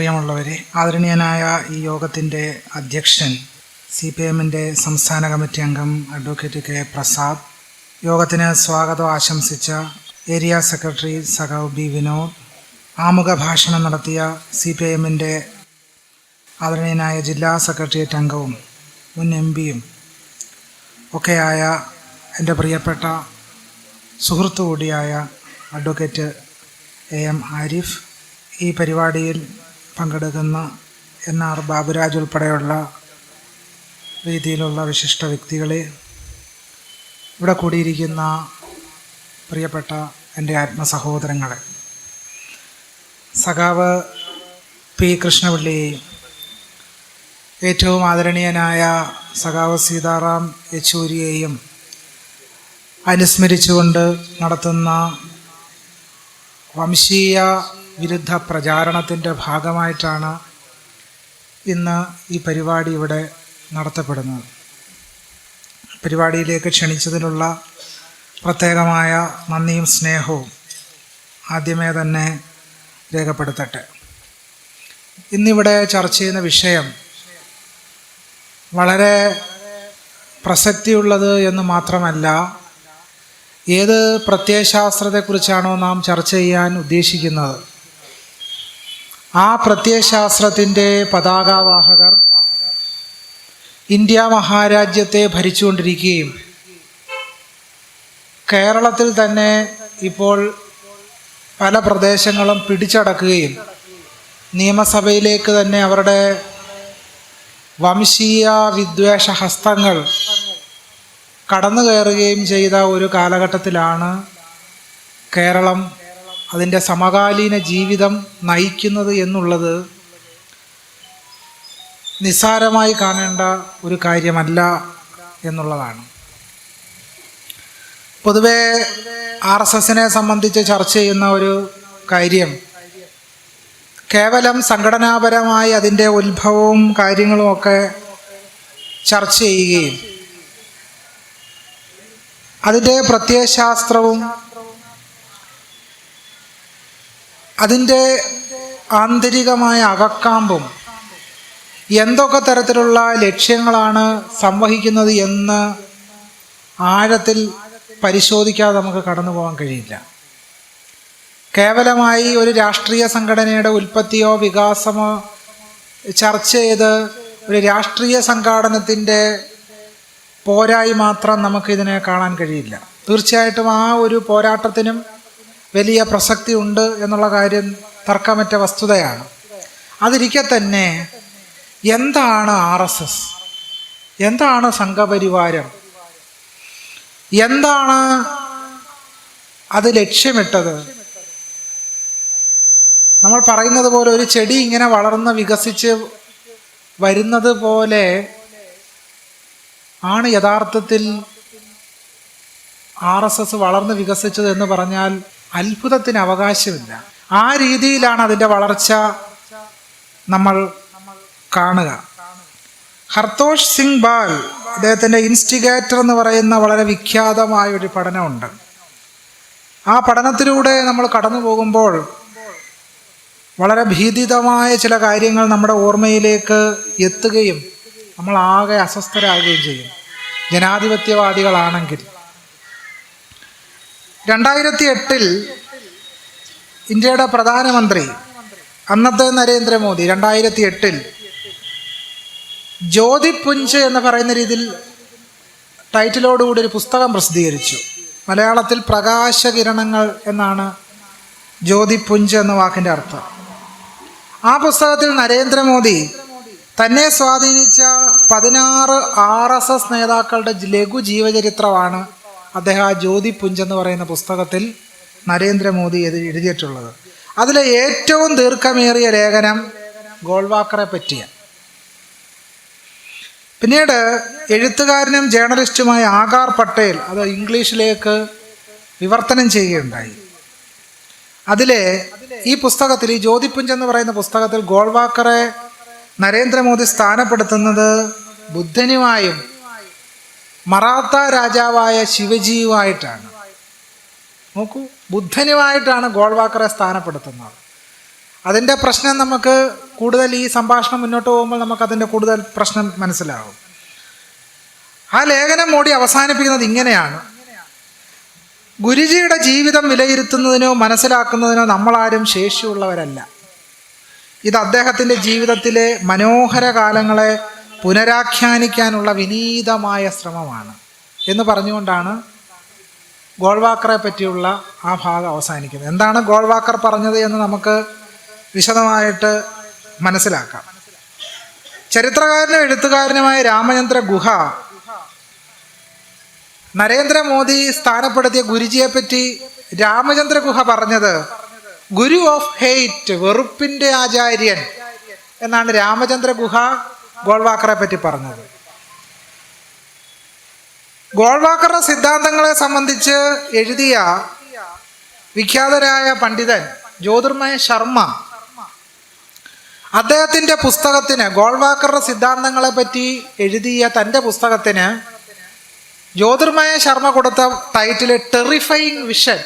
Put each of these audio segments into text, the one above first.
പ്രിയമുള്ളവരെ, ആദരണീയനായ ഈ യോഗത്തിൻ്റെ അധ്യക്ഷൻ CPMൻ്റെ സംസ്ഥാന കമ്മിറ്റി അംഗം അഡ്വക്കേറ്റ് കെ പ്രസാദ്, യോഗത്തിന് സ്വാഗതം ആശംസിച്ച ഏരിയ സെക്രട്ടറി സഖാവ് ബി വിനോദ്, ആമുഖ ഭാഷണം നടത്തിയ CPMൻ്റെ ആദരണീയനായ ജില്ലാ സെക്രട്ടേറിയറ്റ് അംഗവും മുൻ MP-യും ഒക്കെയായ എൻ്റെ പ്രിയപ്പെട്ട സുഹൃത്തു കൂടിയായ അഡ്വക്കേറ്റ് AM ആരിഫ്, ഈ പരിപാടിയിൽ പങ്കെടുക്കുന്ന NR ബാബുരാജ് ഉൾപ്പെടെയുള്ള രീതിയിലുള്ള വിശിഷ്ട വ്യക്തികളെ, ഇവിടെ കൂടിയിരിക്കുന്ന പ്രിയപ്പെട്ട എൻ്റെ ആത്മസഹോദരങ്ങളെ, സഖാവ് P കൃഷ്ണപിള്ളിയെയും ഏറ്റവും ആദരണീയനായ സഖാവ് സീതാറാം യെച്ചൂരിയെയും അനുസ്മരിച്ചുകൊണ്ട് നടത്തുന്ന വംശീയ വിരുദ്ധ പ്രചാരണത്തിൻ്റെ ഭാഗമായിട്ടാണ് ഇന്ന് ഈ പരിപാടി ഇവിടെ നടത്തപ്പെടുന്നത്. പരിപാടിയിലേക്ക് ക്ഷണിച്ചതിനുള്ള പ്രത്യേകമായ നന്ദിയും സ്നേഹവും ആദ്യമേ തന്നെ രേഖപ്പെടുത്തട്ടെ. ഇന്നിവിടെ ചർച്ച ചെയ്യുന്ന വിഷയം വളരെ പ്രസക്തിയുള്ളത് എന്ന് മാത്രമല്ല, ഏത് പ്രത്യയശാസ്ത്രത്തെക്കുറിച്ചാണോ നാം ചർച്ച ചെയ്യാൻ ഉദ്ദേശിക്കുന്നത്, ആ പ്രത്യയശാസ്ത്രത്തിൻ്റെ പതാകവാഹകർ ഇന്ത്യ മഹാരാജ്യത്തെ ഭരിച്ചുകൊണ്ടിരിക്കുകയും കേരളത്തിൽ തന്നെ ഇപ്പോൾ പല പ്രദേശങ്ങളും പിടിച്ചടക്കുകയും നിയമസഭയിലേക്ക് തന്നെ അവരുടെ വംശീയ വിദ്വേഷ ഹസ്തങ്ങൾ കടന്നു കയറുകയും ചെയ്ത ഒരു കാലഘട്ടത്തിലാണ് കേരളം അതിൻ്റെ സമകാലീന ജീവിതം നയിക്കുന്നത് എന്നുള്ളത് നിസ്സാരമായി കാണേണ്ട ഒരു കാര്യമല്ല എന്നുള്ളതാണ്. പൊതുവെ RSSനെ സംബന്ധിച്ച് ചർച്ച ചെയ്യുന്ന ഒരു കാര്യം കേവലം സംഘടനാപരമായി അതിൻ്റെ ഉത്ഭവവും കാര്യങ്ങളുമൊക്കെ ചർച്ച ചെയ്യുകയും അതിൻ്റെ പ്രത്യയശാസ്ത്രവും അതിൻ്റെ ആന്തരികമായ അകക്കാമ്പും എന്തൊക്കെ തരത്തിലുള്ള ലക്ഷ്യങ്ങളാണ് സംവഹിക്കുന്നത് എന്ന് ആഴത്തിൽ പരിശോധിക്കാതെ നമുക്ക് കടന്നു പോകാൻ കഴിയില്ല. കേവലമായി ഒരു രാഷ്ട്രീയ സംഘടനയുടെ ഉൽപ്പത്തിയോ വികാസമോ ചർച്ച ചെയ്ത് ഒരു രാഷ്ട്രീയ സംഘാടനത്തിൻ്റെ പോരായി മാത്രം നമുക്കിതിനെ കാണാൻ കഴിയില്ല. തീർച്ചയായിട്ടും ആ ഒരു പോരാട്ടത്തിനും വലിയ പ്രസക്തി ഉണ്ട് എന്നുള്ള കാര്യം തർക്കമറ്റ വസ്തുതയാണ്. അതിരിക്കെ തന്നെ എന്താണ് RSS, എന്താണ് സംഘപരിവാരം, എന്താണ് അത് ലക്ഷ്യമിട്ടത്? നമ്മൾ പറയുന്നത് പോലെ ഒരു ചെടി ഇങ്ങനെ വളർന്ന് വികസിച്ച് വരുന്നത് പോലെ ആണ് യഥാർത്ഥത്തിൽ RSS വളർന്ന് വികസിച്ചത് എന്ന് പറഞ്ഞാൽ അത്ഭുതത്തിന് അവകാശമില്ല. ആ രീതിയിലാണ് അതിൻ്റെ വളർച്ച നമ്മൾ കാണുക. ഹർതോഷ് സിംഗ് ബാൽ, അദ്ദേഹത്തിൻ്റെ ഇൻസ്റ്റിഗേറ്റർ എന്ന് പറയുന്ന വളരെ വിഖ്യാതമായ ഒരു പഠനമുണ്ട്. ആ പഠനത്തിലൂടെ നമ്മൾ കടന്നു പോകുമ്പോൾ വളരെ ഭീതിതമായ ചില കാര്യങ്ങൾ നമ്മുടെ ഓർമ്മയിലേക്ക് എത്തുകയും നമ്മൾ ആകെ അസ്വസ്ഥരാകുകയും ചെയ്യും, ജനാധിപത്യവാദികളാണെങ്കിൽ. 2008 ഇന്ത്യയുടെ പ്രധാനമന്ത്രി അന്നത്തെ നരേന്ദ്രമോദി 2008 ജ്യോതിപുഞ്ച് എന്ന് പറയുന്ന രീതിയിൽ ടൈറ്റിലോടുകൂടി ഒരു പുസ്തകം പ്രസിദ്ധീകരിച്ചു. മലയാളത്തിൽ പ്രകാശകിരണങ്ങൾ എന്നാണ് ജ്യോതിപുഞ്ച് എന്ന വാക്കിൻ്റെ അർത്ഥം. ആ പുസ്തകത്തിൽ നരേന്ദ്രമോദി തന്നെ സ്വാധീനിച്ച 16 RSS നേതാക്കളുടെ ലഘു ജീവചരിത്രമാണ് അദ്ദേഹം ആ ജ്യോതിപുഞ്ച് എന്ന് പറയുന്ന പുസ്തകത്തിൽ നരേന്ദ്രമോദി എഴുതിയിട്ടുള്ളത്. അതിലെ ഏറ്റവും ദീർഘമേറിയ ലേഖനം ഗോൾവാക്കറെ പറ്റിയാണ്. പിന്നീട് എഴുത്തുകാരനും ജേർണലിസ്റ്റുമായ ആകാർ പട്ടേൽ അത് ഇംഗ്ലീഷിലേക്ക് വിവർത്തനം ചെയ്യുകയുണ്ടായി. അതിലെ ഈ പുസ്തകത്തിൽ, ഈ ജ്യോതിപുഞ്ച് എന്ന് പറയുന്ന പുസ്തകത്തിൽ ഗോൾവാക്കറെ നരേന്ദ്രമോദി സ്ഥാനപ്പെടുത്തുന്നത് ബുദ്ധനുമായും മറാത്ത രാജാവായ ശിവജിയുമായിട്ടാണ്. നോക്കൂ, ബുദ്ധനുമായിട്ടാണ് ഗോൾവാക്കറെ സ്ഥാനപ്പെടുത്തുന്നത്. അതിൻ്റെ പ്രശ്നം നമുക്ക് കൂടുതൽ ഈ സംഭാഷണം മുന്നോട്ട് പോകുമ്പോൾ നമുക്കതിൻ്റെ കൂടുതൽ പ്രശ്നം മനസ്സിലാവും. ആ ലേഖനം മോഡി അവസാനിപ്പിക്കുന്നത് ഇങ്ങനെയാണ്: ഗുരുജിയുടെ ജീവിതം വിലയിരുത്തുന്നതിനോ മനസ്സിലാക്കുന്നതിനോ നമ്മളാരും ശേഷിയുള്ളവരല്ല. ഇത് അദ്ദേഹത്തിൻ്റെ ജീവിതത്തിലെ മനോഹര കാലങ്ങളെ പുനരാഖ്യാനിക്കാനുള്ള വിനീതമായ ശ്രമമാണ് എന്ന് പറഞ്ഞുകൊണ്ടാണ് ഗോൾവാക്കറെ പറ്റിയുള്ള ആ ഭാഗം അവസാനിക്കുന്നത്. എന്താണ് ഗോൾവാക്കർ പറഞ്ഞത് എന്ന് നമുക്ക് വിശദമായിട്ട് മനസ്സിലാക്കാം. ചരിത്രകാരനും എഴുത്തുകാരനുമായ രാമചന്ദ്ര ഗുഹ നരേന്ദ്രമോദി സ്ഥാനപ്പെടുത്തിയ ഗുരുജിയെപ്പറ്റി രാമചന്ദ്ര ഗുഹ പറഞ്ഞത് ഗുരു ഓഫ് ഹെയ്റ്റ്, വെറുപ്പിൻ്റെ ആചാര്യൻ എന്നാണ് രാമചന്ദ്ര ഗുഹ ഗോൾവാക്കറെ പറ്റി പറഞ്ഞത്. ഗോൾവാക്കറുടെ സിദ്ധാന്തങ്ങളെ സംബന്ധിച്ച് എഴുതിയ വിഖ്യാതരായ പണ്ഡിതൻ ജ്യോതിർമയ ശർമ്മ അദ്ദേഹത്തിൻ്റെ പുസ്തകത്തിന്, ഗോൾവാക്കറുടെ സിദ്ധാന്തങ്ങളെ പറ്റി എഴുതിയ തൻ്റെ പുസ്തകത്തിന് ജ്യോതിർമയ ശർമ്മ കൊടുത്ത ടൈറ്റിൽ ടെറിഫയിങ് വിഷൻ,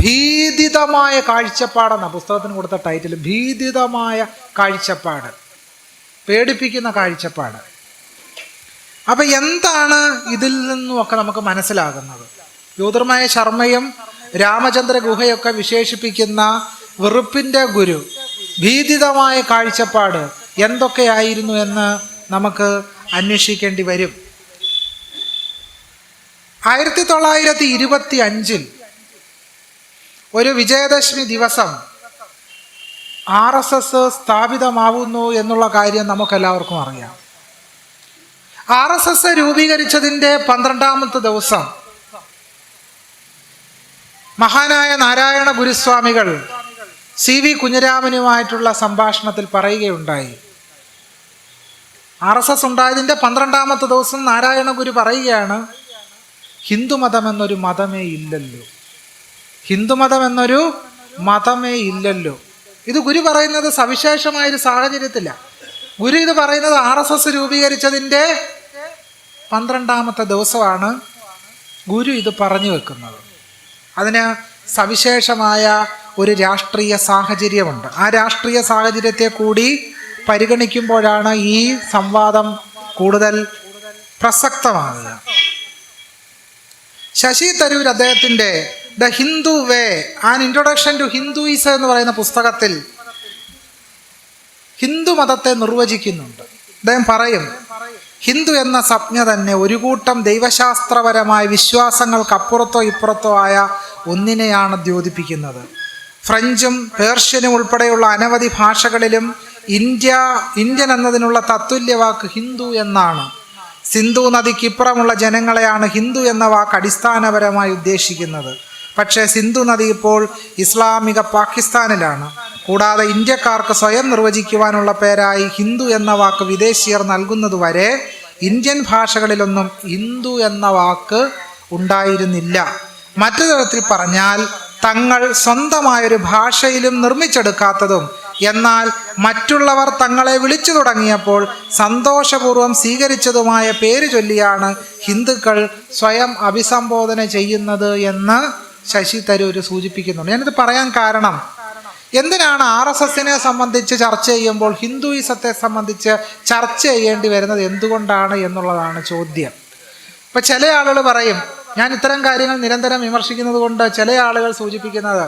ഭീതിതമായ കാഴ്ചപ്പാടെന്ന പുസ്തകത്തിന് കൊടുത്ത ടൈറ്റിൽ. ഭീതിതമായ കാഴ്ചപ്പാട്, പേടിപ്പിക്കുന്ന കാഴ്ചപ്പാട്. അപ്പം എന്താണ് ഇതിൽ നിന്നുമൊക്കെ നമുക്ക് മനസ്സിലാകുന്നത്? ജ്യോതിർമയ ശർമ്മയും രാമചന്ദ്ര ഗുഹയൊക്കെ വിശേഷിപ്പിക്കുന്ന വെറുപ്പിൻ്റെ ഗുരു, ഭീതിതമായ കാഴ്ചപ്പാട് എന്തൊക്കെയായിരുന്നു എന്ന് നമുക്ക് അന്വേഷിക്കേണ്ടി വരും. 1925 ഒരു വിജയദശമി ദിവസം RSS സ്ഥാപിതമാവുന്നു എന്നുള്ള കാര്യം നമുക്കെല്ലാവർക്കും അറിയാം. RSS രൂപീകരിച്ചതിൻ്റെ 12ാമത്തെ ദിവസം മഹാനായ നാരായണ ഗുരുസ്വാമികൾ CV കുഞ്ഞിരാമനുമായിട്ടുള്ള സംഭാഷണത്തിൽ പറയുകയുണ്ടായി. RSS ഉണ്ടായതിൻ്റെ 12ാമത്തെ ദിവസം നാരായണ ഗുരു പറയുകയാണ്, ഹിന്ദുമതം എന്നൊരു മതമേ ഇല്ലല്ലോ, ഹിന്ദുമതം എന്നൊരു മതമേ ഇല്ലല്ലോ. ഇത് ഗുരു പറയുന്നത് സവിശേഷമായൊരു സാഹചര്യത്തില്ല. ഗുരു ഇത് പറയുന്നത് RSS രൂപീകരിച്ചതിൻ്റെ 12ാമത്തെ ദിവസമാണ് ഗുരു ഇത് പറഞ്ഞു വെക്കുന്നത്. അതിന് സവിശേഷമായ ഒരു രാഷ്ട്രീയ സാഹചര്യമുണ്ട്. ആ രാഷ്ട്രീയ സാഹചര്യത്തെ കൂടി പരിഗണിക്കുമ്പോഴാണ് ഈ സംവാദം കൂടുതൽ പ്രസക്തമാകുക. ശശി തരൂർ അദ്ദേഹത്തിൻ്റെ the Hindu way an introduction to Hinduism എന്ന് പറയുന്ന പുസ്തകത്തിൽ ഹിന്ദു മതത്തെ നിർവചിക്കുന്നുണ്ട്. അദ്ദേഹം പറയും, ഹിന്ദു എന്ന സംജ്ഞ തന്നെ ഒരു കൂട്ടം ദൈവശാസ്ത്രപരമായ വിശ്വാസങ്ങൾക്കപ്പുറത്തോ ഇപ്പുറത്തോ ആയ ഒന്നിനെയാണ് ദ്യോതിപ്പിക്കുന്നത്. ഫ്രഞ്ചും പേർഷ്യനും ഉൾപ്പെടെയുള്ള അനവധി ഭാഷകളിലും ഇന്ത്യൻ എന്നതിനുള്ള തത്തുല്യ വാക്ക് ഹിന്ദു എന്നാണ്. സിന്ധു നദിക്കിപ്പുറമുള്ള ജനങ്ങളെയാണ് ഹിന്ദു എന്ന വാക്ക് അടിസ്ഥാനപരമായി ഉദ്ദേശിക്കുന്നത്. പക്ഷേ സിന്ധു നദി ഇപ്പോൾ ഇസ്ലാമിക പാകിസ്ഥാനിലാണ്. കൂടാതെ ഇന്ത്യക്കാർക്ക് സ്വയം നിർവചിക്കുവാനുള്ള പേരായി ഹിന്ദു എന്ന വാക്ക് വിദേശീയർ നൽകുന്നതുവരെ ഇന്ത്യൻ ഭാഷകളിലൊന്നും ഹിന്ദു എന്ന വാക്ക് ഉണ്ടായിരുന്നില്ല. മറ്റു തരത്തിൽ പറഞ്ഞാൽ തങ്ങൾ സ്വന്തമായൊരു ഭാഷയിലും നിർമ്മിച്ചെടുക്കാത്തതും എന്നാൽ മറ്റുള്ളവർ തങ്ങളെ വിളിച്ചു തുടങ്ങിയപ്പോൾ സന്തോഷപൂർവ്വം സ്വീകരിച്ചതുമായ പേര് ചൊല്ലിയാണ് ഹിന്ദുക്കൾ സ്വയം അഭിസംബോധന ചെയ്യുന്നത് എന്ന് ശശി തരൂർ സൂചിപ്പിക്കുന്നുണ്ട്. ഞാനിത് പറയാൻ കാരണം, എന്തിനാണ് RSSനെ സംബന്ധിച്ച് ചർച്ച ചെയ്യുമ്പോൾ ഹിന്ദുയിസത്തെ സംബന്ധിച്ച് ചർച്ച ചെയ്യേണ്ടി വരുന്നത് എന്തുകൊണ്ടാണ് എന്നുള്ളതാണ് ചോദ്യം. ഇപ്പം ചില ആളുകൾ പറയും, ഞാൻ ഇത്തരം കാര്യങ്ങൾ നിരന്തരം വിമർശിക്കുന്നത് കൊണ്ട് ചില ആളുകൾ സൂചിപ്പിക്കുന്നത്,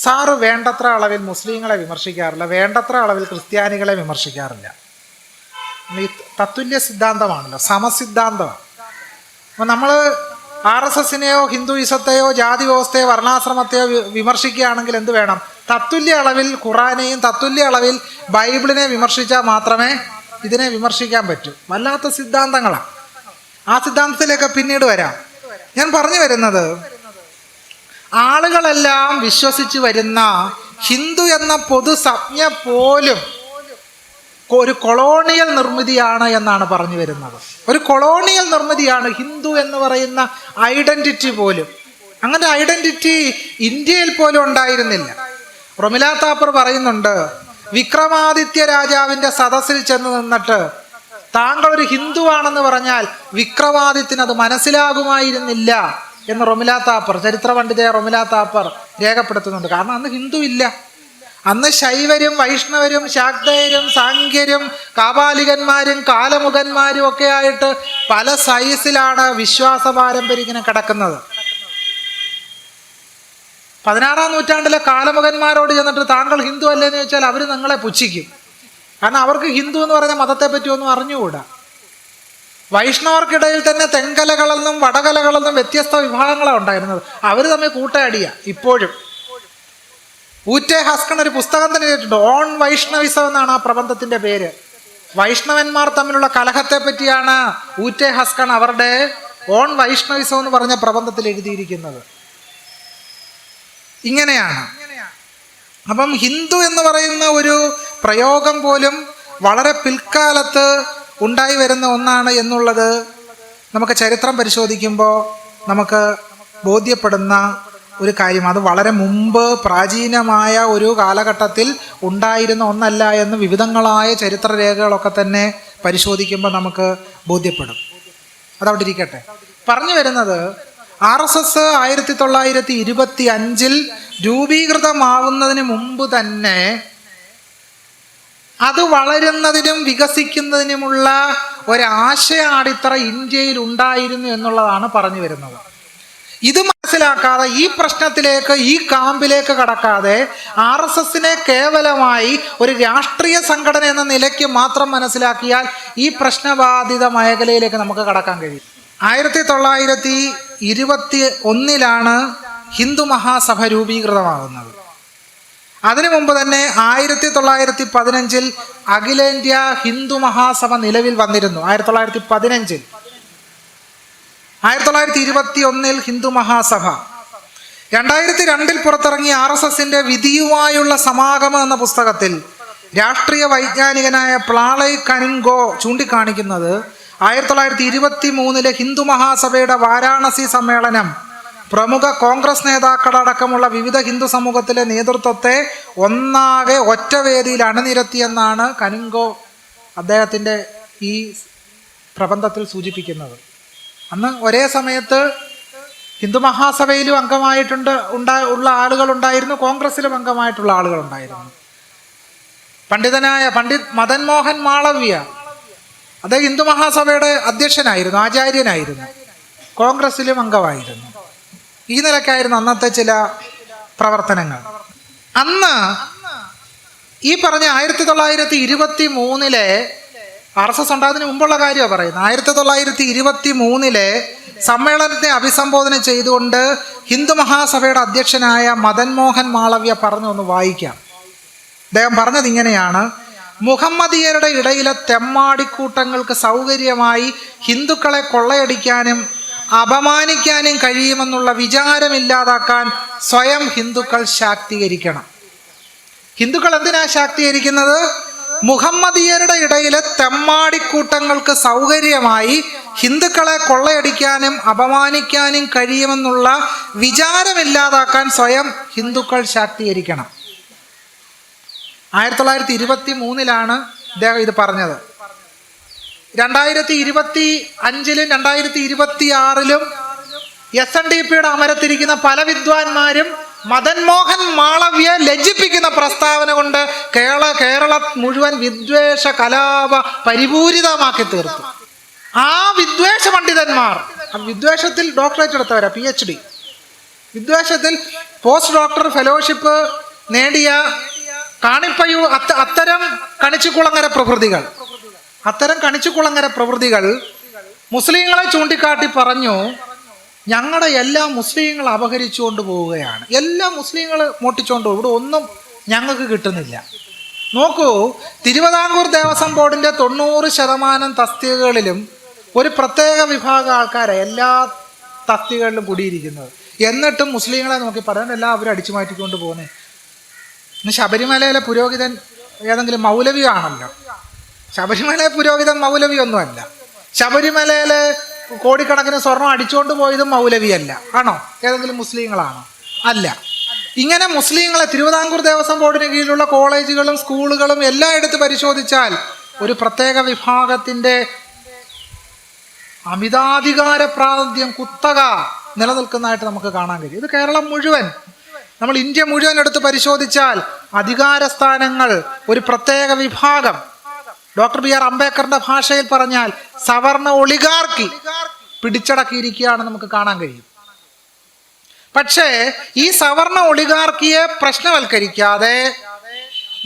സാറ് വേണ്ടത്ര അളവിൽ മുസ്ലിങ്ങളെ വിമർശിക്കാറില്ല, വേണ്ടത്ര അളവിൽ ക്രിസ്ത്യാനികളെ വിമർശിക്കാറില്ല. ഈ തത്തുല്യ സിദ്ധാന്തമാണല്ലോ, സമസിദ്ധാന്തമാണ്. അപ്പം നമ്മൾ RSSനെയോ ഹിന്ദുയിസത്തെയോ ജാതി വ്യവസ്ഥയോ വർണ്ണാശ്രമത്തെയോ വിമർശിക്കുകയാണെങ്കിൽ എന്ത് വേണം? തത്തുല്യ അളവിൽ ഖുറാനെയും തത്തുല്യ അളവിൽ ബൈബിളിനെ വിമർശിച്ചാൽ മാത്രമേ ഇതിനെ വിമർശിക്കാൻ പറ്റൂ. വല്ലാത്ത സിദ്ധാന്തങ്ങളാണ്. ആ സിദ്ധാന്തത്തിലേക്ക് പിന്നീട് വരാം. ഞാൻ പറഞ്ഞു വരുന്നത്, ആളുകളെല്ലാം വിശ്വസിച്ച് വരുന്ന ഹിന്ദു എന്ന പൊതു സംജ്ഞ പോലും ഒരു കൊളോണിയൽ നിർമ്മിതിയാണ് എന്നാണ് പറഞ്ഞു വരുന്നത്. ഒരു കൊളോണിയൽ നിർമ്മിതിയാണ് ഹിന്ദു എന്ന് പറയുന്ന ഐഡന്റിറ്റി പോലും. അങ്ങനെ ഐഡന്റിറ്റി ഇന്ത്യയിൽ പോലും ഉണ്ടായിരുന്നില്ല. റൊമില താപ്പർ പറയുന്നുണ്ട്, വിക്രമാദിത്യ രാജാവിൻ്റെ സദസ്സിൽ ചെന്ന് നിന്നിട്ട് താങ്കൾ ഒരു ഹിന്ദുവാണെന്ന് പറഞ്ഞാൽ വിക്രമാദിത്യന് അത് മനസ്സിലാകുമായിരുന്നില്ല എന്ന് റൊമില താപ്പർ, ചരിത്ര പണ്ഡിതയായ റൊമില താപ്പർ രേഖപ്പെടുത്തുന്നുണ്ട്. കാരണം അന്ന് ഹിന്ദു ഇല്ല. അന്ന് ശൈവരും വൈഷ്ണവരും ശാക്തേയരും സാംഖ്യരും കാപാലികന്മാരും കാലമുഖന്മാരും ഒക്കെ ആയിട്ട് പല സൈസിലാണ് വിശ്വാസ പാരമ്പര്യം ഇങ്ങനെ കിടക്കുന്നത്. 16-ാം നൂറ്റാണ്ടിലെ കാലമുഖന്മാരോട് ചെന്നിട്ട് താങ്കൾ ഹിന്ദു അല്ലേന്ന് ചോദിച്ചാൽ അവർ നിങ്ങളെ പുച്ഛിക്കും. കാരണം അവർക്ക് ഹിന്ദു എന്ന് പറയുന്ന മതത്തെ പറ്റി ഒന്നും അറിഞ്ഞുകൂടാ. വൈഷ്ണവർക്കിടയിൽ തന്നെ തെങ്കലകളെന്നും വടകലകളെന്നും വ്യത്യസ്ത വിഭാഗങ്ങളാണ് ഉണ്ടായിരുന്നത്. അവർ തമ്മിൽ കൂട്ടയടിയ. ഇപ്പോഴും ഊറ്റേ ഹസ്കൺ ഒരു പുസ്തകം തന്നെ കേട്ടിട്ടുണ്ട്. ഓൺ വൈഷ്ണവിസം എന്നാണ് ആ പ്രബന്ധത്തിന്റെ പേര്. വൈഷ്ണവന്മാർ തമ്മിലുള്ള കലഹത്തെ പറ്റിയാണ് ഊറ്റേ ഹസ്കൺ അവരുടെ ഓൺ വൈഷ്ണവിസം എന്ന് പറഞ്ഞ പ്രബന്ധത്തിൽ എഴുതിയിരിക്കുന്നത്. ഇങ്ങനെയാണ്. അപ്പം ഹിന്ദു എന്ന് പറയുന്ന ഒരു പ്രയോഗം പോലും വളരെ പിൽക്കാലത്ത് ഉണ്ടായി വരുന്ന ഒന്നാണ് എന്നുള്ളത് നമുക്ക് ചരിത്രം പരിശോധിക്കുമ്പോൾ നമുക്ക് ബോധ്യപ്പെടുന്ന ഒരു കാര്യം. അത് വളരെ മുമ്പ് പ്രാചീനമായ ഒരു കാലഘട്ടത്തിൽ ഉണ്ടായിരുന്ന ഒന്നല്ല എന്ന് വിവിധങ്ങളായ ചരിത്രരേഖകളൊക്കെ തന്നെ പരിശോധിക്കുമ്പോൾ നമുക്ക് ബോധ്യപ്പെടും. അതവിടെ ഇരിക്കട്ടെ. പറഞ്ഞു വരുന്നത് RSS 1925 രൂപീകൃതമാവുന്നതിന് മുമ്പ് തന്നെ അത് വളരുന്നതിനും വികസിക്കുന്നതിനുമുള്ള ഒരാശയ അടിത്തറ ഇന്ത്യയിൽ ഉണ്ടായിരുന്നു എന്നുള്ളതാണ് പറഞ്ഞു വരുന്നത്. ഇത് മനസ്സിലാക്കാതെ ഈ പ്രശ്നത്തിലേക്ക്, ഈ കാമ്പിലേക്ക് കടക്കാതെ RSSനെ കേവലമായി ഒരു രാഷ്ട്രീയ സംഘടന എന്ന നിലയ്ക്ക് മാത്രം മനസ്സിലാക്കിയാൽ ഈ പ്രശ്നബാധിത മേഖലയിലേക്ക് നമുക്ക് കടക്കാൻ കഴിയും. 1921 ഹിന്ദു മഹാസഭ രൂപീകൃതമാകുന്നത്. അതിനു മുമ്പ് തന്നെ 1915 അഖിലേന്ത്യാ ഹിന്ദു മഹാസഭ നിലവിൽ വന്നിരുന്നു. 1915. 1921 ഹിന്ദു മഹാസഭ. 2002 പുറത്തിറങ്ങിയ RSSന്റെ വിധിയുമായുള്ള സമാഗമം എന്ന പുസ്തകത്തിൽ രാഷ്ട്രീയ വൈജ്ഞാനികനായ പ്ലാളയ് കനുൻഗോ ചൂണ്ടിക്കാണിക്കുന്നത് 1923 ഹിന്ദു മഹാസഭയുടെ വാരാണസി സമ്മേളനം പ്രമുഖ കോൺഗ്രസ് നേതാക്കളടക്കമുള്ള വിവിധ ഹിന്ദു സമൂഹത്തിലെ നേതൃത്വത്തെ ഒന്നാകെ ഒറ്റ വേദിയിൽ അണിനിരത്തിയെന്നാണ് കനുൻഗോ അദ്ദേഹത്തിൻ്റെ ഈ പ്രബന്ധത്തിൽ സൂചിപ്പിക്കുന്നത്. അന്ന് ഒരേ സമയത്ത് ഹിന്ദു മഹാസഭയിലും ഉള്ള ആളുകളുണ്ടായിരുന്നു, കോൺഗ്രസിലും അംഗമായിട്ടുള്ള ആളുകളുണ്ടായിരുന്നു. പണ്ഡിത് മദൻ മോഹൻ മാളവ്യ അദ്ദേഹം ഹിന്ദു മഹാസഭയുടെ അധ്യക്ഷനായിരുന്നു, ആചാര്യനായിരുന്നു, കോൺഗ്രസിലും അംഗമായിരുന്നു. ഈ നിലക്കായിരുന്നു അന്നത്തെ ചില പ്രവർത്തനങ്ങൾ. അന്ന് ഈ പറഞ്ഞ 1923 RSS ഉണ്ടാകുന്നതിന് മുമ്പുള്ള കാര്യമാണ് പറയുന്നത്. 1923 സമ്മേളനത്തെ അഭിസംബോധന ചെയ്തുകൊണ്ട് ഹിന്ദു മഹാസഭയുടെ അധ്യക്ഷനായ മദൻ മോഹൻ മാളവ്യ പറഞ്ഞു, ഒന്ന് വായിക്കാം. അദ്ദേഹം പറഞ്ഞത് ഇങ്ങനെയാണ്: മുഹമ്മദീയരുടെ ഇടയിലെ തെമ്മാടിക്കൂട്ടങ്ങൾക്ക് സൗകര്യമായി ഹിന്ദുക്കളെ കൊള്ളയടിക്കാനും അപമാനിക്കാനും കഴിയുമെന്നുള്ള വിചാരമില്ലാതാക്കാൻ സ്വയം ഹിന്ദുക്കൾ ശാക്തീകരിക്കണം. ഹിന്ദുക്കൾ എന്തിനാ ശാക്തീകരിക്കുന്നത്? മുഹമ്മദീയരുടെ ഇടയിലെ തെമ്മാടിക്കൂട്ടങ്ങൾക്ക് സൗകര്യമായി ഹിന്ദുക്കളെ കൊള്ളയടിക്കാനും അപമാനിക്കാനും കഴിയുമെന്നുള്ള വിചാരമില്ലാതാക്കാൻ സ്വയം ഹിന്ദുക്കൾ ശാക്തീകരിക്കണം. 1923 ഇദ്ദേഹം ഇത് പറഞ്ഞത്. 2025 2026 SNDPയുടെ അമരത്തിരിക്കുന്ന പല വിദ്വാൻമാരും മദൻ മോഹൻ മാളവ്യ ലജ്ജിപ്പിക്കുന്ന പ്രസ്താവന കൊണ്ട് കേരള മുഴുവൻ വിദ്വേഷ കലാപ പരിപൂരിതമാക്കി തീർത്തു. ആ വിദ്വേഷ പണ്ഡിതന്മാർ, വിദ്വേഷത്തിൽ ഡോക്ടറേറ്റ് എടുത്തവരാ, PhD, വിദ്വേഷത്തിൽ പോസ്റ്റ് ഡോക്ടർ ഫെലോഷിപ്പ് നേടിയ കാണിപ്പയ്യൂർ അത്തരം കണിച്ചുകുളങ്ങര പ്രവൃത്തികൾ മുസ്ലിങ്ങളെ ചൂണ്ടിക്കാട്ടി പറഞ്ഞു, ഞങ്ങളുടെ എല്ലാ മുസ്ലിങ്ങൾ അപഹരിച്ചുകൊണ്ട് പോവുകയാണ്, എല്ലാ മുസ്ലിങ്ങൾ മോട്ടിച്ചുകൊണ്ട് പോകും, ഇവിടെ ഒന്നും ഞങ്ങൾക്ക് കിട്ടുന്നില്ല. നോക്കൂ, തിരുവിതാംകൂർ ദേവസ്വം ബോർഡിൻ്റെ 90% തസ്തികകളിലും ഒരു പ്രത്യേക വിഭാഗം ആൾക്കാരെ എല്ലാ തസ്തികകളിലും കൂടിയിരിക്കുന്നത്. എന്നിട്ടും മുസ്ലിങ്ങളെ നോക്കി പറയാൻ എല്ലാവരും അടിച്ചു മാറ്റിക്കൊണ്ട് പോകുന്നത്. ഇന്ന് ശബരിമലയിലെ പുരോഹിതൻ ഏതെങ്കിലും മൗലവി ആണല്ലോ. ശബരിമലയിലെ പുരോഹിതൻ മൗലവി ഒന്നുമല്ല. ശബരിമലയിലെ കോടിക്കണക്കിന് സ്വർണം അടിച്ചുകൊണ്ട് പോയതും മൗലവിയല്ല. ആണോ? ഏതെങ്കിലും മുസ്ലിങ്ങളാണോ? അല്ല. ഇങ്ങനെ മുസ്ലിങ്ങളെ തിരുവിതാംകൂർ ദേവസ്വം ബോർഡിന് കീഴിലുള്ള കോളേജുകളും സ്കൂളുകളും എല്ലായിടത്തും പരിശോധിച്ചാൽ ഒരു പ്രത്യേക വിഭാഗത്തിൻ്റെ അമിതാധികാര പ്രാതിനിധ്യം, കുത്തക നിലനിൽക്കുന്നതായിട്ട് നമുക്ക് കാണാൻ കഴിയും. ഇത് കേരളം മുഴുവൻ. നമ്മൾ ഇന്ത്യ മുഴുവൻ എടുത്ത് പരിശോധിച്ചാൽ അധികാര സ്ഥാനങ്ങൾ ഒരു പ്രത്യേക വിഭാഗം, ഡോക്ടർ BR അംബേദ്കറിന്റെ ഭാഷയിൽ പറഞ്ഞാൽ സവർണ ഒളിഗാർക്കി പിടിച്ചടക്കിയിരിക്കുകയാണ് നമുക്ക് കാണാൻ കഴിയും. പക്ഷേ ഈ സവർണ ഒളിഗാർക്കിയെ പ്രശ്നവൽക്കരിക്കാതെ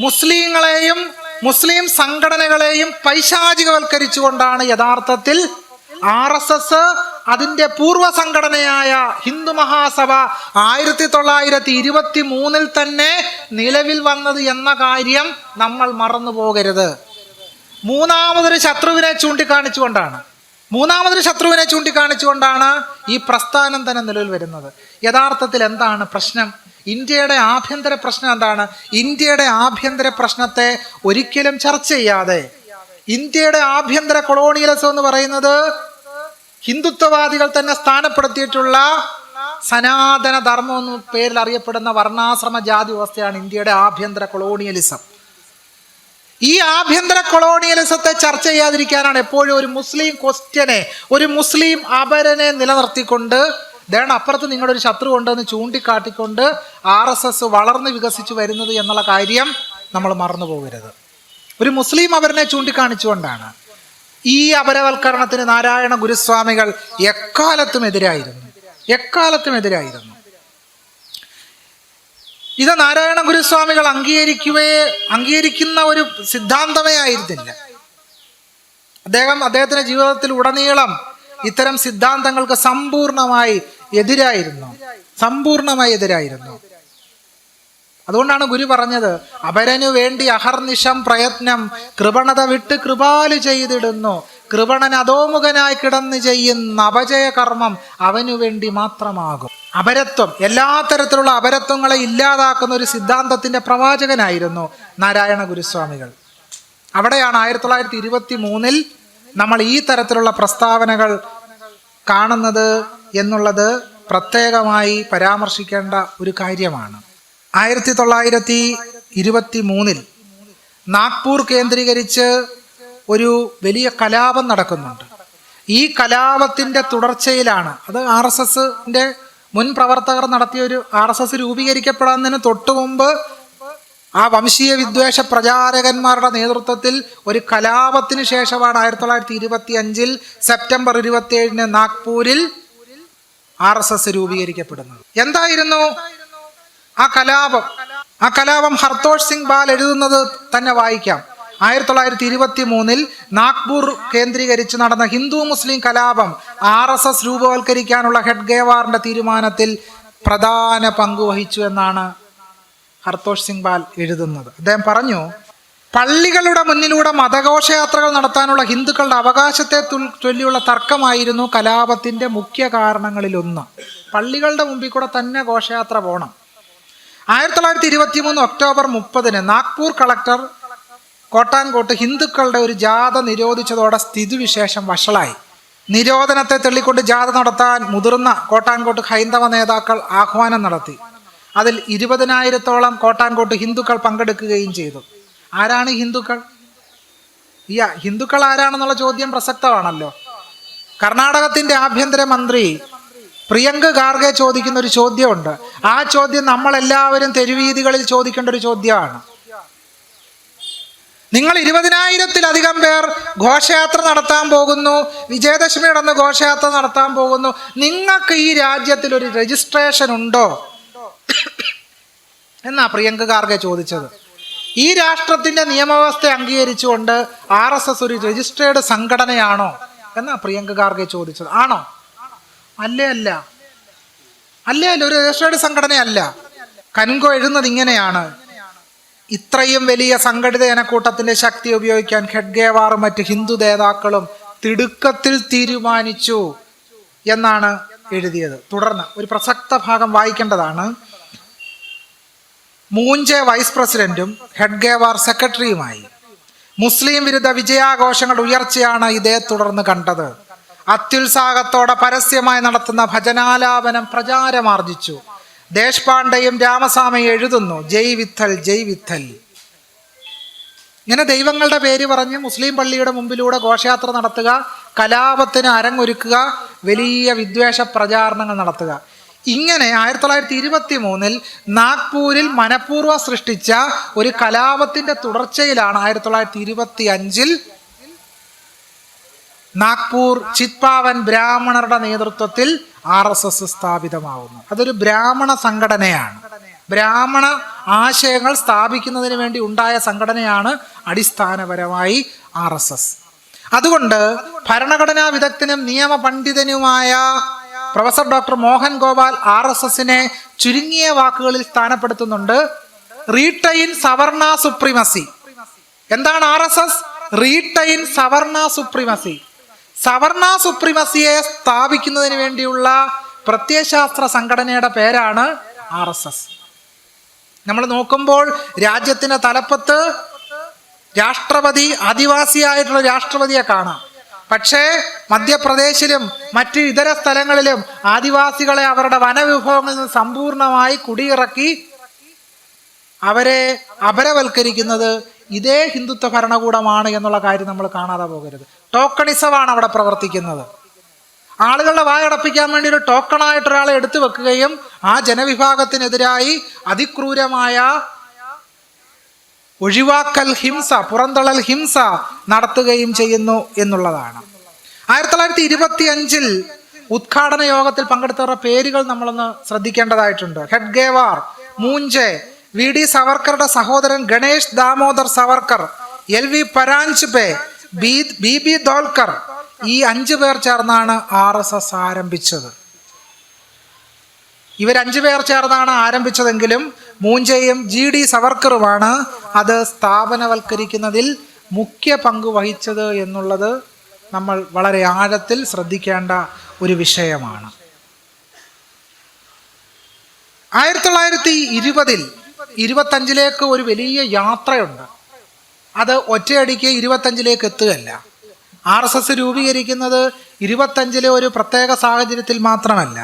മുസ്ലിങ്ങളെയും മുസ്ലിം സംഘടനകളെയും പൈശാചികവൽക്കരിച്ചുകൊണ്ടാണ് യഥാർത്ഥത്തിൽ RSS അതിൻ്റെ പൂർവ്വ സംഘടനയായ ഹിന്ദു മഹാസഭ 1923 തന്നെ നിലവിൽ വന്നത് എന്ന കാര്യം നമ്മൾ മറന്നു പോകരുത്. മൂന്നാമതൊരു ശത്രുവിനെ ചൂണ്ടിക്കാണിച്ചുകൊണ്ടാണ് ഈ പ്രസ്ഥാനം തന്നെ നിലവിൽ വരുന്നത്. യഥാർത്ഥത്തിൽ എന്താണ് പ്രശ്നം? ഇന്ത്യയുടെ ആഭ്യന്തര പ്രശ്നം എന്താണ്? ഇന്ത്യയുടെ ആഭ്യന്തര പ്രശ്നത്തെ ഒരിക്കലും ചർച്ച ചെയ്യാതെ ഇന്ത്യയുടെ ആഭ്യന്തര കൊളോണിയലിസം എന്ന് പറയുന്നത് ഹിന്ദുത്വവാദികൾ തന്നെ സ്ഥാനപ്പെടുത്തിയിട്ടുള്ള സനാതന ധർമ്മം എന്ന പേരിൽ അറിയപ്പെടുന്ന വർണ്ണാശ്രമ ജാതി വ്യവസ്ഥയാണ് ഇന്ത്യയുടെ ആഭ്യന്തര കൊളോണിയലിസം. ഈ ആഭ്യന്തര കൊളോണിയലിസത്തെ ചർച്ച ചെയ്യാതിരിക്കാനാണ് എപ്പോഴും ഒരു മുസ്ലിം ക്വസ്റ്റ്യനെ, ഒരു മുസ്ലിം അപരനെ നിലനിർത്തിക്കൊണ്ട് അപ്പുറത്ത് നിങ്ങളുടെ ഒരു ശത്രു ഉണ്ടെന്ന് ചൂണ്ടിക്കാട്ടിക്കൊണ്ട് RSS വളർന്ന് വികസിച്ചു വരുന്നത് എന്നുള്ള കാര്യം നമ്മൾ മറന്നു പോകരുത്. ഒരു മുസ്ലിം അപരനെ ചൂണ്ടിക്കാണിച്ചുകൊണ്ടാണ്. ഈ അപരവൽക്കരണത്തിന് നാരായണ ഗുരുസ്വാമികൾ എക്കാലത്തും എതിരായിരുന്നു. ഇത് നാരായണ ഗുരുസ്വാമികൾ അംഗീകരിക്കുന്ന ഒരു സിദ്ധാന്തമേ ആയിരുന്നില്ല. അദ്ദേഹത്തിന്റെ ജീവിതത്തിൽ ഉടനീളം ഇത്തരം സിദ്ധാന്തങ്ങൾക്ക് സമ്പൂർണമായി എതിരായിരുന്നു. അതുകൊണ്ടാണ് ഗുരു പറഞ്ഞത്, അപരനു വേണ്ടി അഹർനിശം പ്രയത്നം കൃപണത വിട്ട് കൃപാലു ചെയ്തിടുന്നു, കൃപണൻ അധോമുഖനായി കിടന്ന് ചെയ്യുന്ന അപജയ കർമ്മം അവനു വേണ്ടി മാത്രമാകും. അപരത്വം, എല്ലാ തരത്തിലുള്ള അപരത്വങ്ങളെ ഇല്ലാതാക്കുന്ന ഒരു സിദ്ധാന്തത്തിന്റെ പ്രവാചകനായിരുന്നു നാരായണ ഗുരുസ്വാമികൾ. അവിടെയാണ് 1923 നമ്മൾ ഈ തരത്തിലുള്ള പ്രസ്താവനകൾ കാണുന്നത് എന്നുള്ളത് പ്രത്യേകമായി പരാമർശിക്കേണ്ട ഒരു കാര്യമാണ്. 1923 നാഗ്പൂർ കേന്ദ്രീകരിച്ച് ഒരു വലിയ കലാപം നടക്കുന്നുണ്ട്. ഈ കലാപത്തിൻ്റെ തുടർച്ചയിലാണ്, അത് RSSന്റെ മുൻ പ്രവർത്തകർ നടത്തിയ ഒരു RSS രൂപീകരിക്കപ്പെടുന്നതിന് തൊട്ടു മുമ്പ് ആ വംശീയ വിദ്വേഷ പ്രചാരകന്മാരുടെ നേതൃത്വത്തിൽ ഒരു കലാപത്തിന് ശേഷമാണ് 1925 സെപ്റ്റംബർ 27 നാഗ്പൂരിൽ RSS രൂപീകരിക്കപ്പെടുന്നത്. എന്തായിരുന്നു ആ കലാപം? ഹർതോഷ് സിംഗ് ബാൽ എഴുതുന്നത് തന്നെ വായിക്കാം. 1923 നാഗ്പൂർ കേന്ദ്രീകരിച്ച് നടന്ന ഹിന്ദു മുസ്ലിം കലാപം RSS രൂപവൽക്കരിക്കാനുള്ള ഹെഡ്ഗേവാറിന്റെ തീരുമാനത്തിൽ പ്രധാന പങ്ക് വഹിച്ചു എന്നാണ് ഹർതോഷ് സിംഗ് ബാൽ എഴുതുന്നത്. അദ്ദേഹം പറഞ്ഞു, പള്ളികളുടെ മുന്നിലൂടെ മതഘോഷയാത്രകൾ നടത്താനുള്ള ഹിന്ദുക്കളുടെ അവകാശത്തെ ചൊല്ലിയുള്ള തർക്കമായിരുന്നു കലാപത്തിന്റെ മുഖ്യ കാരണങ്ങളിലൊന്ന്. പള്ളികളുടെ മുമ്പിൽ കൂടെ തന്നെ ഘോഷയാത്ര പോകണം. 1923 ഒക്ടോബർ 30 നാഗ്പൂർ കളക്ടർ കോട്ടാൻകോട്ട് ഹിന്ദുക്കളുടെ ഒരു ജാഥ നിരോധിച്ചതോടെ സ്ഥിതിവിശേഷം വഷളായി. നിരോധനത്തെ തള്ളിക്കൊണ്ട് ജാഥ നടത്താൻ മുതിർന്ന കോട്ടാൻകോട്ട് ഹൈന്ദവ നേതാക്കൾ ആഹ്വാനം നടത്തി. അതിൽ 20,000-ഓളം കോട്ടാൻകോട്ട് ഹിന്ദുക്കൾ പങ്കെടുക്കുകയും ചെയ്തു. ആരാണ് ഹിന്ദുക്കൾ? ഹിന്ദുക്കൾ ആരാണെന്നുള്ള ചോദ്യം പ്രസക്തമാണല്ലോ. കർണാടകത്തിന്റെ ആഭ്യന്തര മന്ത്രി പ്രിയങ്ക് ഖാർഗെ ചോദിക്കുന്ന ഒരു ചോദ്യമുണ്ട്. ആ ചോദ്യം നമ്മളെല്ലാവരും തെരുവീതികളിൽ ചോദിക്കേണ്ട ഒരു ചോദ്യമാണ്. നിങ്ങൾ 20,000-ത്തിലധികം പേർ ഘോഷയാത്ര നടത്താൻ പോകുന്നു, വിജയദശമിയുടെ അന്ന് ഘോഷയാത്ര നടത്താൻ പോകുന്നു, നിങ്ങൾക്ക് ഈ രാജ്യത്തിൽ ഒരു രജിസ്ട്രേഷൻ ഉണ്ടോ എന്നാ പ്രിയങ്ക് ഖാർഗെ ചോദിച്ചത്. ഈ രാഷ്ട്രത്തിന്റെ നിയമവ്യവസ്ഥ അംഗീകരിച്ചുകൊണ്ട് RSS ഒരു രജിസ്ട്രേർഡ് സംഘടനയാണോ എന്നാ പ്രിയങ്ക് ഖാർഗെ ചോദിച്ചത്. ആണോ? അല്ല, ഒരു രജിസ്ട്രേർഡ് സംഘടനയല്ല. കനുങ്കോ എഴുതുന്നത് ഇങ്ങനെയാണ്: ഇത്രയും വലിയ സംഘടിത ജനക്കൂട്ടത്തിന്റെ ശക്തി ഉപയോഗിക്കാൻ ഹെഡ്ഗേവാറും മറ്റ് ഹിന്ദു നേതാക്കളും തിടുക്കത്തിൽ തീരുമാനിച്ചു എന്നാണ് എഴുതിയത്. തുടർന്ന് ഒരു പ്രസക്ത ഭാഗം വായിക്കേണ്ടതാണ്. മൂഞ്ചെ വൈസ് പ്രസിഡന്റും ഹെഡ്ഗേവാർ സെക്രട്ടറിയുമായി. മുസ്ലിം വിരുദ്ധ വിജയാഘോഷങ്ങളുടെ ഉയർച്ചയാണ് ഇതേ തുടർന്ന് കണ്ടത്. അത്യുത്സാഹത്തോടെ പരസ്യമായി നടത്തുന്ന ഭജനാലാപനം പ്രചാരമാർജിച്ചു. ദേശ്പാണ്ഡെയും രാമസ്വാമിയും എഴുതുന്നു, ജയ് വിത്തൽ ജയ് വിത്തൽ. ഇങ്ങനെ ദൈവങ്ങളുടെ പേര് പറഞ്ഞ് മുസ്ലിം പള്ളിയുടെ മുമ്പിലൂടെ ഘോഷയാത്ര നടത്തുക, കലാപത്തിന് അരങ്ങൊരുക്കുക, വലിയ വിദ്വേഷ പ്രചാരണങ്ങൾ നടത്തുക. ഇങ്ങനെ 1923 നാഗ്പൂരിൽ മനഃപൂർവ്വം സൃഷ്ടിച്ച ഒരു കലാപത്തിന്റെ തുടർച്ചയിലാണ് 1925 നാഗ്പൂർ ചിത്പാവൻ ബ്രാഹ്മണരുടെ നേതൃത്വത്തിൽ RSS സ്ഥാപിതമാവുന്നു. അതൊരു ബ്രാഹ്മണ സംഘടനയാണ്. ബ്രാഹ്മണ ആശയങ്ങൾ സ്ഥാപിക്കുന്നതിന് വേണ്ടി ഉണ്ടായ സംഘടനയാണ് അടിസ്ഥാനപരമായി RSS. അതുകൊണ്ട് ഭരണഘടനാ വിദഗ്ധനും നിയമ പണ്ഡിതനുമായ പ്രൊഫസർ ഡോക്ടർ മോഹൻ ഗോപാൽ RSSനെ ചുരുങ്ങിയ വാക്കുകളിൽ സ്ഥാനപ്പെടുത്തുന്നുണ്ട്. റീറ്റെയിൻ സവർണ സുപ്രീമസി. എന്താണ് RSS? റീറ്റെയിൻ സവർണ സുപ്രീമസി. സവർണ സുപ്രീമസിയെ സ്ഥാപിക്കുന്നതിന് വേണ്ടിയുള്ള പ്രത്യയശാസ്ത്ര സംഘടനയുടെ പേരാണ് RSS. നമ്മൾ നോക്കുമ്പോൾ രാജ്യത്തിന്റെ തലപ്പത്ത് രാഷ്ട്രപതി, ആദിവാസിയായിട്ടുള്ള രാഷ്ട്രപതിയെ കാണാം. പക്ഷേ മധ്യപ്രദേശിലും മറ്റ് ഇതര സ്ഥലങ്ങളിലും ആദിവാസികളെ അവരുടെ വനവിഭവങ്ങളിൽ നിന്ന് സമ്പൂർണമായി കുടിയിറക്കി അവരെ അപരവൽക്കരിക്കുന്നത് ഇതേ ഹിന്ദുത്വ ഭരണകൂടമാണ് എന്നുള്ള കാര്യം നമ്മൾ കാണാതെ പോകരുത്. ടോക്കണിസമാണ് അവിടെ പ്രവർത്തിക്കുന്നത്. ആളുകളുടെ വായടപ്പിക്കാൻ വേണ്ടി ഒരു ടോക്കണായിട്ട് ഒരാളെ എടുത്തു വെക്കുകയും ആ ജനവിഭാഗത്തിനെതിരായി അതിക്രൂരമായ ഒഴിവാക്കൽ ഹിംസ, പുറന്തള്ളൽ ഹിംസ നടത്തുകയും ചെയ്യുന്നു എന്നുള്ളതാണ്. 1925 ഉദ്ഘാടന യോഗത്തിൽ പങ്കെടുത്തവരുടെ പേരുകൾ നമ്മളൊന്ന് ശ്രദ്ധിക്കേണ്ടതായിട്ടുണ്ട്. ഹെഡ്ഗേവാർ, മൂഞ്ചെ, VD സവർക്കറുടെ സഹോദരൻ ഗണേഷ് ദാമോദർ സവർക്കർ, LV പരാഞ്ച്പേ, BB ധോൽക്കർ, ഈ 5 പേർ ചേർന്നാണ് RSS ആരംഭിച്ചത്. ഇവർ 5 പേർ ചേർന്നാണ് ആരംഭിച്ചതെങ്കിലും മൂഞ്ചയും GD സവർക്കറുമാണ് അത് സ്ഥാപനവൽക്കരിക്കുന്നതിൽ മുഖ്യ പങ്ക് വഹിച്ചത് എന്നുള്ളത് നമ്മൾ വളരെ ആഴത്തിൽ ശ്രദ്ധിക്കേണ്ട ഒരു വിഷയമാണ്. 1920 25 ഒരു വലിയ യാത്രയുണ്ട്. അത് ഒറ്റയടിക്ക് 25 എത്തുകയല്ല. RSS രൂപീകരിക്കുന്നത് 25 ഒരു പ്രത്യേക സാഹചര്യത്തിൽ മാത്രമല്ല.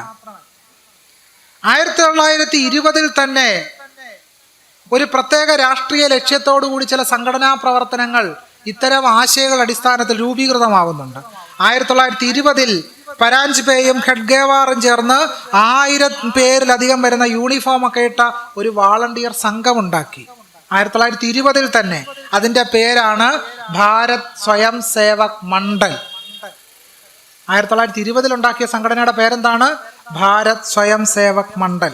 1920 തന്നെ ഒരു പ്രത്യേക രാഷ്ട്രീയ ലക്ഷ്യത്തോടു കൂടി ചില സംഘടനാ പ്രവർത്തനങ്ങൾ ഇത്തരം ആശയങ്ങൾ അടിസ്ഥാനത്തിൽ രൂപീകൃതമാകുന്നുണ്ട്. 1920 പരാഞ്ച്പേയും ഹെഡ്ഗേവാറും ചേർന്ന് 1000 പേരിലധികം വരുന്ന യൂണിഫോം ഒക്കെ ഇട്ട ഒരു വാളണ്ടിയർ സംഘം ഉണ്ടാക്കി. 1920 തന്നെ അതിൻ്റെ പേരാണ് ഭാരത് സ്വയം സേവക് മണ്ഡൽ. 1920 ഉണ്ടാക്കിയ സംഘടനയുടെ പേരെന്താണ്? ഭാരത് സ്വയം സേവക് മണ്ഡൽ.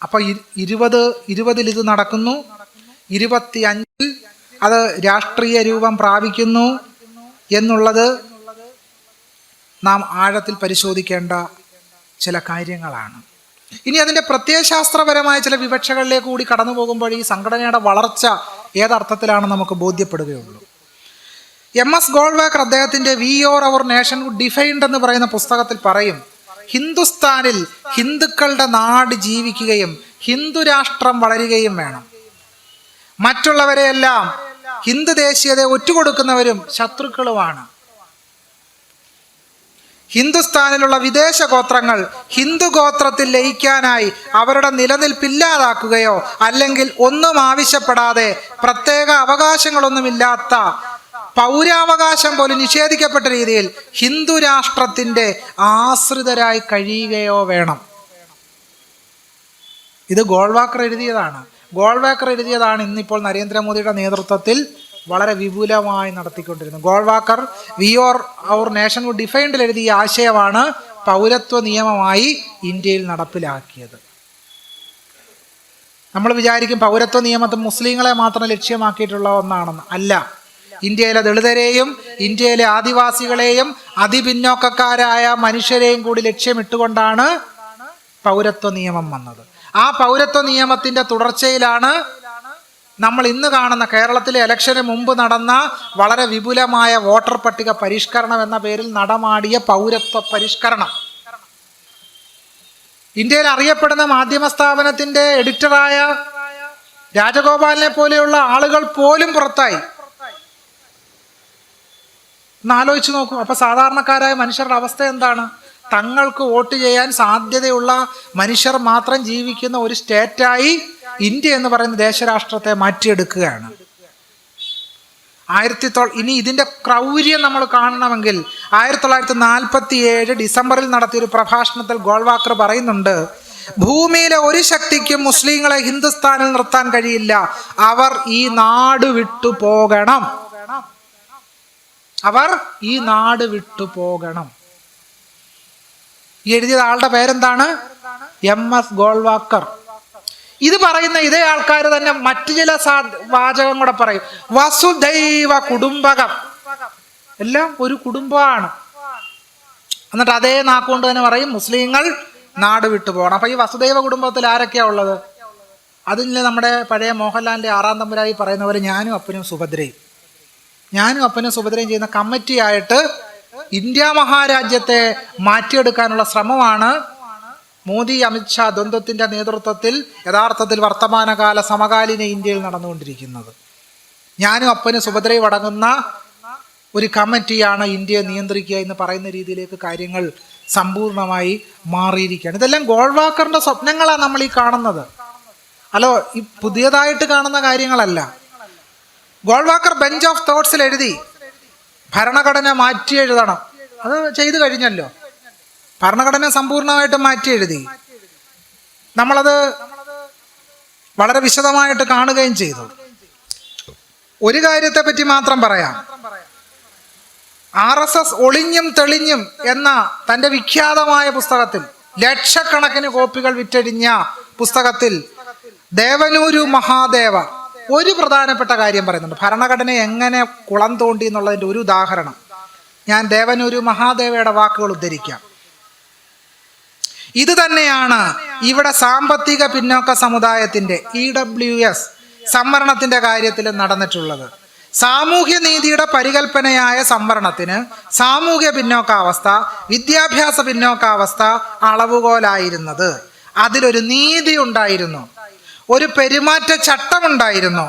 അപ്പോൾ 2020 ഇത് നടക്കുന്നു. 25 അത് രാഷ്ട്രീയ രൂപം പ്രാപിക്കുന്നു എന്നുള്ളത് നാം ആഴത്തിൽ പരിശോധിക്കേണ്ട ചില കാര്യങ്ങളാണ്. ഇനി അതിൻ്റെ പ്രത്യയശാസ്ത്രപരമായ ചില വിവക്ഷകളിലേക്ക് കൂടി കടന്നു പോകുമ്പോൾ ഈ സംഘടനയുടെ വളർച്ച ഏതർത്ഥത്തിലാണ് നമുക്ക് ബോധ്യപ്പെടുകയുള്ളൂ. MS ഗോൾവാക്കർ അദ്ദേഹത്തിൻ്റെ we or our nation defined എന്ന് പറയുന്ന പുസ്തകത്തിൽ പറയും, ഹിന്ദുസ്ഥാനിൽ ഹിന്ദുക്കളുടെ നാട് ജീവിക്കുകയും ഹിന്ദു രാഷ്ട്രം വളരുകയും വേണം. മറ്റുള്ളവരെയെല്ലാം ഹിന്ദു ദേശീയതയെ ഒറ്റുകൊടുക്കുന്നവരും ശത്രുക്കളുമാണ്. ഹിന്ദുസ്ഥാനിലുള്ള വിദേശ ഗോത്രങ്ങൾ ഹിന്ദു ഗോത്രത്തിൽ ലയിക്കാനായി അവരുടെ നിലനിൽപ്പില്ലാതാക്കുകയോ അല്ലെങ്കിൽ ഒന്നും ആവശ്യപ്പെടാതെ പ്രത്യേക അവകാശങ്ങളൊന്നുമില്ലാത്ത പൗരാവകാശം പോലും നിഷേധിക്കപ്പെട്ട രീതിയിൽ ഹിന്ദു രാഷ്ട്രത്തിൻ്റെ ആശ്രിതരായി കഴിയുകയോ വേണം. ഇത് ഗോൾവാക്കർ എഴുതിയതാണ്. ഗോൾവാക്കർ എഴുതിയതാണ് ഇന്നിപ്പോൾ നരേന്ദ്രമോദിയുടെ നേതൃത്വത്തിൽ വളരെ വിപുലമായി നടത്തിക്കൊണ്ടിരുന്നത്. Golwalkar we or our nation ഡിഫൈൻഡിൽ എഴുതിയ ആശയമാണ് പൗരത്വ നിയമമായി ഇന്ത്യയിൽ നടപ്പിലാക്കിയത്. നമ്മൾ വിചാരിക്കും പൗരത്വ നിയമത്തിൽ മുസ്ലിങ്ങളെ മാത്രം ലക്ഷ്യമാക്കിയിട്ടുള്ള ഒന്നാണെന്ന്. അല്ല, ഇന്ത്യയിലെ ദളിതരെയും ഇന്ത്യയിലെ ആദിവാസികളെയും അതിപിന്നോക്കക്കാരായ മനുഷ്യരെയും കൂടി ലക്ഷ്യമിട്ടുകൊണ്ടാണ് പൗരത്വ നിയമം വന്നത്. ആ പൗരത്വ നിയമത്തിൻ്റെ തുടർച്ചയിലാണ് നമ്മൾ ഇന്ന് കാണുന്ന കേരളത്തിലെ ഇലക്ഷന് മുമ്പ് നടന്ന വളരെ വിപുലമായ വോട്ടർ പട്ടിക പരിഷ്കരണം എന്ന പേരിൽ നടമാടിയ പൗരത്വ പരിഷ്കരണം. ഇന്ത്യയിൽ അറിയപ്പെടുന്ന മാധ്യമ സ്ഥാപനത്തിൻ്റെ എഡിറ്ററായ രാജഗോപാലിനെ പോലെയുള്ള ആളുകൾ പോലും പുറത്തായി. ഒന്ന് ആലോചിച്ച് നോക്കൂ. അപ്പൊ സാധാരണക്കാരായ മനുഷ്യരുടെ അവസ്ഥ എന്താണ്? തങ്ങൾക്ക് വോട്ട് ചെയ്യാൻ സാധ്യതയുള്ള മനുഷ്യർ മാത്രം ജീവിക്കുന്ന ഒരു സ്റ്റേറ്റായി ഇന്ത്യ എന്ന് പറയുന്ന ദേശരാഷ്ട്രത്തെ മാറ്റിയെടുക്കുകയാണ്. ഇനി ഇതിൻ്റെ ക്രൗര്യം നമ്മൾ കാണണമെങ്കിൽ 1947 ഡിസംബറിൽ നടത്തിയ ഒരു പ്രഭാഷണത്തിൽ ഗോൾവാക്കർ പറയുന്നുണ്ട്, ഭൂമിയിലെ ഒരു ശക്തിക്കും മുസ്ലിങ്ങളെ ഹിന്ദുസ്ഥാനിൽ നിർത്താൻ കഴിയില്ല. അവർ ഈ നാട് വിട്ടു പോകണം. അവർ ഈ നാട് വിട്ടു പോകണം. എഴുതിയത് ആളുടെ പേരെന്താണ്? MS ഗോൾവാക്കർ. ഇത് പറയുന്ന ഇതേ ആൾക്കാർ തന്നെ മറ്റു ചില വാചകം കൂടെ പറയും. വസുദൈവ കുടുംബകം, എല്ലാം ഒരു കുടുംബമാണ്. എന്നിട്ട് അതേ നാക്കുകൊണ്ട് തന്നെ പറയും മുസ്ലിങ്ങൾ നാട് വിട്ടു പോകണം. അപ്പൊ ഈ വസുദൈവ കുടുംബത്തിൽ ആരൊക്കെയാ ഉള്ളത്? അതിൽ നമ്മുടെ പഴയ മോഹൻലാലിന്റെ 6-ാം തമ്പുരായി പറയുന്ന പോലെ ഞാനും അപ്പനും സുഭദ്രയും ചെയ്യുന്ന കമ്മിറ്റി ആയിട്ട് ഇന്ത്യ മഹാരാജ്യത്തെ മാറ്റിയെടുക്കാനുള്ള ശ്രമമാണ് മോദി അമിത്ഷാ ദ്വന്ദ്വത്തിന്റെ നേതൃത്വത്തിൽ യഥാർത്ഥത്തിൽ വർത്തമാനകാല സമകാലീന ഇന്ത്യയിൽ നടന്നുകൊണ്ടിരിക്കുന്നത്. ഞാനും അപ്പനും സുഭദ്രയും അടങ്ങുന്ന ഒരു കമ്മിറ്റിയാണ് ഇന്ത്യയെ നിയന്ത്രിക്കുക എന്ന് പറയുന്ന രീതിയിലേക്ക് കാര്യങ്ങൾ സമ്പൂർണമായി മാറിയിരിക്കുകയാണ്. ഇതെല്ലാം ഗോൾവാക്കറിന്റെ സ്വപ്നങ്ങളാണ് നമ്മൾ ഈ കാണുന്നത്. അല്ലോ, ഈ പുതിയതായിട്ട് കാണുന്ന കാര്യങ്ങളല്ല. ഗോൾവാക്കർ ബെഞ്ച് ഓഫ് തോട്ട്സിൽ എഴുതി ഭരണഘടന മാറ്റി എഴുതണം. അത് ചെയ്തു കഴിഞ്ഞല്ലോ. ഭരണഘടന സമ്പൂർണമായിട്ട് മാറ്റി എഴുതി. നമ്മളത് വളരെ വിശദമായിട്ട് കാണുകയും ചെയ്തു. ഒരു കാര്യത്തെ പറ്റി മാത്രം പറയാം. RSS ഒളിഞ്ഞും തെളിഞ്ഞും എന്ന തൻ്റെ വിഖ്യാതമായ പുസ്തകത്തിൽ, ലക്ഷക്കണക്കിന് കോപ്പികൾ വിറ്റഴിഞ്ഞ പുസ്തകത്തിൽ ദേവനൂരു മഹാദേവ ഒരു പ്രധാനപ്പെട്ട കാര്യം പറയുന്നുണ്ട്. ഭരണഘടന എങ്ങനെ കുളം തോണ്ടി എന്നുള്ളതിൻ്റെ ഒരു ഉദാഹരണം ഞാൻ ദേവനൂരു മഹാദേവയുടെ വാക്കുകൾ ഉദ്ധരിക്കാം. ഇത് തന്നെയാണ് ഇവിടെ സാമ്പത്തിക പിന്നോക്ക സമുദായത്തിന്റെ EWS സംവരണത്തിന്റെ കാര്യത്തിൽ നടന്നിട്ടുള്ളത്. സാമൂഹ്യ നീതിയുടെ പരികൽപ്പനയായ സംവരണത്തിന് സാമൂഹ്യ പിന്നോക്കാവസ്ഥ, വിദ്യാഭ്യാസ പിന്നോക്കാവസ്ഥ അളവുകോലായിരുന്നത്. അതിലൊരു നീതി ഉണ്ടായിരുന്നു, ഒരു പെരുമാറ്റ ചട്ടമുണ്ടായിരുന്നു.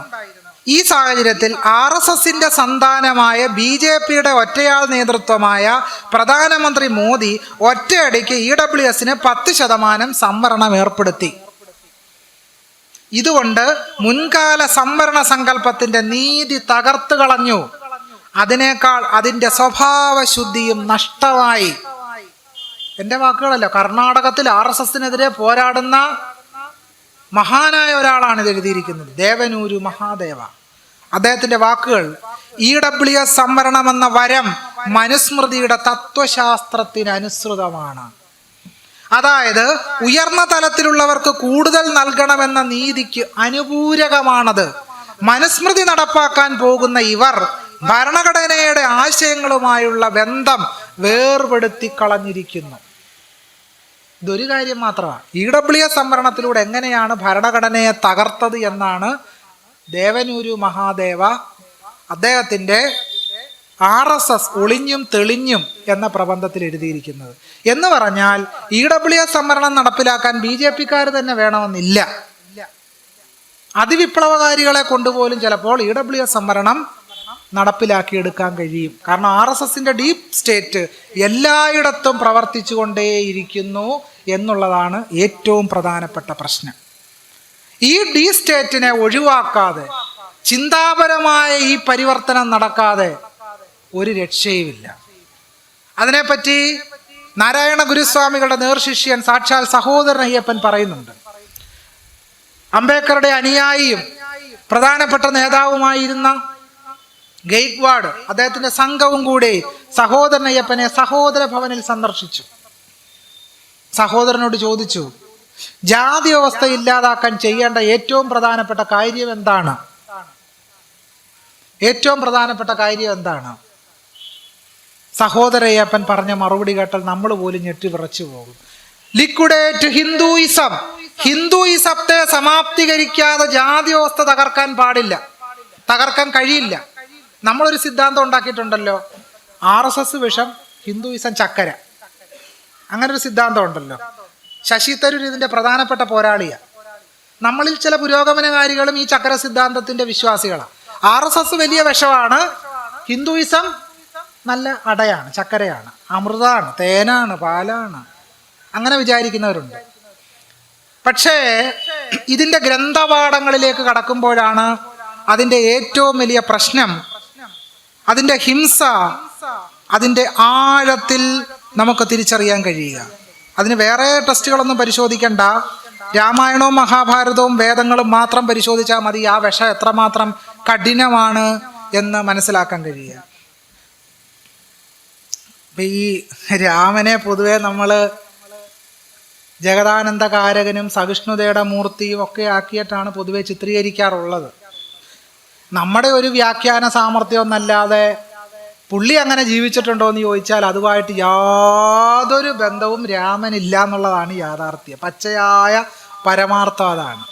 ഈ സാഹചര്യത്തിൽ RSSന്റെ സന്താനമായ BJPയുടെ ഒറ്റയാൾ നേതൃത്വമായ പ്രധാനമന്ത്രി മോദി ഒറ്റയടിക്ക് EWSന് 10% സംവരണം ഏർപ്പെടുത്തി. ഇതുകൊണ്ട് മുൻകാല സംവരണ സങ്കല്പത്തിന്റെ നീതി തകർത്തു കളഞ്ഞു. അതിനേക്കാൾ അതിന്റെ സ്വഭാവശുദ്ധിയും നഷ്ടമായി. എന്റെ വാക്കുകളല്ല, കർണാടകത്തിൽ RSSനെതിരെ പോരാടുന്ന മഹാനായ ഒരാളാണ് ഇത് എഴുതിയിരിക്കുന്നത്, ദേവനൂരു മഹാദേവ. അദ്ദേഹത്തിന്റെ വാക്കുകൾ: EWS സംവരണം എന്ന വരം മനുസ്മൃതിയുടെ തത്വശാസ്ത്രത്തിന് അനുസൃതമാണ്. അതായത് ഉയർന്ന തലത്തിലുള്ളവർക്ക് കൂടുതൽ നൽകണമെന്ന നീതിക്ക് അനുപൂരകമാണത്. മനുസ്മൃതി നടപ്പാക്കാൻ പോകുന്ന ഇവർ ഭരണഘടനയുടെ ആശയങ്ങളുമായുള്ള ബന്ധം വേർപെടുത്തി കളഞ്ഞിരിക്കുന്നു. ഇതൊരു കാര്യം മാത്രമാണ്. EWS സംവരണത്തിലൂടെ എങ്ങനെയാണ് ഭരണഘടനയെ തകർത്തത് എന്നാണ് ദേവനൂരു മഹാദേവ അദ്ദേഹത്തിൻ്റെ RSS ഒളിഞ്ഞും തെളിഞ്ഞും എന്ന പ്രബന്ധത്തിൽ എഴുതിയിരിക്കുന്നത്. എന്ന് പറഞ്ഞാൽ EWS സംവരണം നടപ്പിലാക്കാൻ BJPക്കാർ തന്നെ വേണമെന്നില്ല. അതിവിപ്ലവകാരികളെ കൊണ്ടുപോലും ചിലപ്പോൾ EWS സംവരണം നടപ്പിലാക്കിയെടുക്കാൻ കഴിയും. കാരണം RSSന്റെ ഡീപ് സ്റ്റേറ്റ് എല്ലായിടത്തും പ്രവർത്തിച്ചു കൊണ്ടേയിരിക്കുന്നു എന്നുള്ളതാണ് ഏറ്റവും പ്രധാനപ്പെട്ട പ്രശ്നം. ഈ ഡീപ് സ്റ്റേറ്റിനെ ഒഴിവാക്കാതെ, ചിന്താപരമായ ഈ പരിവർത്തനം നടക്കാതെ ഒരു രക്ഷയുമില്ല. അതിനെപ്പറ്റി നാരായണ ഗുരുസ്വാമികളുടെ നേർശിഷ്യൻ സാക്ഷാൽ സഹോദരൻ അയ്യപ്പൻ പറയുന്നുണ്ട്. അംബേദ്കറുടെ അനുയായിയും പ്രധാനപ്പെട്ട നേതാവുമായിരുന്ന ഗെയ്ക്വാഡ് അദ്ദേഹത്തിന്റെ സംഘവും കൂടി സഹോദരൻ അയ്യപ്പനെ സഹോദര ഭവനിൽ സന്ദർശിച്ചു. സഹോദരനോട് ചോദിച്ചു, ജാതി വ്യവസ്ഥ ഇല്ലാതാക്കാൻ ചെയ്യേണ്ട ഏറ്റവും പ്രധാനപ്പെട്ട കാര്യം എന്താണ്? സഹോദരയ്യപ്പൻ പറഞ്ഞ മറുപടി കേട്ടാൽ നമ്മൾ പോലും ഞെട്ടി വിറച്ചു പോകും. Liquidate Hinduism. ഹിന്ദുയിസത്തെ സമാപ്തീകരിക്കാതെ ജാതി വ്യവസ്ഥ തകർക്കാൻ പാടില്ല, തകർക്കാൻ കഴിയില്ല. നമ്മളൊരു സിദ്ധാന്തം ഉണ്ടാക്കിയിട്ടുണ്ടല്ലോ, RSS വിഷം, ഹിന്ദുയിസം ചക്കര. അങ്ങനെ ഒരു സിദ്ധാന്തം ഉണ്ടല്ലോ. ശശി തരൂർ ഇതിന്റെ പ്രധാനപ്പെട്ട പോരാളിയാണ്. നമ്മളിൽ ചില പുരോഗമനകാരികളും ഈ ചക്കര സിദ്ധാന്തത്തിന്റെ വിശ്വാസികളാണ്. RSS വലിയ വിഷമാണ്, ഹിന്ദുയിസം നല്ല അടയാണ്, ചക്കരയാണ്, അമൃതാണ്, തേനാണ്, പാലാണ്, അങ്ങനെ വിചാരിക്കുന്നവരുണ്ട്. പക്ഷേ ഇതിന്റെ ഗ്രന്ഥപാഠങ്ങളിലേക്ക് കടക്കുമ്പോഴാണ് അതിൻ്റെ ഏറ്റവും വലിയ പ്രശ്നം, അതിൻ്റെ ഹിംസ, അതിൻ്റെ ആഴത്തിൽ നമുക്ക് തിരിച്ചറിയാൻ കഴിയുക. അതിന് വേറെ ടെസ്റ്റുകളൊന്നും പരിശോധിക്കണ്ട. രാമായണവും മഹാഭാരതവും വേദങ്ങളും മാത്രം പരിശോധിച്ചാൽ മതി ആ വിഷം എത്രമാത്രം കഠിനമാണ് എന്ന് മനസ്സിലാക്കാൻ കഴിയുക. ഇപ്പം ഈ രാമനെ പൊതുവെ നമ്മൾ ജഗദാനന്ദകാരകനും സഹിഷ്ണുതയുടെ മൂർത്തിയും ഒക്കെ ആക്കിയിട്ടാണ് പൊതുവെ ചിത്രീകരിക്കാറുള്ളത്. നമ്മുടെ ഒരു വ്യാഖ്യാന സാമർഥ്യം എന്നല്ലാതെ പുള്ളി അങ്ങനെ ജീവിച്ചിട്ടുണ്ടോ എന്ന് ചോദിച്ചാൽ അതുമായിട്ട് യാതൊരു ബന്ധവും രാമനില്ല എന്നുള്ളതാണ് യാഥാർത്ഥ്യം. പച്ചയായ പരമാർത്ഥം അതാണ്.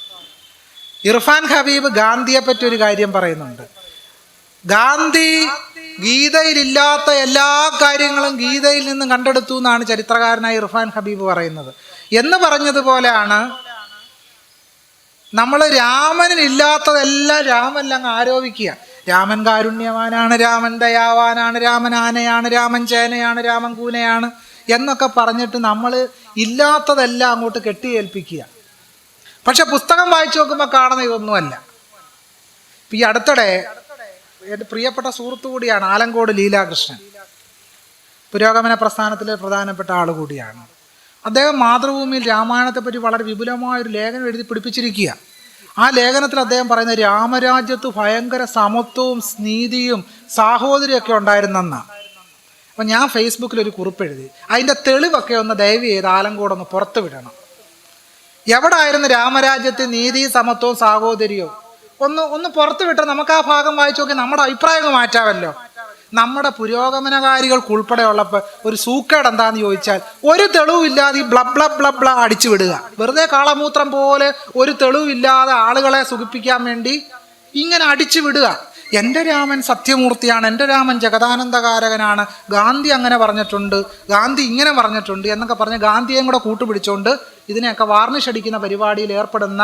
ഇർഫാൻ ഹബീബ് ഗാന്ധിയെ പറ്റി ഒരു കാര്യം പറയുന്നുണ്ട്. ഗാന്ധി ഗീതയിലില്ലാത്ത എല്ലാ കാര്യങ്ങളും ഗീതയിൽ നിന്ന് കണ്ടെടുത്തു എന്നാണ് ചരിത്രകാരനായ ഇർഫാൻ ഹബീബ് പറയുന്നത്. എന്ന് പറഞ്ഞതുപോലെയാണ് നമ്മൾ രാമനില്ലാത്തതെല്ലാം രാമൻ ആരോപിക്കുക. രാമൻ കാരുണ്യവാനാണ്, രാമൻ ദയാവാനാണ്, രാമൻ ആനയാണ്, രാമൻ ചേനയാണ്, രാമൻ കൂനയാണ് എന്നൊക്കെ പറഞ്ഞിട്ട് നമ്മൾ ഇല്ലാത്തതെല്ലാം അങ്ങോട്ട് കെട്ടിയേൽപ്പിക്കുക. പക്ഷെ പുസ്തകം വായിച്ചു നോക്കുമ്പോൾ കാണുന്ന ഇതൊന്നുമല്ല. ഈ അടുത്തിടെ എൻ്റെ പ്രിയപ്പെട്ട സുഹൃത്തു കൂടിയാണ് ആലങ്കോട് ലീലാകൃഷ്ണൻ, പുരോഗമന പ്രസ്ഥാനത്തിലെ പ്രധാനപ്പെട്ട ആൾ കൂടിയാണ്. അദ്ദേഹം മാതൃഭൂമിയിൽ രാമായണത്തെപ്പറ്റി വളരെ വിപുലമായൊരു ലേഖനം എഴുതി പിടിപ്പിച്ചിരിക്കുക. ആ ലേഖനത്തിൽ അദ്ദേഹം പറയുന്നത് രാമരാജ്യത്ത് ഭയങ്കര സമത്വവും നീതിയും സാഹോദര്യമൊക്കെ ഉണ്ടായിരുന്നെന്നാണ്. അപ്പം ഞാൻ ഫേസ്ബുക്കിലൊരു കുറിപ്പ് എഴുതി, അതിൻ്റെ തെളിവൊക്കെ ഒന്ന് ദയവ് ചെയ്ത് ആലങ്കോടൊന്ന് പുറത്തു വിടണം. എവിടെ ആയിരുന്നു രാമരാജ്യത്ത് നീതി സമത്വവും സാഹോദര്യവും? ഒന്ന് പുറത്തു വിട്ടാൽ നമുക്ക് ആ ഭാഗം വായിച്ചു നോക്കി നമ്മുടെ അഭിപ്രായങ്ങൾ മാറ്റാമല്ലോ. നമ്മുടെ പുരോഗമനകാരികൾക്ക് ഉൾപ്പെടെയുള്ളപ്പോൾ ഒരു സൂക്കേട് എന്താന്ന് ചോദിച്ചാൽ ഒരു തെളിവില്ലാതെ ഈ ബ്ലബ്ല അടിച്ചു വിടുക. വെറുതെ കാളമൂത്രം പോലെ ഒരു തെളിവില്ലാതെ ആളുകളെ സുഖിപ്പിക്കാൻ വേണ്ടി ഇങ്ങനെ അടിച്ചു വിടുക. എൻ്റെ രാമൻ സത്യമൂർത്തിയാണ്, എൻ്റെ രാമൻ ജഗദാനന്ദകാരകനാണ്, ഗാന്ധി അങ്ങനെ പറഞ്ഞിട്ടുണ്ട്, ഗാന്ധി ഇങ്ങനെ പറഞ്ഞിട്ടുണ്ട് എന്നൊക്കെ പറഞ്ഞ് ഗാന്ധിയെയും കൂടെ കൂട്ടുപിടിച്ചുകൊണ്ട് ഇതിനെയൊക്കെ വാർണിഷ് അടിക്കുന്ന പരിപാടിയിൽ ഏർപ്പെടുന്ന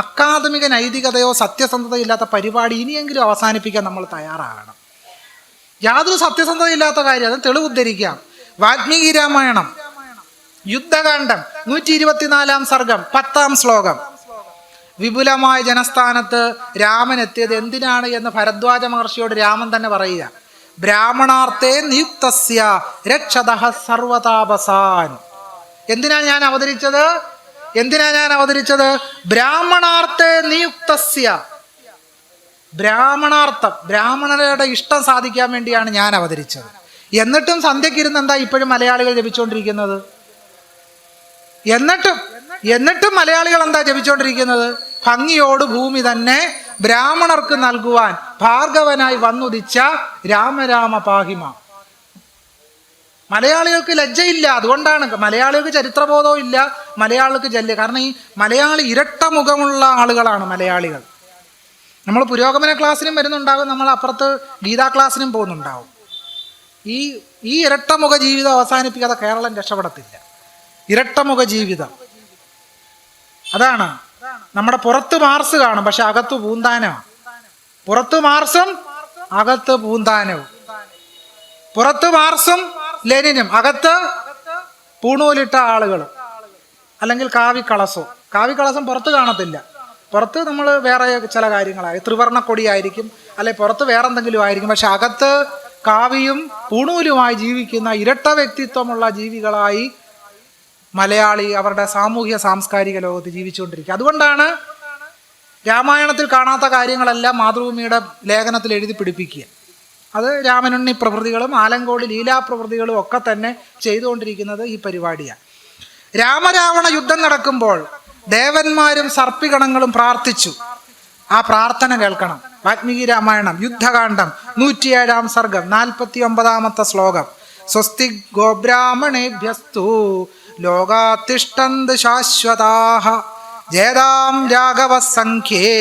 അക്കാദമിക നൈതികതയോ സത്യസന്ധതയോ ഇല്ലാത്ത പരിപാടി ഇനിയെങ്കിലും അവസാനിപ്പിക്കാൻ നമ്മൾ തയ്യാറാകണം. യാതൊരു സത്യസന്ധതയില്ലാത്ത കാര്യം, അത് തെളിവ് ഉദ്ധരിക്കാം. വാൽമീകി രാമായണം യുദ്ധകാന്ഡം 124 സർഗം 10 ശ്ലോകം. വിപുലമായ ജനസ്ഥാനത്ത് രാമൻ എത്തിയത് എന്തിനാണ് എന്ന് ഭരദ്വാജ മഹർഷിയോട് രാമൻ തന്നെ പറയുക. ബ്രാഹ്മണാർത്ഥേ നിയുക്തസ്യ രക്ഷതഃ സർവതാപസാൻ. എന്തിനാ ഞാൻ അവതരിച്ചത്? ബ്രാഹ്മണാർത്ഥേ നിയുക്തസ്യ. ബ്രാഹ്മണാർത്ഥം, ബ്രാഹ്മണരുടെ ഇഷ്ടം സാധിക്കാൻ വേണ്ടിയാണ് ഞാൻ അവതരിച്ചത്. എന്നിട്ടും സന്ധ്യക്കിരുന്ന് എന്താ ഇപ്പോഴും മലയാളികൾ ജപിച്ചുകൊണ്ടിരിക്കുന്നത്? എന്നിട്ടും മലയാളികൾ എന്താ ജപിച്ചുകൊണ്ടിരിക്കുന്നത്? ഭംഗിയോട് ഭൂമി തന്നെ ബ്രാഹ്മണർക്ക് നൽകുവാൻ ഭാർഗവനായി വന്നുദിച്ച രാമരാമ പാഹിമ. മലയാളികൾക്ക് ലജ്ജയില്ല. അതുകൊണ്ടാണ് മലയാളികൾക്ക് ചരിത്രബോധവും ഇല്ല, മലയാളികൾക്ക് ജല്ല്. കാരണം ഈ മലയാളി ഇരട്ട മുഖമുള്ള ആളുകളാണ് മലയാളികൾ. നമ്മൾ പുരോഗമന ക്ലാസ്സിനും വരുന്നുണ്ടാകും, നമ്മൾ അപ്പുറത്ത് ഗീതാ ക്ലാസ്സിനും പോകുന്നുണ്ടാവും. ഈ ഇരട്ടമുഖ ജീവിതം അവസാനിപ്പിക്കാതെ കേരളം രക്ഷപ്പെടത്തില്ല. ഇരട്ടമുഖ ജീവിതം അതാണ്. നമ്മുടെ പുറത്ത് മാർസ് കാണും, പക്ഷെ അകത്ത് പൂന്താനമാണ്. പുറത്ത് മാർസും അകത്ത് പൂന്താനവും. പുറത്ത് മാർസും ലെനിനും, അകത്ത് പൂണൂലിട്ട ആളുകൾ, അല്ലെങ്കിൽ കാവിക്കളസം പുറത്ത് കാണത്തില്ല. പുറത്ത് നമ്മൾ വേറെ ചില കാര്യങ്ങളായി ത്രിവർണ്ണക്കൊടിയായിരിക്കും, അല്ലെ പുറത്ത് വേറെ എന്തെങ്കിലും ആയിരിക്കും. പക്ഷെ അകത്ത് കാവിയും പൂണൂലുമായി ജീവിക്കുന്ന ഇരട്ട വ്യക്തിത്വമുള്ള ജീവികളായി മലയാളി അവരുടെ സാമൂഹ്യ സാംസ്കാരിക ലോകത്ത് ജീവിച്ചുകൊണ്ടിരിക്കുക. അതുകൊണ്ടാണ് രാമായണത്തിൽ കാണാത്ത കാര്യങ്ങളെല്ലാം മാതൃഭൂമിയുടെ ലേഖനത്തിൽ എഴുതി പിടിപ്പിക്കുക. അത് രാമനുണ്ണി പ്രവൃത്തികളും ആലങ്കോട് ലീലാപ്രവൃത്തികളും ഒക്കെ തന്നെ ചെയ്തുകൊണ്ടിരിക്കുന്നത് ഈ പരിപാടിയാണ്. രാമരാവണ യുദ്ധം നടക്കുമ്പോൾ ദേവന്മാരും സർപ്പിഗണങ്ങളും പ്രാർത്ഥിച്ചു. ആ പ്രാർത്ഥന കേൾക്കണം. വാൽമീകി രാമായണം യുദ്ധകാന്ഡം 107 സർഗം 49 ശ്ലോകം. സ്വസ്തി ഗോബ്രാഹ്മണേഭ്യസ്തു ലോകാതിഷ്ഠന്ത് ശാശ്വതാഃ ജയതാം രാഘവ സംഖ്യേ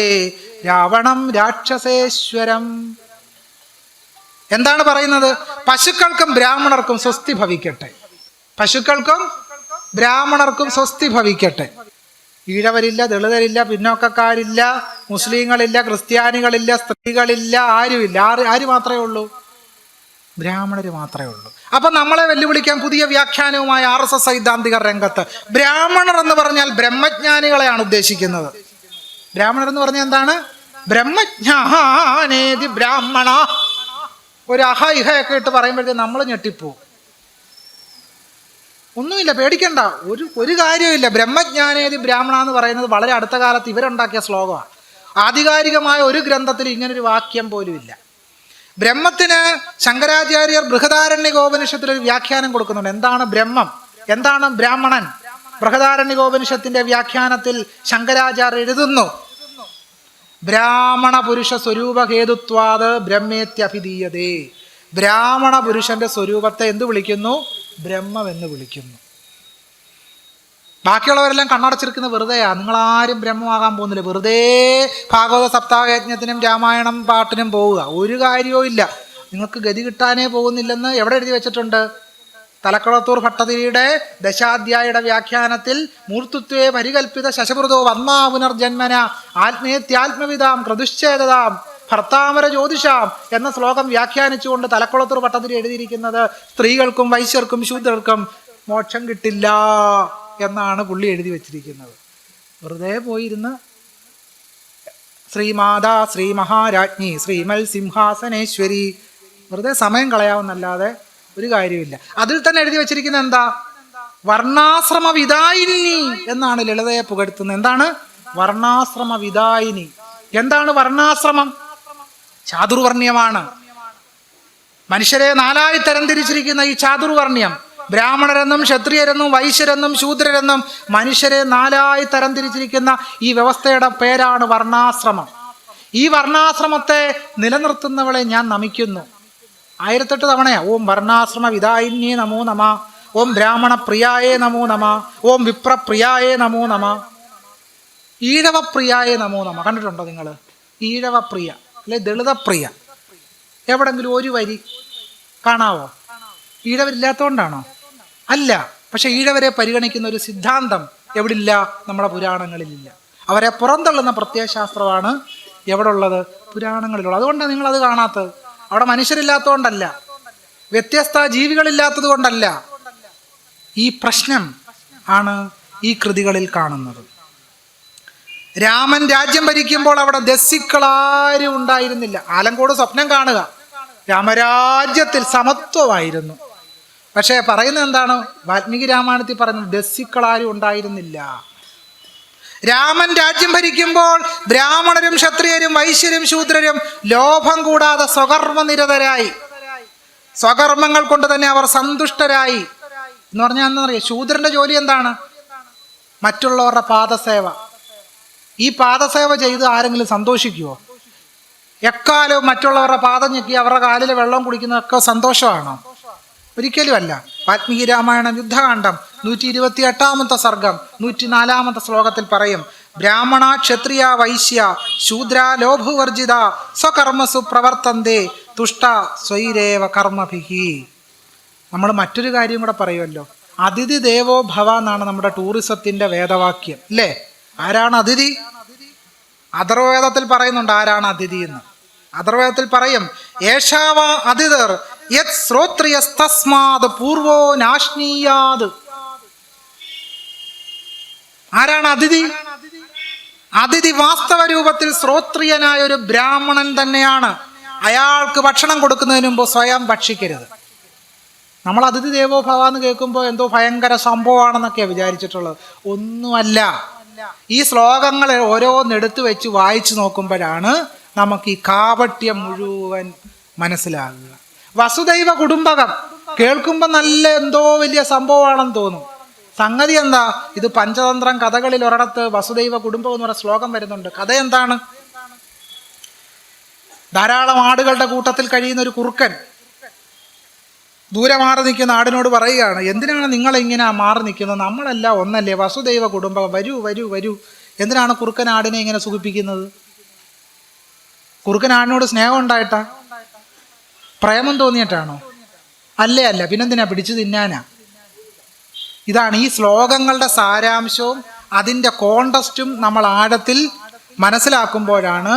രാവണം രാക്ഷസേശ്വരം. എന്താണ് പറയുന്നത്? പശുക്കൾക്കും ബ്രാഹ്മണർക്കും സ്വസ്തി ഭവിക്കട്ടെ. പശുക്കൾക്കും ബ്രാഹ്മണർക്കും സ്വസ്തി ഭവിക്കട്ടെ. ഈഴവരില്ല, ദളിതരില്ല, പിന്നോക്കക്കാരില്ല, മുസ്ലിങ്ങളില്ല, ക്രിസ്ത്യാനികളില്ല, സ്ത്രീകളില്ല, ആരുമില്ല. ആര് മാത്രമേ ഉള്ളൂ? ബ്രാഹ്മണര് മാത്രമേ ഉള്ളൂ. അപ്പൊ നമ്മളെ വെല്ലുവിളിക്കാൻ പുതിയ വ്യാഖ്യാനവുമായി RSS സൈദ്ധാന്തികർ രംഗത്ത്. ബ്രാഹ്മണർ എന്ന് പറഞ്ഞാൽ ബ്രഹ്മജ്ഞാനികളെയാണ് ഉദ്ദേശിക്കുന്നത്. ബ്രാഹ്മണർ എന്ന് പറഞ്ഞാൽ എന്താണ്? ബ്രഹ്മജ്ഞാനേതി ബ്രാഹ്മണ. ഒരു അഹ ഇഹയൊക്കെ ഇട്ട് പറയുമ്പോഴത്തേക്ക് നമ്മൾ ഞെട്ടിപ്പോവും. ഒന്നുമില്ല, പേടിക്കണ്ട. ഒരു കാര്യമില്ല. ബ്രഹ്മജ്ഞാനേതി ബ്രാഹ്മണ എന്ന് പറയുന്നത് വളരെ അടുത്ത കാലത്ത് ഇവരുണ്ടാക്കിയ ശ്ലോകമാണ്. ആധികാരികമായ ഒരു ഗ്രന്ഥത്തിൽ ഇങ്ങനൊരു വാക്യം പോലും ഇല്ല. ബ്രഹ്മത്തിന് ശങ്കരാചാര്യർ ബൃഹദാരണ്യകോപനിഷത്തിലൊരു വ്യാഖ്യാനം കൊടുക്കുന്നുണ്ട്. എന്താണ് ബ്രഹ്മം, എന്താണ് ബ്രാഹ്മണൻ? ബൃഹദാരണ്യകോപനിഷത്തിന്റെ വ്യാഖ്യാനത്തിൽ ശങ്കരാചാര്യർ എഴുതുന്നു, ബ്രാഹ്മണ പുരുഷ സ്വരൂപ ഹേതുത്വാത് ബ്രഹ്മേത്യഭിധീയതേ. ബ്രാഹ്മണ പുരുഷന്റെ സ്വരൂപത്തെ എന്ത് വിളിക്കുന്നു? ബ്രഹ്മം എന്ന് വിളിക്കുന്നു. ബാക്കിയുള്ളവരെല്ലാം കണ്ണടച്ചിരിക്കുന്നത് വെറുതെയാ. നിങ്ങളാരും ബ്രഹ്മമാകാൻ പോകുന്നില്ല. വെറുതെ ഭാഗവത സപ്താഹയജ്ഞത്തിനും രാമായണം പാട്ടിനും പോവുക, ഒരു കാര്യവും ഇല്ല. നിങ്ങൾക്ക് ഗതി കിട്ടാനേ പോകുന്നില്ലെന്ന് എവിടെ എഴുതി വെച്ചിട്ടുണ്ട്? തലക്കുളത്തൂർ ഭട്ടതിരിയുടെ ദശാധ്യായുടെ വ്യാഖ്യാനത്തിൽ മൂർത്തുത്വേ പരികൽപ്പിത ശശപൃതോ വന്മാ പുനർജന്മന ആത്മേത്യാത്മവിതാം ക്രതുശ്ചേതതാം ഭർത്താമര ജ്യോതിഷാം എന്ന ശ്ലോകം വ്യാഖ്യാനിച്ചുകൊണ്ട് തലക്കുളത്തൂർ ഭട്ടതിരി എഴുതിയിരിക്കുന്നത് സ്ത്രീകൾക്കും വൈശ്യർക്കും ശൂദ്രർക്കും മോക്ഷം കിട്ടില്ല എന്നാണ് പുള്ളി എഴുതി വച്ചിരിക്കുന്നത്. വെറുതെ പോയിരുന്ന് ശ്രീമാതാ ശ്രീ മഹാരാജ്ഞി ശ്രീമൽ സിംഹാസനേശ്വരി വെറുതെ സമയം കളയാവുന്നല്ലാതെ ഒരു കാര്യമില്ല. അതിൽ തന്നെ എഴുതി വച്ചിരിക്കുന്നത് എന്താ? വർണ്ണാശ്രമ വിദായിനി എന്നാണ് ലളിതയെ പുകഴ്ത്തുന്നത്. എന്താണ് വർണ്ണാശ്രമ വിദായിനി? എന്താണ് വർണ്ണാശ്രമം? ചാതുർവർണ്ണ്യമാണ്. മനുഷ്യരെ 4 തരംതിരിച്ചിരിക്കുന്ന ഈ ചാതുർവർണ്ണ്യം, ബ്രാഹ്മണരെന്നും ക്ഷത്രിയരെന്നും വൈശ്യരെന്നും ശൂദ്രരെന്നും മനുഷ്യരെ 4 തരംതിരിച്ചിരിക്കുന്ന ഈ വ്യവസ്ഥയുടെ പേരാണ് വർണ്ണാശ്രമം. ഈ വർണ്ണാശ്രമത്തെ നിലനിർത്തുന്നവളെ ഞാൻ നമിക്കുന്നു. 1008 തവണയാ ഓം വർണ്ണാശ്രമ വിദായിന്യേ നമോ നമ, ഓം ബ്രാഹ്മണ പ്രിയായേ നമോ നമ, ഓം വിപ്രപ്രിയായേ നമോ നമ, ഈഴവപ്രിയായേ നമോ നമ. കണ്ടിട്ടുണ്ടോ നിങ്ങൾ? ഈഴവപ്രിയ അല്ലെ ദളിതപ്രിയ, എവിടെങ്കിലും ഒരു വരി കാണാവോ? ഈഴവരില്ലാത്തതുകൊണ്ടാണോ? അല്ല. പക്ഷെ ഈഴവരെ പരിഗണിക്കുന്ന ഒരു സിദ്ധാന്തം എവിടില്ല? നമ്മുടെ പുരാണങ്ങളിലില്ല. അവരെ പുറന്തള്ളുന്ന പ്രത്യയശാസ്ത്രമാണ് എവിടെ ഉള്ളത്? പുരാണങ്ങളിലുള്ളത്. അതുകൊണ്ടാണ് നിങ്ങളത് കാണാത്തത്. അവിടെ മനുഷ്യരില്ലാത്തതുകൊണ്ടല്ല, വ്യത്യസ്ത ജീവികളില്ലാത്തത് കൊണ്ടല്ല. ഈ പ്രശ്നം ആണ് ഈ കൃതികളിൽ കാണുന്നത്. രാമൻ രാജ്യം ഭരിക്കുമ്പോൾ അവിടെ ദസ്യുക്കളാരും ഉണ്ടായിരുന്നില്ല. ആലങ്കോട് സ്വപ്നം കാണുക, രാമരാജ്യത്തിൽ സമത്വമായിരുന്നു. പക്ഷേ പറയുന്നത് എന്താണ്? വാൽമീകി രാമായണത്തിൽ പറയുന്നത് ദസ്യുക്കളാരും ഉണ്ടായിരുന്നില്ല. രാമൻ രാജ്യം ഭരിക്കുമ്പോൾ ബ്രാഹ്മണരും ക്ഷത്രിയരും വൈശ്യരും ശൂദ്രരും ലോഭം കൂടാതെ സ്വകർമ്മനിരതരായി, സ്വകർമ്മങ്ങൾ കൊണ്ട് തന്നെ അവർ സന്തുഷ്ടരായി. എന്ന് പറഞ്ഞാൽ എന്താണെന്നറിയാം? ശൂദ്രന്റെ ജോലി എന്താണ്? മറ്റുള്ളവരുടെ പാദസേവ. ഈ പാദസേവ ചെയ്ത് ആരെങ്കിലും സന്തോഷിക്കുമോ? എക്കാലവും മറ്റുള്ളവരുടെ പാദം ഞെക്കി അവരുടെ കാലിലെ വെള്ളം കുടിക്കുന്നതൊക്കെ സന്തോഷമാണോ? ഒരിക്കലുമല്ല. വാൽമീകി രാമായണം യുദ്ധകാന്ഡം 128 സർഗം 104 ശ്ലോകത്തിൽ പറയും, ബ്രാഹ്മണ ക്ഷത്രിയ വൈശ്യ ശൂദ്ര ലോഭവർജിത സ്വകർമ്മസു പ്രവർത്തന്തേ തുഷ്ട സ്വൈരേവ കർമ്മഭിഹി. നമ്മൾ മറ്റൊരു കാര്യം കൂടെ പറയുമല്ലോ, അതിഥി ദേവോ ഭവ എന്നാണ് നമ്മുടെ ടൂറിസത്തിന്റെ വേദവാക്യം അല്ലേ? ആരാണ് അതിഥി? അഥർവവേദത്തിൽ പറയുന്നുണ്ട് ആരാണ് അതിഥി എന്ന്. അഥർവവേദത്തിൽ പറയും, ഏഷാവ അതിഥർ യത് ശ്രോത്രിയസ്തസ്മാത് പൂർവോ നാശ്നീയാത്. ആരാണ് അതിഥി? അതിഥി വാസ്തവ രൂപത്തിൽ ശ്രോത്രിയനായ ഒരു ബ്രാഹ്മണൻ തന്നെയാണ്. അയാൾക്ക് ഭക്ഷണം കൊടുക്കുന്നതിന് മുമ്പ് സ്വയം ഭക്ഷിക്കരുത്. നമ്മൾ അതിഥി ദേവോ ഭവ എന്ന് കേൾക്കുമ്പോൾ എന്തോ ഭയങ്കര സംഭവമാണെന്നൊക്കെയാണ് വിചാരിച്ചിട്ടുള്ളത്. ഒന്നുമല്ല. ഈ ശ്ലോകങ്ങൾ ഓരോന്നെടുത്ത് വെച്ച് വായിച്ചു നോക്കുമ്പോഴാണ് നമുക്ക് ഈ കാപട്യം മുഴുവൻ മനസ്സിലാകുക. വസുദൈവ കുടുംബകം കേൾക്കുമ്പോൾ നല്ല എന്തോ വലിയ സംഭവമാണെന്ന് തോന്നും. സംഗതി എന്താ? ഇത് പഞ്ചതന്ത്രം കഥകളിൽ ഒരിടത്ത് വസുദൈവ കുടുംബം എന്ന് പറയുന്ന ശ്ലോകം വരുന്നുണ്ട്. കഥ എന്താണ്? ധാരാളം ആടുകളുടെ കൂട്ടത്തിൽ കഴിയുന്ന ഒരു കുറുക്കൻ ദൂരെ മാറി നിൽക്കുന്ന ആടിനോട് പറയുകയാണ്, എന്തിനാണ് നിങ്ങളിങ്ങനെ മാറി നിൽക്കുന്നത്? നമ്മളെല്ലാം ഒന്നല്ലേ, വസുദൈവ കുടുംബം, വരൂ വരൂ വരൂ. എന്തിനാണ് കുറുക്കൻ ആടിനെ ഇങ്ങനെ സുഖിപ്പിക്കുന്നത്? കുറുക്കൻ ആടിനോട് സ്നേഹം ഉണ്ടായിട്ടാ? പ്രേമം തോന്നിയിട്ടാണോ? അല്ലേ അല്ല, പിന്നെന്തിനാ? പിടിച്ചു തിന്നാനാ. ഇതാണ് ഈ ശ്ലോകങ്ങളുടെ സാരാംശവും അതിൻ്റെ കോണ്ടസ്റ്റും നമ്മൾ ആഴത്തിൽ മനസ്സിലാക്കുമ്പോഴാണ്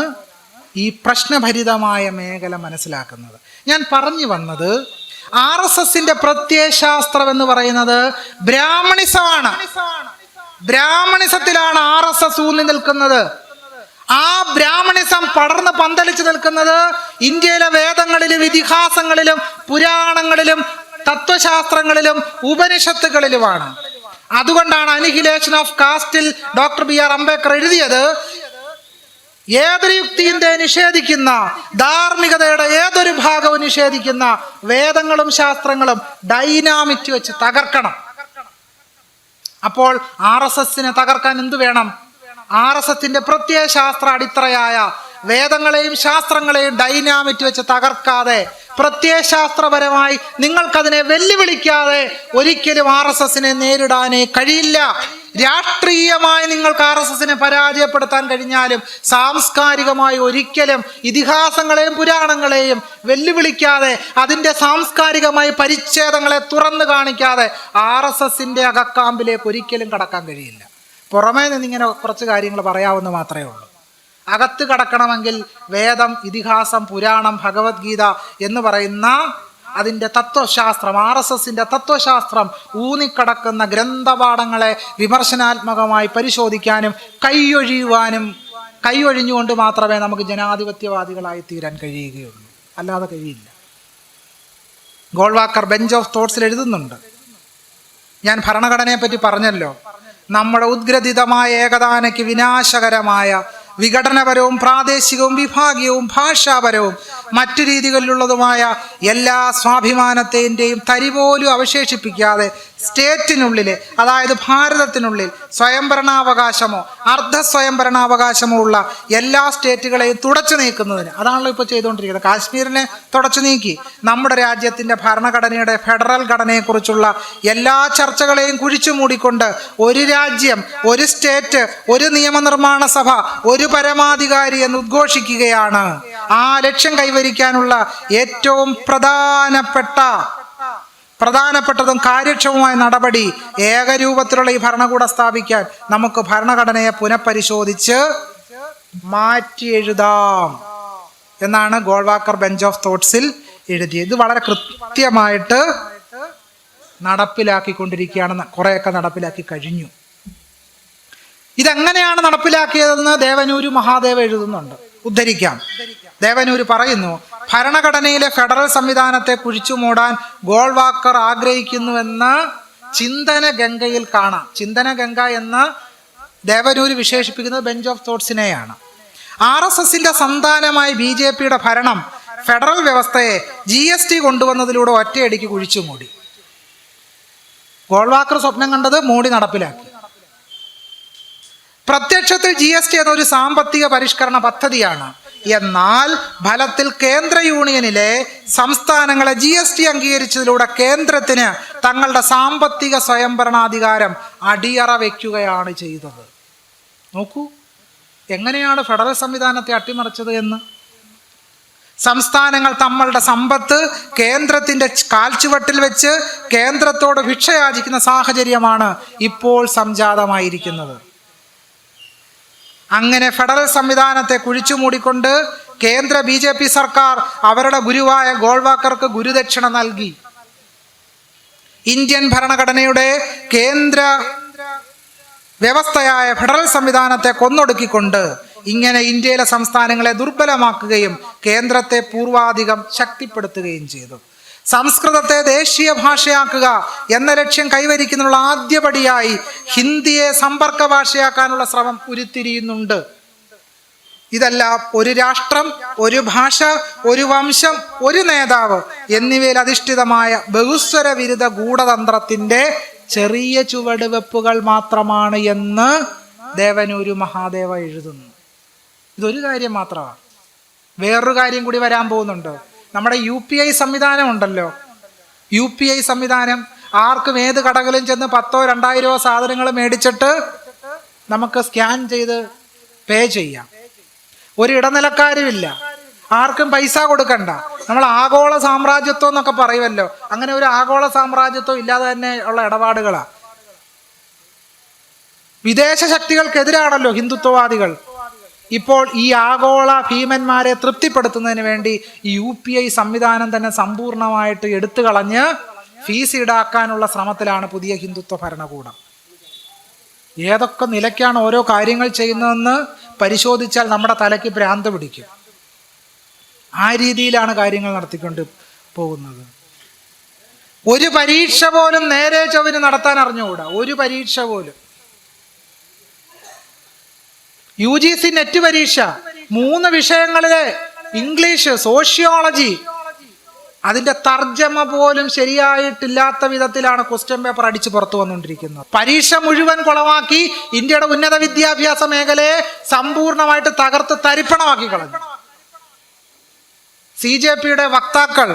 ഈ പ്രശ്നഭരിതമായ മേഖല മനസ്സിലാക്കുന്നത്. ഞാൻ പറഞ്ഞു വന്നത്, RSSന്റെ പ്രത്യയശാസ്ത്രം എന്ന് പറയുന്നത് ബ്രാഹ്മണിസമാണ്. ബ്രാഹ്മണിസത്തിലാണ് RSS ഊന്നി നിൽക്കുന്നത്. ആ ബ്രാഹ്മണിസം പടർന്ന് പന്തലിച്ചു നിൽക്കുന്നത് ഇന്ത്യയിലെ വേദങ്ങളിലും ഇതിഹാസങ്ങളിലും പുരാണങ്ങളിലും തത്വശാസ്ത്രങ്ങളിലും ഉപനിഷത്തുകളിലുമാണ്. അതുകൊണ്ടാണ് അനിഹിലേഷൻ ഓഫ് കാസ്റ്റിൽ ഡോക്ടർ BR അംബേദ്കർ എഴുതിയത്, ഏതൊരു യുക്തിയെ നിഷേധിക്കുന്ന, ധാർമ്മികതയുടെ ഏതൊരു ഭാഗവും നിഷേധിക്കുന്ന വേദങ്ങളും ശാസ്ത്രങ്ങളും ഡൈനാമിറ്റ് വെച്ച് തകർക്കണം. അപ്പോൾ RSSനെ തകർക്കാൻ എന്തു വേണം? RSSന്റെ പ്രത്യയശാസ്ത്ര അടിത്തറയായ വേദങ്ങളെയും ശാസ്ത്രങ്ങളെയും ഡൈനാമിറ്റ് വെച്ച് തകർക്കാതെ, പ്രത്യയശാസ്ത്രപരമായി നിങ്ങൾക്കതിനെ വെല്ലുവിളിക്കാതെ ഒരിക്കലും RSSനെ നേരിടാനേ കഴിയില്ല. രാഷ്ട്രീയമായി നിങ്ങൾക്ക് RSSനെ പരാജയപ്പെടുത്താൻ കഴിഞ്ഞാലും സാംസ്കാരികമായി ഒരിക്കലും ഇതിഹാസങ്ങളെയും പുരാണങ്ങളെയും വെല്ലുവിളിക്കാതെ, അതിൻ്റെ സാംസ്കാരികമായി പരിച്ഛേദങ്ങളെ തുറന്നു കാണിക്കാതെ RSSന്റെ അകക്കാമ്പിലേക്ക് ഒരിക്കലും കടക്കാൻ കഴിയില്ല. പുറമേ നിന്നിങ്ങനെ കുറച്ച് കാര്യങ്ങൾ പറയാവുന്ന മാത്രമേ ഉള്ളൂ. അകത്ത് കടക്കണമെങ്കിൽ വേദം, ഇതിഹാസം, പുരാണം, ഭഗവത്ഗീത എന്ന് പറയുന്ന അതിൻ്റെ തത്വശാസ്ത്രം, RSSന്റെ തത്വശാസ്ത്രം ഊന്നിക്കടക്കുന്ന ഗ്രന്ഥപാഠങ്ങളെ വിമർശനാത്മകമായി പരിശോധിക്കാനും കൈയൊഴിഞ്ഞുകൊണ്ട് മാത്രമേ നമുക്ക് ജനാധിപത്യവാദികളായി തീരാൻ കഴിയുകയുള്ളൂ, അല്ലാതെ കഴിയില്ല. ഗോൾവാക്കർ ബെഞ്ച് ഓഫ് തോട്ട്സിൽ എഴുതുന്നുണ്ട്, ഞാൻ ഭരണഘടനയെപ്പറ്റി പറഞ്ഞല്ലോ, നമ്മുടെ ഉദ്ഗ്രഥിതമായ ഏകതാനയ്ക്ക് വിനാശകരമായ വിഘടനപരവും പ്രാദേശികവും വിഭാഗീയവും ഭാഷാപരവും മറ്റു രീതികളിലുള്ളതുമായ എല്ലാ സ്വാഭിമാനത്തിൻ്റെയും തരി പോലും അവശേഷിപ്പിക്കാതെ സ്റ്റേറ്റിനുള്ളിൽ, അതായത് ഭാരതത്തിനുള്ളിൽ സ്വയംഭരണാവകാശമോ അർദ്ധ സ്വയംഭരണാവകാശമോ ഉള്ള എല്ലാ സ്റ്റേറ്റുകളെയും തുടച്ചു നീക്കുന്നതിന്, അതാണല്ലോ ഇപ്പോൾ ചെയ്തുകൊണ്ടിരിക്കുന്നത്. കാശ്മീരിനെ തുടച്ചു നീക്കി നമ്മുടെ രാജ്യത്തിൻ്റെ ഭരണഘടനയുടെ ഫെഡറൽ ഘടനയെക്കുറിച്ചുള്ള എല്ലാ ചർച്ചകളെയും കുഴിച്ചു മൂടിക്കൊണ്ട് ഒരു രാജ്യം, ഒരു സ്റ്റേറ്റ്, ഒരു നിയമനിർമ്മാണ സഭ, ഒരു പരമാധികാരി എന്ന് ഉദ്ഘോഷിക്കുകയാണ്. ആ ലക്ഷ്യം കൈവരിക്കാനുള്ള ഏറ്റവും പ്രധാനപ്പെട്ടതും കാര്യക്ഷമമായ നടപടി ഏകരൂപത്തിലുള്ള ഈ ഭരണകൂടം സ്ഥാപിക്കാൻ നമുക്ക് ഭരണഘടനയെ പുനഃപരിശോധിച്ച് മാറ്റി എഴുതാം എന്നാണ് ഗോൾവാക്കർ ബെഞ്ച് ഓഫ് തോട്ട്സിൽ എഴുതിയത്. ഇത് വളരെ കൃത്യമായിട്ട് നടപ്പിലാക്കിക്കൊണ്ടിരിക്കുകയാണ്. കുറേയൊക്കെ നടപ്പിലാക്കി കഴിഞ്ഞു. ഇതെങ്ങനെയാണ് നടപ്പിലാക്കിയതെന്ന് ദേവനൂര് മഹാദേവ് എഴുതുന്നുണ്ട്, ഉദ്ധരിക്കാം. ദേവനൂര് പറയുന്നു, ഭരണഘടനയിലെ ഫെഡറൽ സംവിധാനത്തെ കുഴിച്ചു മൂടാൻ ഗോൾവാക്കർ ആഗ്രഹിക്കുന്നുവെന്ന് ചിന്തന ഗംഗയിൽ കാണാം. ചിന്തന ഗംഗ എന്ന് ദേവനൂര് വിശേഷിപ്പിക്കുന്നത് ബെഞ്ച് ഓഫ് തോട്ട്സിനെയാണ്. RSSന്റെ സന്താനമായി BJPയുടെ ഭരണം ഫെഡറൽ വ്യവസ്ഥയെ GST കൊണ്ടുവന്നതിലൂടെ ഒറ്റയടിക്ക് കുഴിച്ചു മൂടി. ഗോൾവാക്കർ സ്വപ്നം കണ്ടത് മൂടി നടപ്പിലാക്കി. പ്രത്യക്ഷത്തിൽ GST എന്നൊരു സാമ്പത്തിക പരിഷ്കരണ പദ്ധതിയാണ്. എന്നാൽ ഫലത്തിൽ കേന്ദ്ര യൂണിയനിലെ സംസ്ഥാനങ്ങളെ GST അംഗീകരിച്ചതിലൂടെ കേന്ദ്രത്തിന് തങ്ങളുടെ സാമ്പത്തിക സ്വയംഭരണാധികാരം അടിയറ വയ്ക്കുകയാണ് ചെയ്തത്. നോക്കൂ എങ്ങനെയാണ് ഫെഡറൽ സംവിധാനത്തെ അട്ടിമറിച്ചത് എന്ന്. സംസ്ഥാനങ്ങൾ തങ്ങളുടെ സമ്പത്ത് കേന്ദ്രത്തിൻ്റെ കാൽച്ചുവട്ടിൽ വെച്ച് കേന്ദ്രത്തോട് ഭിക്ഷയാചിക്കുന്ന സാഹചര്യമാണ് ഇപ്പോൾ സംജാതമായിരിക്കുന്നത്. അങ്ങനെ ഫെഡറൽ സംവിധാനത്തെ കുഴിച്ചു മൂടിക്കൊണ്ട് കേന്ദ്ര BJP സർക്കാർ അവരുടെ ഗുരുവായ ഗോൾവാക്കർക്ക് ഗുരുദക്ഷിണ നൽകി. ഇന്ത്യൻ ഭരണഘടനയുടെ കേന്ദ്ര വ്യവസ്ഥയായ ഫെഡറൽ സംവിധാനത്തെ കൊന്നൊടുക്കിക്കൊണ്ട് ഇങ്ങനെ ഇന്ത്യയിലെ സംസ്ഥാനങ്ങളെ ദുർബലമാക്കുകയും കേന്ദ്രത്തെ പൂർവാധികം ശക്തിപ്പെടുത്തുകയും ചെയ്തു. സംസ്കൃതത്തെ ദേശീയ ഭാഷയാക്കുക എന്ന ലക്ഷ്യം കൈവരിക്കുന്നതിനുള്ള ആദ്യപടിയായി ഹിന്ദിയെ സമ്പർക്ക ഭാഷയാക്കാനുള്ള ശ്രമം ഉരുത്തിരിയുന്നുണ്ട്. ഇതെല്ലാം ഒരു രാഷ്ട്രം, ഒരു ഭാഷ, ഒരു വംശം, ഒരു നേതാവ് എന്നിവയിൽ അധിഷ്ഠിതമായ ബഹുസ്വര വിരുദ്ധ ഗൂഢതന്ത്രത്തിൻ്റെ ചെറിയ ചുവടുവെപ്പുകൾ മാത്രമാണ് എന്ന് ദേവനൂര് മഹാദേവ എഴുതുന്നു. ഇതൊരു കാര്യം മാത്രമാണ്. വേറൊരു കാര്യം കൂടി വരാൻ പോകുന്നുണ്ട്. നമ്മുടെ UPI സംവിധാനം ഉണ്ടല്ലോ, UPI സംവിധാനം ആർക്കും ഏത് കടകളിലും ചെന്ന് 1,000 2,000 സാധനങ്ങൾ മേടിച്ചിട്ട് നമുക്ക് സ്കാൻ ചെയ്ത് പേ ചെയ്യാം. ഒരു ഇടനിലക്കാരുമില്ല, ആർക്കും പൈസ കൊടുക്കണ്ട. നമ്മൾ ആഗോള സാമ്രാജ്യത്വം എന്നൊക്കെ പറയുമല്ലോ, അങ്ങനെ ഒരു ആഗോള സാമ്രാജ്യത്വം ഇല്ലാതെ തന്നെ ഉള്ള ഇടപാടുകളാണ്. വിദേശ ശക്തികൾക്കെതിരാണല്ലോ ഹിന്ദുത്വവാദികൾ. ഇപ്പോൾ ഈ ആഗോള ഭീമന്മാരെ തൃപ്തിപ്പെടുത്തുന്നതിന് വേണ്ടി ഈ UPI സംവിധാനം തന്നെ സമ്പൂർണ്ണമായിട്ട് എടുത്തു കളഞ്ഞ് ഫീസ് ഈടാക്കാനുള്ള ശ്രമത്തിലാണ് പുതിയ ഹിന്ദുത്വ ഭരണകൂടം. ഏതൊക്കെ നിലയ്ക്കാണ് ഓരോ കാര്യങ്ങൾ ചെയ്യുന്നതെന്ന് പരിശോധിച്ചാൽ നമ്മുടെ തലയ്ക്ക് ഭ്രാന്ത് പിടിക്കും. ആ രീതിയിലാണ് കാര്യങ്ങൾ നടത്തിക്കൊണ്ട് പോകുന്നത്. ഒരു പരീക്ഷ പോലും നേരെ ചൊവ്വിന് നടത്താൻ അറിഞ്ഞുകൂടാ. ഒരു പരീക്ഷ പോലും. UGC നെറ്റ് പരീക്ഷ 3 വിഷയങ്ങളിലെ ഇംഗ്ലീഷ്, സോഷ്യോളജി, അതിന്റെ തർജ്ജമ പോലും ശരിയായിട്ടില്ലാത്ത വിധത്തിലാണ് ക്വസ്റ്റ്യൻ പേപ്പർ അടിച്ച് പുറത്തു വന്നുകൊണ്ടിരിക്കുന്നത്. പരീക്ഷ മുഴുവൻ കുളമാക്കി ഇന്ത്യയുടെ ഉന്നത വിദ്യാഭ്യാസ മേഖലയെ സമ്പൂർണമായിട്ട് തകർത്ത് തരിപ്പണമാക്കി കളഞ്ഞു. CJPയുടെ വക്താക്കൾ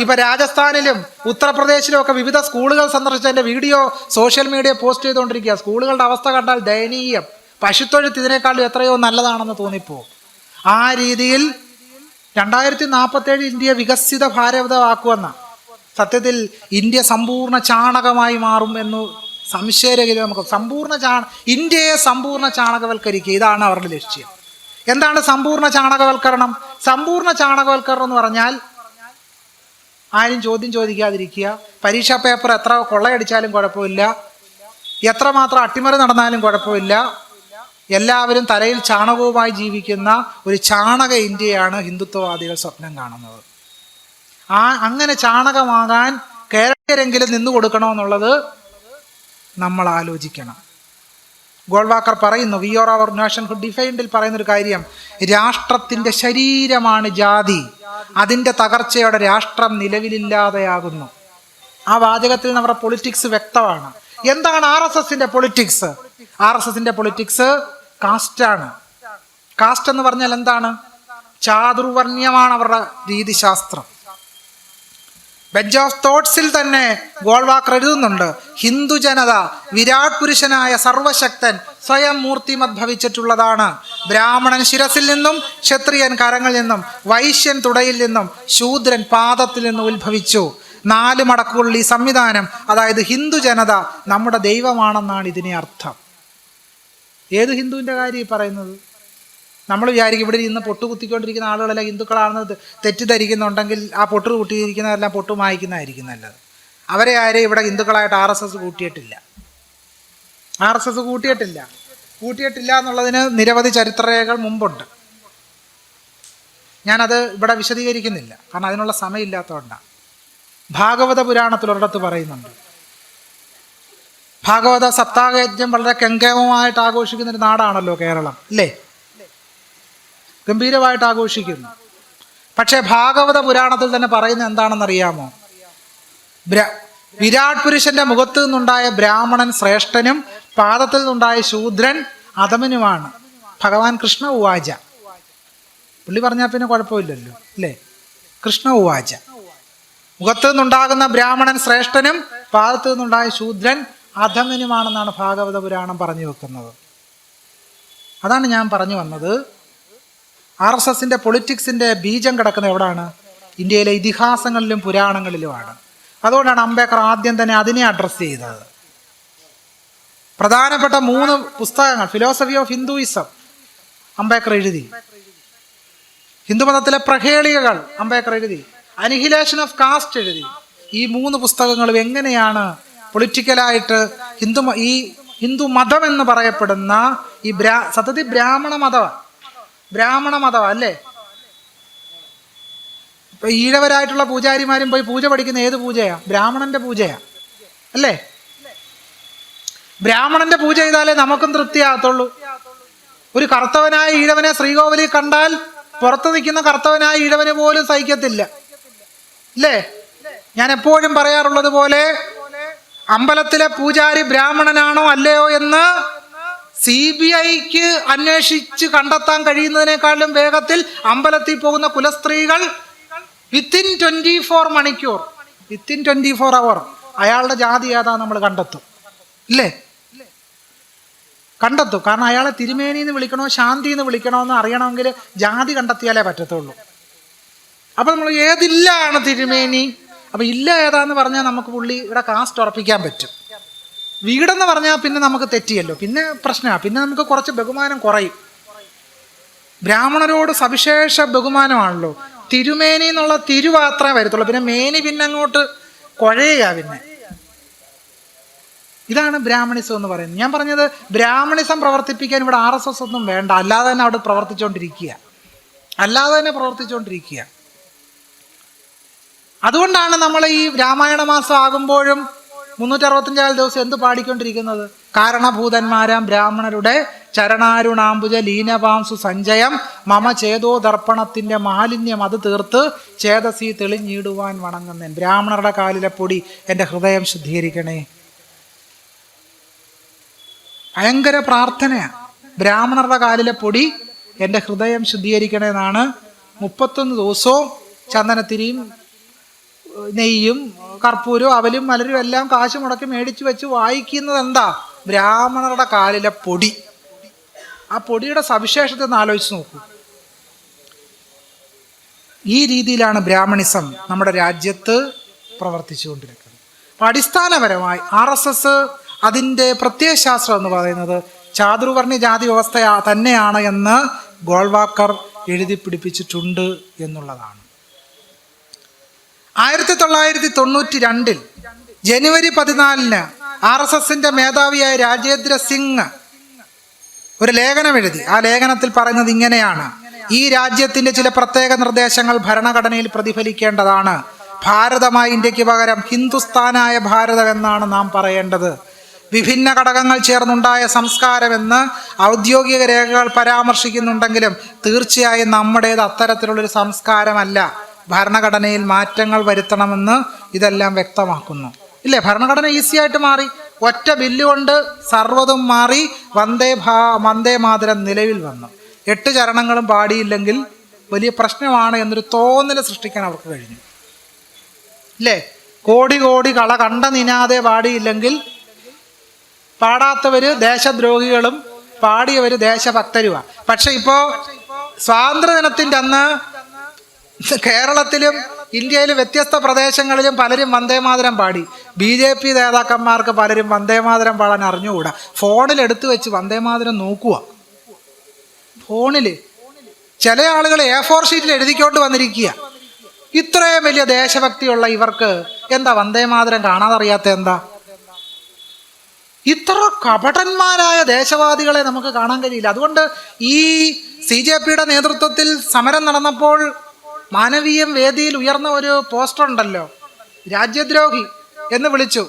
ഇപ്പൊ രാജസ്ഥാനിലും ഉത്തർപ്രദേശിലും ഒക്കെ വിവിധ സ്കൂളുകൾ സന്ദർശിച്ചതിന്റെ വീഡിയോ സോഷ്യൽ മീഡിയ പോസ്റ്റ് ചെയ്തുകൊണ്ടിരിക്കുക. സ്കൂളുകളുടെ അവസ്ഥ കണ്ടാൽ ദയനീയം. പശുത്തൊഴുത്ത് ഇതിനേക്കാളും എത്രയോ നല്ലതാണെന്ന് തോന്നിപ്പോ. ആ രീതിയിൽ 2047 ഇന്ത്യ വികസിത ഭാരതമാക്കുമെന്ന സത്യത്തിൽ ഇന്ത്യ സമ്പൂർണ്ണ ചാണകമായി മാറും എന്ന് സംശയരഹിതം നമുക്ക് ഇന്ത്യയെ സമ്പൂർണ്ണ ചാണകവൽക്കരിക്കുക, ഇതാണ് അവരുടെ ലക്ഷ്യം. എന്താണ് സമ്പൂർണ്ണ ചാണകവൽക്കരണം? സമ്പൂർണ്ണ ചാണകവൽക്കരണം എന്ന് പറഞ്ഞാൽ ആരും ചോദ്യം ചോദിക്കാതിരിക്കുക, പരീക്ഷാ പേപ്പർ എത്ര കൊള്ളയടിച്ചാലും കുഴപ്പമില്ല, എത്രമാത്രം അട്ടിമറി നടന്നാലും കുഴപ്പമില്ല, എല്ലാവരും തലയിൽ ചാണകവുമായി ജീവിക്കുന്ന ഒരു ചാണക ഇന്ത്യയാണ് ഹിന്ദുത്വവാദികൾ സ്വപ്നം കാണുന്നത്. അങ്ങനെ ചാണകമാകാൻ കേരളീയരെങ്കിലും നിന്നു കൊടുക്കണമെന്നുള്ളത് നമ്മൾ ആലോചിക്കണം. ഗോൾവാക്കർ പറയുന്നു, വി ആർ അവർ നേഷൻഹുഡ് ഡിഫൈൻഡിൽ പറയുന്നൊരു കാര്യം, രാഷ്ട്രത്തിൻ്റെ ശരീരമാണ് ജാതി, അതിൻ്റെ തകർച്ചയോടെ രാഷ്ട്രം നിലവിലില്ലാതെയാകുന്നു. ആ വാചകത്തിൽ നമ്മുടെ പൊളിറ്റിക്സ് വ്യക്തമാണ്. എന്താണ് RSSന്റെ പൊളിറ്റിക്സ്? RSSന്റെ പൊളിറ്റിക്സ് കാസ്റ്റാണ്. കാസ്റ്റ് എന്ന് പറഞ്ഞാൽ എന്താണ്? ചാതുർവർണ്ണ്യമാണ് അവരുടെ രീതിശാസ്ത്രം. ബെഞ്ച് ഓഫ് തോട്ട്സിൽ തന്നെ ഗോൾവാക്കർ എഴുതുന്നുണ്ട്, ഹിന്ദു ജനത വിരാട് പുരുഷനായ സർവശക്തൻ സ്വയം മൂർത്തിമദ്ഭവിച്ചിട്ടുള്ളതാണ്. ബ്രാഹ്മണൻ ശിരസിൽ നിന്നും, ക്ഷത്രിയൻ കരങ്ങളിൽ നിന്നും, വൈശ്യൻ തുടയിൽ നിന്നും, ശൂദ്രൻ പാദത്തിൽ നിന്നും ഉത്ഭവിച്ചു. 4 മടക്കുള്ള ഈ സംവിധാനം, അതായത് ഹിന്ദു ജനത നമ്മുടെ ദൈവമാണെന്നാണ് ഇതിനെ അർത്ഥം. ഏത് ഹിന്ദുവിൻ്റെ കാര്യം ഈ പറയുന്നത്? നമ്മൾ വിചാരിക്കും ഇവിടെ ഇന്ന് പൊട്ടുകുത്തിക്കൊണ്ടിരിക്കുന്ന ആളുകളെല്ലാം ഹിന്ദുക്കളാണെന്ന് തെറ്റിദ്ധരിക്കുന്നുണ്ടെങ്കിൽ ആ പൊട്ട് കൂട്ടിയിരിക്കുന്നതെല്ലാം പൊട്ടു മായ്ക്കുന്നതായിരിക്കും നല്ലത്. അവരെ ആരെയും ഇവിടെ ഹിന്ദുക്കളായിട്ട് RSS കൂട്ടിയിട്ടില്ല. RSS കൂട്ടിയിട്ടില്ല എന്നുള്ളതിന് നിരവധി ചരിത്രരേഖകൾ മുമ്പുണ്ട്. ഞാനത് ഇവിടെ വിശദീകരിക്കുന്നില്ല, കാരണം അതിനുള്ള സമയമില്ലാത്തതുകൊണ്ടാണ്. ഭാഗവത പുരാണത്തിൽ ഒരിടത്ത് പറയുന്നുണ്ട്, ഭാഗവത സപ്താഹയജ്ഞം വളരെ കെങ്കേമമായിട്ട് ആഘോഷിക്കുന്നൊരു നാടാണല്ലോ കേരളം, അല്ലേ? ഗംഭീരമായിട്ട് ആഘോഷിക്കുന്നു. പക്ഷേ ഭാഗവത പുരാണത്തിൽ തന്നെ പറയുന്നത് എന്താണെന്നറിയാമോ? വിരാട് പുരുഷന്റെ മുഖത്തു നിന്നുണ്ടായ ബ്രാഹ്മണൻ ശ്രേഷ്ഠനും പാദത്തിൽ നിന്നുണ്ടായ ശൂദ്രൻ അധമനുമാണ്. ഭഗവാൻ കൃഷ്ണ ഉവാച. പുള്ളി പറഞ്ഞാൽ പിന്നെ കുഴപ്പമില്ലല്ലോ, അല്ലേ? കൃഷ്ണ ഉവാച. മുഖത്തു നിന്നുണ്ടാകുന്ന ബ്രാഹ്മണൻ ശ്രേഷ്ഠനും പാദത്തു നിന്നുണ്ടായ ശൂദ്രൻ അധമനുമാണെന്നാണ് ഭാഗവത പുരാണം പറഞ്ഞു വെക്കുന്നത്. അതാണ് ഞാൻ പറഞ്ഞു വന്നത്. RSSന്റെ പൊളിറ്റിക്സിന്റെ ബീജം കിടക്കുന്നത് എവിടാണ്? ഇന്ത്യയിലെ ഇതിഹാസങ്ങളിലും പുരാണങ്ങളിലുമാണ്. അതുകൊണ്ടാണ് അംബേദ്കർ ആദ്യം തന്നെ അതിനെ അഡ്രസ്സ് ചെയ്തത്. പ്രധാനപ്പെട്ട 3 പുസ്തകങ്ങൾ, ഫിലോസഫി ഓഫ് ഹിന്ദുയിസം അംബേദ്കർ എഴുതി, ഹിന്ദുമതത്തിലെ പ്രഹേളികകൾ അംബേദ്കർ എഴുതി, അനിഹിലേഷൻ ഓഫ് കാസ്റ്റ് എഴുതി. ഈ 3 പുസ്തകങ്ങളും എങ്ങനെയാണ് പൊളിറ്റിക്കലായിട്ട് ഹിന്ദു മതം എന്ന് പറയപ്പെടുന്ന ഈ സത്യത്തിൽ ബ്രാഹ്മണ മതം അല്ലേ? ഇപ്പൊ ഈഴവരായിട്ടുള്ള പൂജാരിമാരും പോയി പൂജ പഠിക്കുന്ന ഏത് പൂജയാ? ബ്രാഹ്മണന്റെ പൂജയാ, അല്ലേ? ബ്രാഹ്മണന്റെ പൂജ ചെയ്താലേ നമുക്കും തൃപ്തിയാകത്തുള്ളൂ. ഒരു കറുത്തവനായ ഈഴവനെ ശ്രീകോവിലിൽ കണ്ടാൽ പുറത്ത് നിൽക്കുന്ന കറുത്തവനായ ഈഴവന് പോലും സഹിക്കത്തില്ല, അല്ലേ? ഞാൻ എപ്പോഴും പറയാറുള്ളത് പോലെ അമ്പലത്തിലെ പൂജാരി ബ്രാഹ്മണനാണോ അല്ലയോ എന്ന് CBIക്ക് അന്വേഷിച്ച് കണ്ടെത്താൻ കഴിയുന്നതിനേക്കാളും വേഗത്തിൽ അമ്പലത്തിൽ പോകുന്ന കുലസ്ത്രീകൾ വിത്തിൻ 24 മണിക്കൂർ, വിത്തിൻ 24 അവർ അയാളുടെ ജാതി ഏതാ നമ്മൾ കണ്ടെത്തും, ഇല്ലേ? കണ്ടെത്തും. കാരണം അയാളെ തിരുമേനി എന്ന് വിളിക്കണോ ശാന്തി എന്ന് വിളിക്കണോ എന്ന് അറിയണമെങ്കിൽ ജാതി കണ്ടെത്തിയാലേ പറ്റത്തുള്ളൂ. അപ്പൊ നമ്മൾ ഏതില്ലാണ് തിരുമേനി, അപ്പൊ ഇല്ല ഏതാന്ന് പറഞ്ഞാൽ നമുക്ക് പുള്ളിയുടെ കാസ്റ്റ് ഉറപ്പിക്കാൻ പറ്റും. വീടെന്ന് പറഞ്ഞാൽ പിന്നെ നമുക്ക് തെറ്റിയല്ലോ, പിന്നെ പ്രശ്നമാണ്, പിന്നെ നമുക്ക് കുറച്ച് ബഹുമാനം കുറയും. ബ്രാഹ്മണരോട് സവിശേഷ ബഹുമാനമാണല്ലോ. തിരുമേനി എന്നുള്ള തിരുവാത്രേ വരത്തുള്ളൂ, പിന്നെ മേനി പിന്നെ അങ്ങോട്ട് കുഴയുക. പിന്നെ ഇതാണ് ബ്രാഹ്മണിസം എന്ന് പറയുന്നത്. ഞാൻ പറഞ്ഞത് ബ്രാഹ്മണിസം പ്രവർത്തിപ്പിക്കാൻ ഇവിടെ RSS ഒന്നും വേണ്ട, അല്ലാതെ തന്നെ അവിടെ പ്രവർത്തിച്ചുകൊണ്ടിരിക്കുക. അതുകൊണ്ടാണ് നമ്മൾ ഈ രാമായണ മാസം ആകുമ്പോഴും 365 ദിവസം എന്ത് പാടിക്കൊണ്ടിരിക്കുന്നത്? കാരണഭൂതന്മാരാം ബ്രാഹ്മണരുടെ ചരണാരുണാംബുജ ലീനപാംസു സഞ്ചയം മമ ചേതോ ദർപ്പണത്തിൻ്റെ മാലിന്യം അത് തീർത്ത് ചേതസി തെളിഞ്ഞിടുവാൻ വണങ്ങുന്നേൻ. ബ്രാഹ്മണരുടെ കാലിലെ പൊടി എൻ്റെ ഹൃദയം ശുദ്ധീകരിക്കണേ. ഭയങ്കര പ്രാർത്ഥനയാണ്. ബ്രാഹ്മണരുടെ കാലിലെ പൊടി എൻ്റെ ഹൃദയം ശുദ്ധീകരിക്കണേ എന്നാണ് 31 ദിവസവും ചന്ദനത്തിരിയും നെയ്യും കർപ്പൂരവും അവലും മലരും എല്ലാം കാശ് മുടക്കി മേടിച്ചു വെച്ച് വായിക്കുന്നത് എന്താ? ബ്രാഹ്മണരുടെ കാലിലെ പൊടി. ആ പൊടിയുടെ സവിശേഷത ഒന്ന് ആലോചിച്ച് നോക്കൂ. ഈ രീതിയിലാണ് ബ്രാഹ്മണിസം നമ്മുടെ രാജ്യത്ത് പ്രവർത്തിച്ചുകൊണ്ടിരിക്കുന്നത്. അപ്പം അടിസ്ഥാനപരമായി RSS അതിൻ്റെ പ്രത്യയശാസ്ത്രം എന്ന് പറയുന്നത് ചാതുർവർണ്ണ ജാതി വ്യവസ്ഥ തന്നെയാണ് എന്ന് ഗോൾവാക്കർ എഴുതി പിടിപ്പിച്ചിട്ടുണ്ട് എന്നുള്ളതാണ്. 1992 ജനുവരി 14 RSSന്റെ മേധാവിയായ രാജേന്ദ്ര സിംഗ് ഒരു ലേഖനം എഴുതി. ആ ലേഖനത്തിൽ പറയുന്നത് ഇങ്ങനെയാണ്: ഈ രാജ്യത്തിന്റെ ചില പ്രത്യേക നിർദ്ദേശങ്ങൾ ഭരണഘടനയിൽ പ്രതിഫലിക്കേണ്ടതാണ്. ഭാരതമായ ഇന്ത്യക്ക് പകരം ഹിന്ദുസ്ഥാനായ ഭാരതം എന്നാണ് നാം പറയേണ്ടത്. വിഭിന്ന ഘടകങ്ങൾ ചേർന്നുണ്ടായ സംസ്കാരമെന്ന് ഔദ്യോഗിക രേഖകൾ പരാമർശിക്കുന്നുണ്ടെങ്കിലും തീർച്ചയായും നമ്മുടേത് അത്തരത്തിലുള്ളൊരു സംസ്കാരമല്ല. ഭരണഘടനയിൽ മാറ്റങ്ങൾ വരുത്തണമെന്ന് ഇതെല്ലാം വ്യക്തമാക്കുന്നു. ഇല്ലേ, ഭരണഘടന ഈസി ആയിട്ട് മാറി. ഒറ്റ ബില്ലുകൊണ്ട് സർവ്വതും മാറി. വന്ദേ മാതരം നിലവിൽ വന്നു. 8 ചരണങ്ങളും പാടിയില്ലെങ്കിൽ വലിയ പ്രശ്നമാണ് എന്നൊരു തോന്നൽ സൃഷ്ടിക്കാൻ അവർക്ക് കഴിഞ്ഞു. ഇല്ലേ, കോടി കോടി കള കണ്ട നിനാതെ പാടിയില്ലെങ്കിൽ പാടാത്തവര് ദേശദ്രോഹികളും പാടിയവര് ദേശഭക്തരുമാണ്. പക്ഷെ ഇപ്പോൾ സ്വാതന്ത്ര്യദിനത്തിൻ്റെ അന്ന് കേരളത്തിലും ഇന്ത്യയിലും വ്യത്യസ്ത പ്രദേശങ്ങളിലും പലരും വന്ദേമാതരം പാടി. BJP നേതാക്കന്മാർക്ക് പലരും വന്ദേമാതരം പാടാൻ അറിഞ്ഞുകൂടാ. ഫോണിൽ എടുത്തു വെച്ച് വന്ദേമാതരം നോക്കുക. ഫോണിൽ ചില ആളുകൾ A4 ഷീറ്റിൽ എഴുതിക്കൊണ്ട് വന്നിരിക്കുക. ഇത്രയും വലിയ ദേശഭക്തിയുള്ള ഇവർക്ക് എന്താ വന്ദേമാതരം കാണാതറിയാത്ത? എന്താ ഇത്ര കപടന്മാരായ ദേശവാദികളെ നമുക്ക് കാണാൻ കഴിയില്ല. അതുകൊണ്ട് ഈ CJPയുടെ നേതൃത്വത്തിൽ സമരം നടന്നപ്പോൾ മാനവീയം വേദിയിൽ ഉയർന്ന ഒരു പോസ്റ്റർ ഉണ്ടല്ലോ, രാജ്യദ്രോഹി എന്ന് വിളിച്ചു.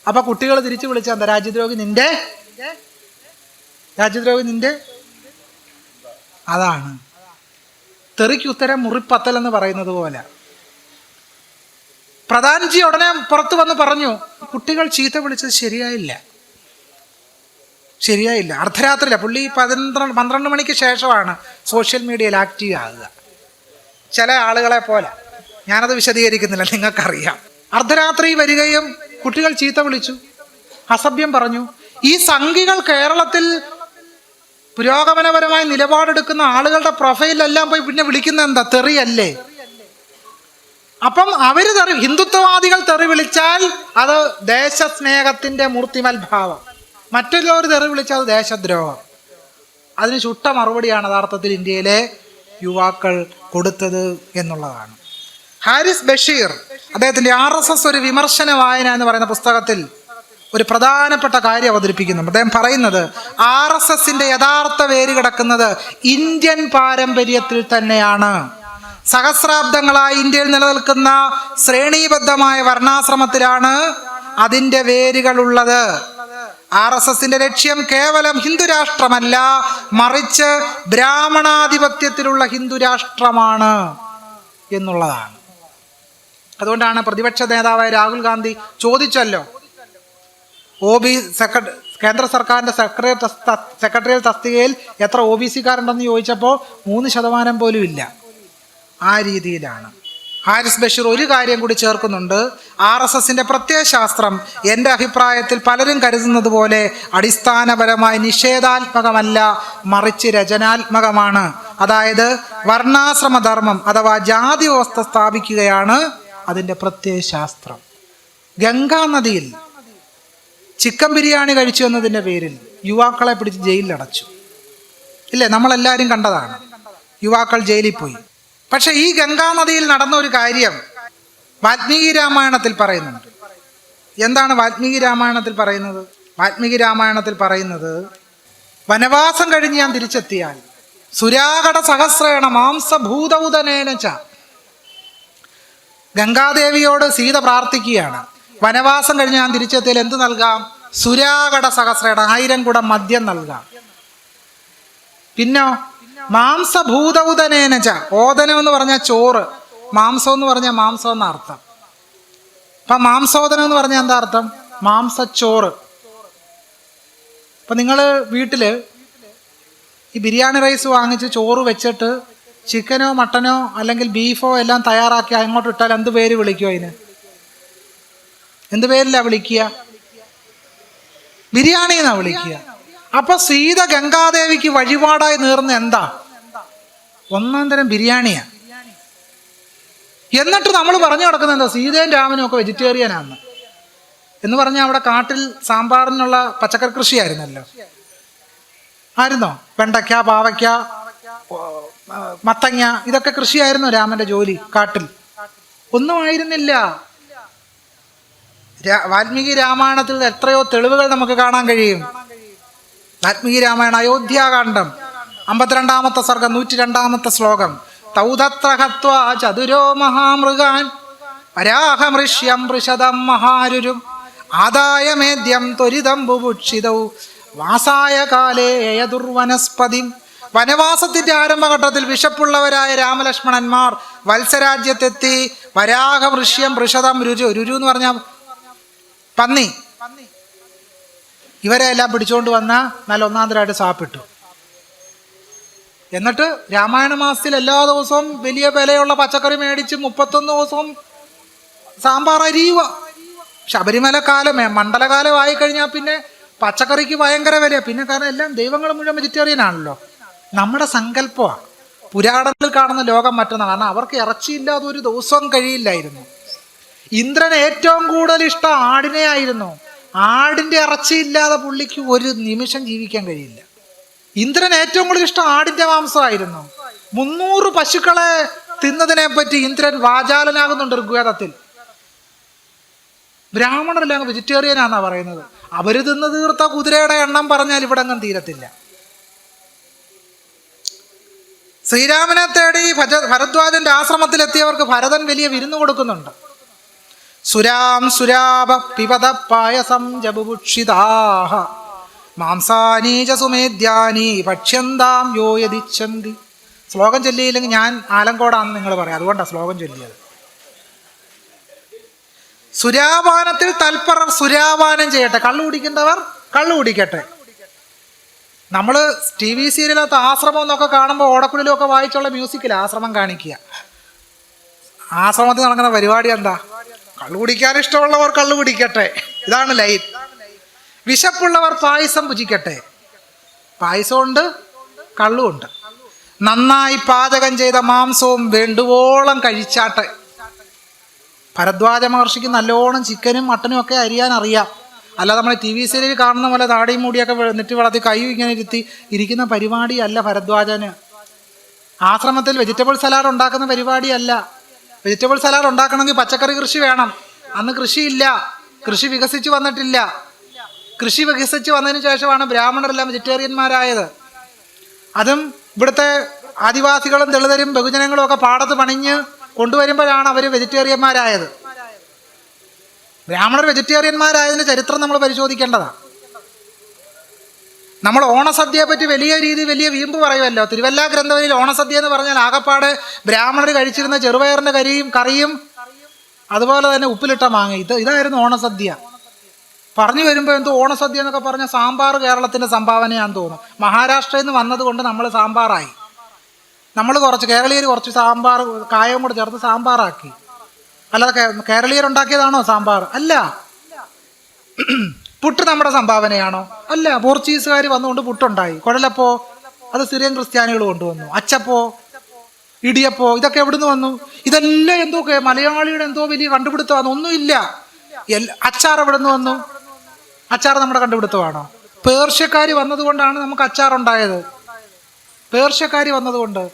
അപ്പൊ കുട്ടികൾ തിരിച്ചു വിളിച്ച എന്താ? രാജ്യദ്രോഹി നിന്റെ അതാണ്. തെറിക്ക് ഉത്തരം മുറിപ്പത്തൽ എന്ന് പറയുന്നത് പോലെ. പ്രധാൻജി ഉടനെ പുറത്തു വന്ന് പറഞ്ഞു, കുട്ടികൾ ചീത്ത വിളിച്ചത് ശരിയായില്ല. അർദ്ധരാത്രിയില്ല. പുള്ളി 12 മണിക്ക് ശേഷമാണ് സോഷ്യൽ മീഡിയയിൽ ആക്റ്റീവ് ആകുക. ചില ആളുകളെ പോലെ. ഞാനത് വിശദീകരിക്കുന്നില്ല, നിങ്ങൾക്കറിയാം. അർദ്ധരാത്രി വരികയും കുട്ടികൾ ചീത്ത വിളിച്ചു, അസഭ്യം പറഞ്ഞു. ഈ സംഘികൾ കേരളത്തിൽ പുരോഗമനപരമായി നിലപാടെടുക്കുന്ന ആളുകളുടെ പ്രൊഫൈലെല്ലാം പോയി പിന്നെ വിളിക്കുന്ന എന്താ? തെറിയല്ലേ? അപ്പം അവര് ഹിന്ദുത്വവാദികൾ തെറി വിളിച്ചാൽ അത് ദേശസ്നേഹത്തിന്റെ മൂർത്തിമൽ ഭാവം. മറ്റുള്ളവർ തെറി വിളിച്ചാൽ അത് ദേശദ്രോഹം. അതിന് ചുട്ട മറുപടിയാണ് യഥാർത്ഥത്തിൽ ഇന്ത്യയിലെ യുവാക്കൾ കൊടുത്തത് എന്നുള്ളതാണ്. ഹാരിസ് ബഷീർ അദ്ദേഹത്തിൻ്റെ RSS ഒരു വിമർശന വായന എന്ന് പറയുന്ന പുസ്തകത്തിൽ ഒരു പ്രധാനപ്പെട്ട കാര്യം അവതരിപ്പിക്കുന്നുണ്ട്. അദ്ദേഹം പറയുന്നത് RSSന്റെ യഥാർത്ഥ വേര് കിടക്കുന്നത് ഇന്ത്യൻ പാരമ്പര്യത്തിൽ തന്നെയാണ്. സഹസ്രാബ്ദങ്ങളായി ഇന്ത്യയിൽ നിലനിൽക്കുന്ന ശ്രേണീബദ്ധമായ വർണ്ണാശ്രമത്തിലാണ് അതിൻ്റെ വേരുകളുള്ളത്. RSSന്റെ ലക്ഷ്യം കേവലം ഹിന്ദുരാഷ്ട്രമല്ല, മറിച്ച് ബ്രാഹ്മണാധിപത്യത്തിലുള്ള ഹിന്ദുരാഷ്ട്രമാണ് എന്നുള്ളതാണ്. അതുകൊണ്ടാണ് പ്രതിപക്ഷ നേതാവായ രാഹുൽ ഗാന്ധി ചോദിച്ചല്ലോ, കേന്ദ്ര സർക്കാരിൻ്റെ സെക്രട്ടറിയൽ തസ്തികയിൽ എത്ര OBC-കാരുണ്ടെന്ന് ചോദിച്ചപ്പോൾ 3% പോലും ഇല്ല. ആ രീതിയിലാണ്. ഹാരിസ് ബഷീർ ഒരു കാര്യം കൂടി ചേർക്കുന്നുണ്ട്. RSSന്റെ പ്രത്യയശാസ്ത്രം എൻ്റെ അഭിപ്രായത്തിൽ പലരും കരുതുന്നത് പോലെ അടിസ്ഥാനപരമായി നിഷേധാത്മകമല്ല, മറിച്ച് രചനാത്മകമാണ്. അതായത് വർണ്ണാശ്രമധർമ്മം അഥവാ ജാതി വ്യവസ്ഥ സ്ഥാപിക്കുകയാണ് അതിൻ്റെ പ്രത്യയശാസ്ത്രം. ഗംഗാ നദിയിൽ ചിക്കൻ ബിരിയാണി കഴിച്ചു എന്നതിൻ്റെ പേരിൽ യുവാക്കളെ പിടിച്ച് ജയിലിലടച്ചു. ഇല്ലേ, നമ്മളെല്ലാവരും കണ്ടതാണ്. യുവാക്കൾ ജയിലിൽ പോയി. പക്ഷെ ഈ ഗംഗാനദിയിൽ നടന്ന ഒരു കാര്യം വാൽമീകി രാമായണത്തിൽ പറയുന്നുണ്ട്. എന്താണ് വാൽമീകി രാമായണത്തിൽ പറയുന്നത്? വാൽമീകി രാമായണത്തിൽ പറയുന്നത്, വനവാസം കഴിഞ്ഞ് ഞാൻ തിരിച്ചെത്തിയാൽ സുരാകട സഹസ്രേണ മാംസഭൂതൗദനേന ച ഗംഗാദേവിയോട് സീത പ്രാർത്ഥിക്കുകയാണ്, വനവാസം കഴിഞ്ഞ് ഞാൻ തിരിച്ചെത്തിയാൽ എന്ത് നൽകാം? സുരാകട സഹസ്രയുടെ 1000 കുടം മദ്യം നൽകാം. പിന്നോ മാംസഭൂതൗദനേനച, ഓദനം എന്ന് പറഞ്ഞാൽ ചോറ്, മാംസം എന്ന് പറഞ്ഞാൽ മാംസം എന്ന അർത്ഥം. അപ്പം മാംസോദനം എന്ന് പറഞ്ഞാൽ എന്താ അർത്ഥം? മാംസച്ചോറ്. അപ്പം നിങ്ങൾ വീട്ടിൽ ഈ ബിരിയാണി റൈസ് വാങ്ങിച്ച് ചോറ് വെച്ചിട്ട് ചിക്കനോ മട്ടനോ അല്ലെങ്കിൽ ബീഫോ എല്ലാം തയ്യാറാക്കി അങ്ങോട്ട് ഇട്ടാൽ എന്ത് പേര് വിളിക്കും? അതിന് എന്ത് പേരില്ല വിളിക്കുക? ബിരിയാണി എന്നാ വിളിക്കുക. അപ്പൊ സീത ഗംഗാദേവിക്ക് വഴിപാടായി നേർന്ന എന്താ? ഒന്നാം തരം ബിരിയാണിയാ. എന്നിട്ട് നമ്മൾ പറഞ്ഞു കിടക്കുന്നത് എന്താ? സീതയും രാമനും ഒക്കെ വെജിറ്റേറിയനാന്ന് എന്ന് പറഞ്ഞാൽ അവിടെ കാട്ടിൽ സാമ്പാറിനുള്ള പച്ചക്കറി കൃഷിയായിരുന്നല്ലോ. ആയിരുന്നോ? വെണ്ടയ്ക്ക, പാവയ്ക്ക, മത്തങ്ങ, ഇതൊക്കെ കൃഷിയായിരുന്നു രാമന്റെ ജോലി കാട്ടിൽ? ഒന്നും ആയിരുന്നില്ല. വാൽമീകി രാമായണത്തിൽ എത്രയോ തെളിവുകൾ നമുക്ക് കാണാൻ കഴിയും. വാൽമീകി രാമായണം അയോധ്യാകാന്ഡം 52-ാമത്തെ സർഗം 102-ാമത്തെ ശ്ലോകം. തൗതത്ര ഹത്വാ ചതുരോ മഹാമൃഗാൻ വരാഹമൃഷ്യം വൃഷദം മഹാരുരും ആദായ മേദ്യം ത്വരിതം ബുഭുക്ഷിതൗ വാസായ കാലേ യദുർവനസ്പതിം. വനവാസത്തിന്റെ ആരംഭഘട്ടത്തിൽ വിശപ്പുള്ളവരായ രാമലക്ഷ്മണന്മാർ വത്സരാജ്യത്തെത്തി. വരാഹമൃഷ്യം വൃഷദം രുരു, രുരു എന്ന് പറഞ്ഞാൽ പന്നി, ഇവരെ എല്ലാം പിടിച്ചുകൊണ്ട് വന്ന നല്ല ഒന്നാന്തരമായിട്ട് സാപ്പിട്ടു. എന്നിട്ട് രാമായണ മാസത്തിൽ എല്ലാ ദിവസവും വലിയ വിലയുള്ള പച്ചക്കറി മേടിച്ച് 31 ദിവസവും സാമ്പാർ അരിയുക. ശബരിമല കാലം, മണ്ഡലകാലം ആയിക്കഴിഞ്ഞാൽ പിന്നെ പച്ചക്കറിക്ക് ഭയങ്കര വിലയാണ്. പിന്നെ കാരണം എല്ലാം ദൈവങ്ങൾ മുഴുവൻ വെജിറ്റേറിയൻ ആണല്ലോ. നമ്മുടെ സങ്കല്പമാണ്. പുരാണത്തിൽ കാണുന്ന ലോകം മറ്റൊന്നാണ്. കാരണം അവർക്ക് ഇറച്ചിയില്ലാതെ ഒരു ദിവസവും കഴിയില്ലായിരുന്നു. ഇന്ദ്രന് ഏറ്റവും കൂടുതൽ ഇഷ്ടം ആടിനെ ആയിരുന്നു. ആടിൻ്റെ ഇറച്ചിയില്ലാതെ പുള്ളിക്ക് ഒരു നിമിഷം ജീവിക്കാൻ കഴിയില്ല. ഇന്ദ്രൻ ഏറ്റവും കൂടുതൽ ഇഷ്ടം ആടിൻ്റെ മാംസമായിരുന്നു. 300 പശുക്കളെ തിന്നതിനെ പറ്റി ഇന്ദ്രൻ വാചാലനാകുന്നുണ്ട് ഋഗ്വേദത്തിൽ. ബ്രാഹ്മണരെല്ലാം അങ്ങ് വെജിറ്റേറിയനാന്നാ പറയുന്നത്. അവര് തിന്ന് തീർത്ത കുതിരയുടെ എണ്ണം പറഞ്ഞാൽ ഇവിടെ അങ്ങ് തീരത്തില്ല. ശ്രീരാമനെ തേടി ഭരദ്വാജന്റെ ആശ്രമത്തിലെത്തിയവർക്ക് ഭരതൻ വലിയ വിരുന്ന് കൊടുക്കുന്നുണ്ട്. സുരാം സുരാപ പിബത പായസം ജബുഭുക്ഷിതാഹ മാംസാനി ച സുമേദ്യാനി ഭക്ഷ്യന്താം യോ യദിച്ഛന്തി. ശ്ലോകം ചൊല്ലിയില്ലെങ്കിൽ ഞാൻ ആലങ്കോടാണെന്ന് നിങ്ങൾ പറയാം. അതുകൊണ്ടാണ് ശ്ലോകം ചൊല്ലിയത്. സുരാപാനത്തിൽ തൽപരർ സുരാപാനം ചെയ്യട്ടെ, കള്ളു കുടിക്കുന്നവർ കള്ളു കുടിക്കട്ടെ. നമ്മൾ TV സീരിയലകത്ത് ആശ്രമം എന്നൊക്കെ കാണുമ്പോൾ ഓടക്കുഴലൊക്കെ വായിച്ചുള്ള മ്യൂസിക്കിൽ ആശ്രമം കാണിക്കുക. ആശ്രമത്തിൽ നടക്കുന്ന പരിപാടി എന്താ? കള്ളു കുടിക്കാൻ ഇഷ്ടമുള്ളവർ കള്ളു കുടിക്കട്ടെ, ഇതാണ് ലൈൻ. വിശപ്പുള്ളവർ പായസം ഭുജിക്കട്ടെ, പായസമുണ്ട് കള്ളുമുണ്ട്. നന്നായി പാചകം ചെയ്ത മാംസവും വേണ്ടുവോളം കഴിച്ചാട്ടെ. ഭരദ്വാജ മഹർഷിക്ക് നല്ലോണം ചിക്കനും മട്ടനും ഒക്കെ അരിയാൻ അറിയാം. അല്ലാതെ നമ്മൾ TV സീരിയൽ കാണുന്ന പോലെ താടിയും മൂടിയൊക്കെ നെറ്റി വളർത്തി കൈ ഇങ്ങനെ ഇരിക്കുന്ന പരിപാടിയല്ല ഭരദ്വാജന്. ആശ്രമത്തിൽ വെജിറ്റബിൾ സലാഡ് ഉണ്ടാക്കുന്ന പരിപാടിയല്ല. വെജിറ്റബിൾ സലാഡ് ഉണ്ടാക്കണമെങ്കിൽ പച്ചക്കറി കൃഷി വേണം. അന്ന് കൃഷിയില്ല, കൃഷി വികസിച്ച് വന്നിട്ടില്ല. കൃഷി വികസിച്ച് വന്നതിന് ശേഷമാണ് ബ്രാഹ്മണരെല്ലാം വെജിറ്റേറിയന്മാരായത്. അതും ഇവിടുത്തെ ആദിവാസികളും ദളിതരും ബഹുജനങ്ങളും ഒക്കെ പാടത്ത് പണിഞ്ഞ് കൊണ്ടുവരുമ്പോഴാണ് അവർ വെജിറ്റേറിയന്മാരായത്. ബ്രാഹ്മണർ വെജിറ്റേറിയന്മാരായതിൻ്റെ ചരിത്രം നമ്മൾ പരിശോധിക്കേണ്ടതാണ്. നമ്മൾ ഓണസദ്യയെ പറ്റി വലിയ വീമ്പ് പറയുമല്ലോ. തിരുവല്ല ഗ്രന്ഥവലിയിൽ ഓണസദ്യ എന്ന് പറഞ്ഞാൽ ആകപ്പാട് ബ്രാഹ്മണർ കഴിച്ചിരുന്ന ചെറുപയറിൻ്റെ കറിയും അതുപോലെ തന്നെ ഉപ്പിലിട്ട മാങ്ങ, ഇതായിരുന്നു ഓണസദ്യ. പറഞ്ഞു വരുമ്പോൾ എന്തോ ഓണസദ്യ എന്നൊക്കെ പറഞ്ഞ സാമ്പാർ കേരളത്തിൻ്റെ സംഭാവനയാണെന്ന് തോന്നുന്നു. മഹാരാഷ്ട്രയിൽ നിന്ന് വന്നതുകൊണ്ട് നമ്മൾ സാമ്പാറായി. നമ്മൾ കേരളീയർ കുറച്ച് സാമ്പാർ കായവും കൂടെ ചേർത്ത് സാമ്പാറാക്കി. അല്ലാതെ കേരളീയർ ഉണ്ടാക്കിയതാണോ സാമ്പാർ? അല്ല. പുട്ട് നമ്മുടെ സംഭാവനയാണോ? അല്ല. പോർച്ചുഗീസുകാർ വന്നുകൊണ്ട് പുട്ടുണ്ടായി. കുഴലപ്പോ അത് സിറിയൻ ക്രിസ്ത്യാനികൾ കൊണ്ടുവന്നു. അച്ചപ്പോ, ഇടിയപ്പോ, ഇതൊക്കെ എവിടുന്ന് വന്നു? ഇതെല്ലാം എന്തോ മലയാളിയുടെ എന്തോ വലിയ കണ്ടുപിടുത്തമാണ്. ഒന്നുമില്ല. അച്ചാർ എവിടുന്ന് വന്നു? അച്ചാർ നമ്മുടെ കണ്ടുപിടുത്തമാണോ? പേർഷ്യക്കാർ വന്നതുകൊണ്ടാണ് നമുക്ക് അച്ചാറുണ്ടായത്. പേർഷ്യക്കാർ വന്നതുകൊണ്ട്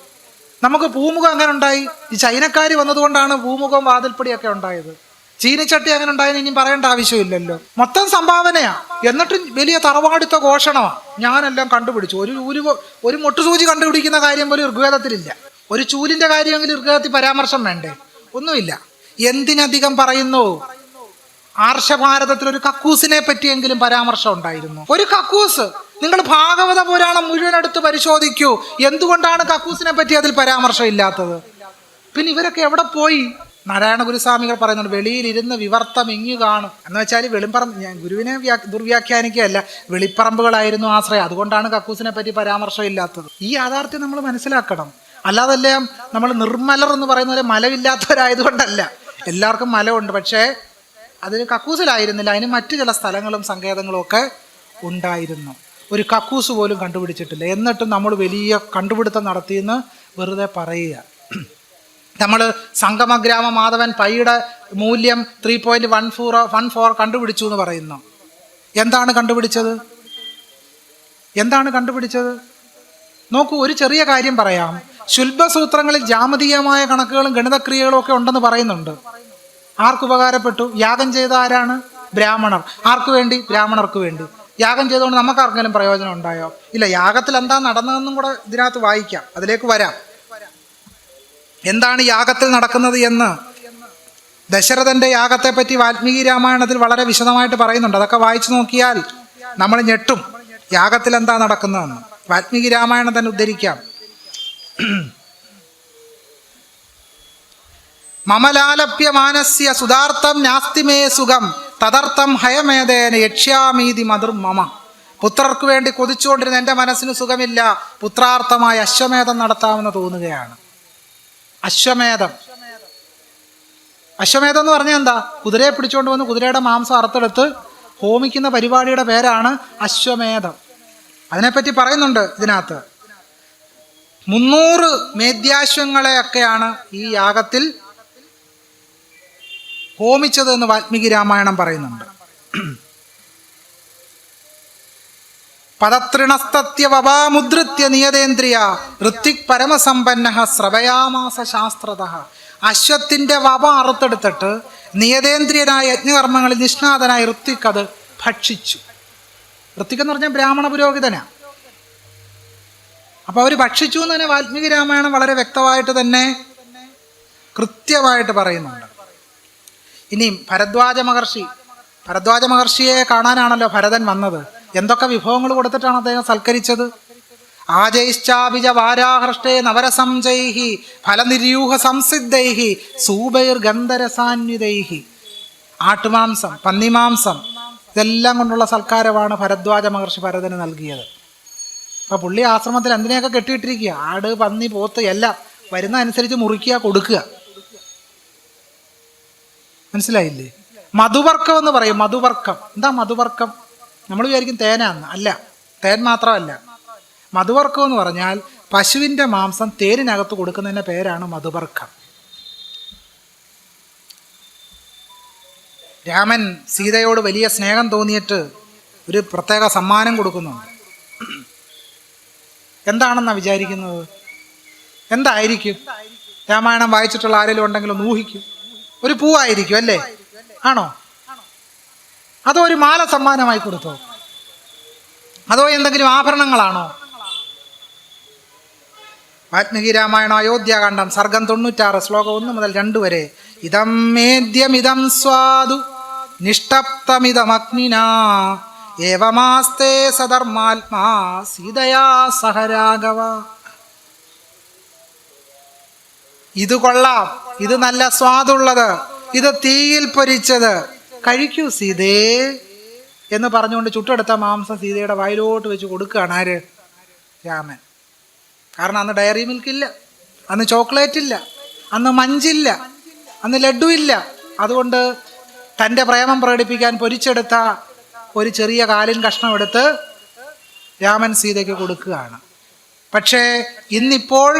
നമുക്ക് പൂമുഖം അങ്ങനെ ഉണ്ടായി. ഈ ചൈനക്കാർ വന്നതുകൊണ്ടാണ് പൂമുഖം വാതിൽപ്പടിയൊക്കെ ഉണ്ടായത്. ചീനിച്ചട്ടി അങ്ങനെ ഉണ്ടായതിന് ഇനി പറയേണ്ട ആവശ്യമില്ലല്ലോ. മൊത്തം സംഭാവനയാ. എന്നിട്ടും വലിയ തറവാടിത്ത ഘോഷണമാണ്. ഞാനെല്ലാം കണ്ടുപിടിച്ചു. ഒരു മുട്ടുസൂചി കണ്ടുപിടിക്കുന്ന കാര്യം പോലും ഋഗ്വേദത്തിലില്ല. ഒരു ചൂലിൻ്റെ കാര്യമെങ്കിലും ഋഗ്വേദത്തിൽ പരാമർശം വേണ്ടേ? ഒന്നുമില്ല. എന്തിനധികം പറയുന്നു, ആർഷഭാരതത്തിൽ ഒരു കക്കൂസിനെ പറ്റിയെങ്കിലും പരാമർശം ഉണ്ടായിരുന്നു. ഒരു കക്കൂസ്. നിങ്ങൾ ഭാഗവത പുരാണം മുഴുവൻ എടുത്ത് പരിശോധിക്കൂ, എന്തുകൊണ്ടാണ് കക്കൂസിനെ പറ്റി അതിൽ പരാമർശം ഇല്ലാത്തത്? പിന്നെ ഇവരൊക്കെ എവിടെ പോയി? നാരായണ ഗുരുസ്വാമികൾ പറയുന്നുണ്ട്, വെളിയിലിരുന്ന് വിവർത്തം ഇങ്ങു കാണും എന്ന് വെച്ചാൽ വെളിപ്പറമ്പ്, ഞാൻ ഗുരുവിനെ ദുർവ്യാഖ്യാനിക്കുകയല്ല, വെളിപ്പറമ്പുകളായിരുന്നു ആശ്രയം, അതുകൊണ്ടാണ് കക്കൂസിനെ പറ്റി പരാമർശം ഇല്ലാത്തത്. ഈ യാഥാർത്ഥ്യം നമ്മൾ മനസ്സിലാക്കണം. അല്ലാതല്ലേ നമ്മൾ നിർമ്മലർ എന്ന് പറയുന്ന പോലെ മലമില്ലാത്തവരായതുകൊണ്ടല്ല. എല്ലാവർക്കും മലമുണ്ട്, പക്ഷേ അതിന് കക്കൂസിലായിരുന്നില്ല, അതിന് മറ്റു ചില സ്ഥലങ്ങളും സങ്കേതങ്ങളും ഒക്കെ ഉണ്ടായിരുന്നു. ഒരു കക്കൂസ് പോലും കണ്ടുപിടിച്ചിട്ടില്ല. എന്നിട്ടും നമ്മൾ വലിയ കണ്ടുപിടുത്തം നടത്തിയെന്ന് വെറുതെ പറയുക. നമ്മൾ സംഗമഗ്രാമ മാധവൻ പൈയുടെ മൂല്യം 3.14 കണ്ടുപിടിച്ചു എന്ന് പറയുന്നു. എന്താണ് കണ്ടുപിടിച്ചത്? നോക്കൂ, ഒരു ചെറിയ കാര്യം പറയാം. ശുൽബസൂത്രങ്ങളിൽ ജാമതീയമായ കണക്കുകളും ഗണിതക്രിയകളും ഒക്കെ ഉണ്ടെന്ന് പറയുന്നുണ്ട്. ആർക്കുപകാരപ്പെട്ടു? യാഗം ചെയ്ത ആരാണ്? ബ്രാഹ്മണർ. ആർക്കു വേണ്ടി? ബ്രാഹ്മണർക്ക് വേണ്ടി. യാഗം ചെയ്തുകൊണ്ട് നമുക്ക് ആർക്കെങ്കിലും പ്രയോജനം ഉണ്ടായോ? ഇല്ല. യാഗത്തിൽ എന്താ നടന്നതെന്നും കൂടെ ഇതിനകത്ത് വായിക്കാം, അതിലേക്ക് വരാം. എന്താണ് യാഗത്തിൽ നടക്കുന്നത് എന്ന് ദശരഥന്റെ യാഗത്തെ പറ്റി വാൽമീകി രാമായണത്തിൽ വളരെ വിശദമായിട്ട് പറയുന്നുണ്ട്. അതൊക്കെ വായിച്ചു നോക്കിയാൽ നമ്മൾ ഞെട്ടും, യാഗത്തിൽ എന്താ നടക്കുന്നതെന്ന്. വാൽമീകി രാമായണം തന്നെ ഉദ്ധരിക്കാം. മമലാലപ്യമാനസ്യ സുധാർത്ഥം നാസ്തിമേ സുഖം തദർത്ഥം ഹയമേദേന യക്ഷ്യാമീതി മധുർ മമ. പുത്രർക്ക് വേണ്ടി കൊതിച്ചുകൊണ്ടിരുന്ന എൻ്റെ മനസ്സിന് സുഖമില്ല, പുത്രാർത്ഥമായി അശ്വമേധം നടത്താമെന്ന് തോന്നുകയാണ്. അശ്വമേധം എന്ന് പറഞ്ഞാൽ എന്താ? കുതിരയെ പിടിച്ചുകൊണ്ട് വന്ന് കുതിരയുടെ മാംസം അറുത്തെടുത്ത് ഹോമിക്കുന്ന പരിപാടിയുടെ പേരാണ് അശ്വമേധം. അതിനെപ്പറ്റി പറയുന്നുണ്ട് ഇതിനകത്ത്. 300 മേദ്യാശ്വങ്ങളെയൊക്കെയാണ് ഈ യാഗത്തിൽ ഹോമിച്ചത് എന്ന് വാൽമീകി രാമായണം പറയുന്നുണ്ട്. പദത്രിണസ്തത്യവപാമുദ്രിത്യ നിയതേന്ദ്രിയ ഋത്വിക് പരമസമ്പന്ന ശ്രവയാമാസ ശാസ്ത്രത. അശ്വത്തിൻ്റെ വപ അറുത്തെടുത്തിട്ട് നിയതേന്ദ്രിയനായ യജ്ഞകർമ്മങ്ങളിൽ നിഷ്ണാതനായ ഋത്വിക് അത് ഭക്ഷിച്ചു. ഋത്വിക് എന്ന് പറഞ്ഞാൽ ബ്രാഹ്മണ പുരോഹിതനാണ്. അപ്പോൾ അവർ ഭക്ഷിച്ചു എന്ന് തന്നെ വാൽമീകി രാമായണം വളരെ വ്യക്തമായിട്ട് തന്നെ കൃത്യമായിട്ട് പറയുന്നുണ്ട്. ഇനിയും ഭരദ്വാജ മഹർഷിയെ കാണാനാണല്ലോ ഭരതൻ വന്നത്. എന്തൊക്കെ വിഭവങ്ങൾ കൊടുത്തിട്ടാണ് അദ്ദേഹം സൽക്കരിച്ചത്? ആജൈശ്ചാബിജ വാരാഹൃഷ്ടേ നവരസംജൈഹി ഫലനിര്യൂഹ സംസിദ്ധൈഹി സൂബൈർ ഗന്ധരസാന്വിതൈഹി. ആട്ടുമാംസം, പന്നിമാംസം, ഇതെല്ലാം കൊണ്ടുള്ള സൽക്കാരമാണ് ഭരദ്വാജ മഹർഷി ഭരതന് നൽകിയത്. അപ്പോൾ പുള്ളി ആശ്രമത്തിൽ എന്തിനെയൊക്കെ കെട്ടിയിട്ടിരിക്കുക, ആട്, പന്നി, പോത്ത് എല്ലാം വരുന്ന അനുസരിച്ച് മുറിക്കുക, കൊടുക്കുക. മനസ്സിലായില്ലേ? മധുവർക്കം എന്ന് പറയും. മധുവർക്കം എന്താ? മധുവർക്കം നമ്മൾ വിചാരിക്കും തേനാന്ന്. അല്ല, തേൻ മാത്രമല്ല. മധുവർക്കം എന്ന് പറഞ്ഞാൽ പശുവിൻ്റെ മാംസം തേനിനകത്ത് കൊടുക്കുന്നതിൻ്റെ പേരാണ് മധുവർക്കം. രാമൻ സീതയോട് വലിയ സ്നേഹം തോന്നിയിട്ട് ഒരു പ്രത്യേക സമ്മാനം കൊടുക്കുന്നുണ്ട്. എന്താണെന്നാണ് വിചാരിക്കുന്നത്? എന്തായിരിക്കും? രാമായണം വായിച്ചിട്ടുള്ള ആരെങ്കിലും ഉണ്ടെങ്കിലും ഒന്ന് ഊഹിക്കും. ഒരു പൂവായിരിക്കും അല്ലേ? ആണോ? അതോ ഒരു മാല സമ്മാനമായി കൊടുത്തോ? അതോ എന്തെങ്കിലും ആഭരണങ്ങളാണോ? വാൽമീകി രാമായണം അയോധ്യാകാന്ഡം സർഗം 96 ശ്ലോകം 1 മുതൽ 2 വരെ. ഇതം മേദ്യമിതം സ്വാദു നിഷ്ടപ്തമിതമഗ്നിനാ ഏവമാസ്തേ സധർമാത്മാ സീതയാ സഹരാഘവ. ഇത് കൊള്ളാം, ഇത് നല്ല സ്വാദുള്ളത്, ഇത് തീയിൽ പൊരിച്ചത്, കഴിക്കൂ സീതേ എന്ന് പറഞ്ഞുകൊണ്ട് ചുട്ടെടുത്ത മാംസം സീതയുടെ വായിലോട്ട് വെച്ച് കൊടുക്കുകയാണ്. ആര്? രാമൻ. കാരണം അന്ന് ഡയറി മിൽക്ക് ഇല്ല, അന്ന് ചോക്ലേറ്റ് ഇല്ല, അന്ന് മഞ്ചില്ല, അന്ന് ലഡു ഇല്ല. അതുകൊണ്ട് തൻ്റെ പ്രേമം പ്രകടിപ്പിക്കാൻ പൊരിച്ചെടുത്ത ഒരു ചെറിയ കാലിൻ കഷ്ണം എടുത്ത് രാമൻ സീതയ്ക്ക് കൊടുക്കുകയാണ്. പക്ഷേ ഇന്നിപ്പോൾ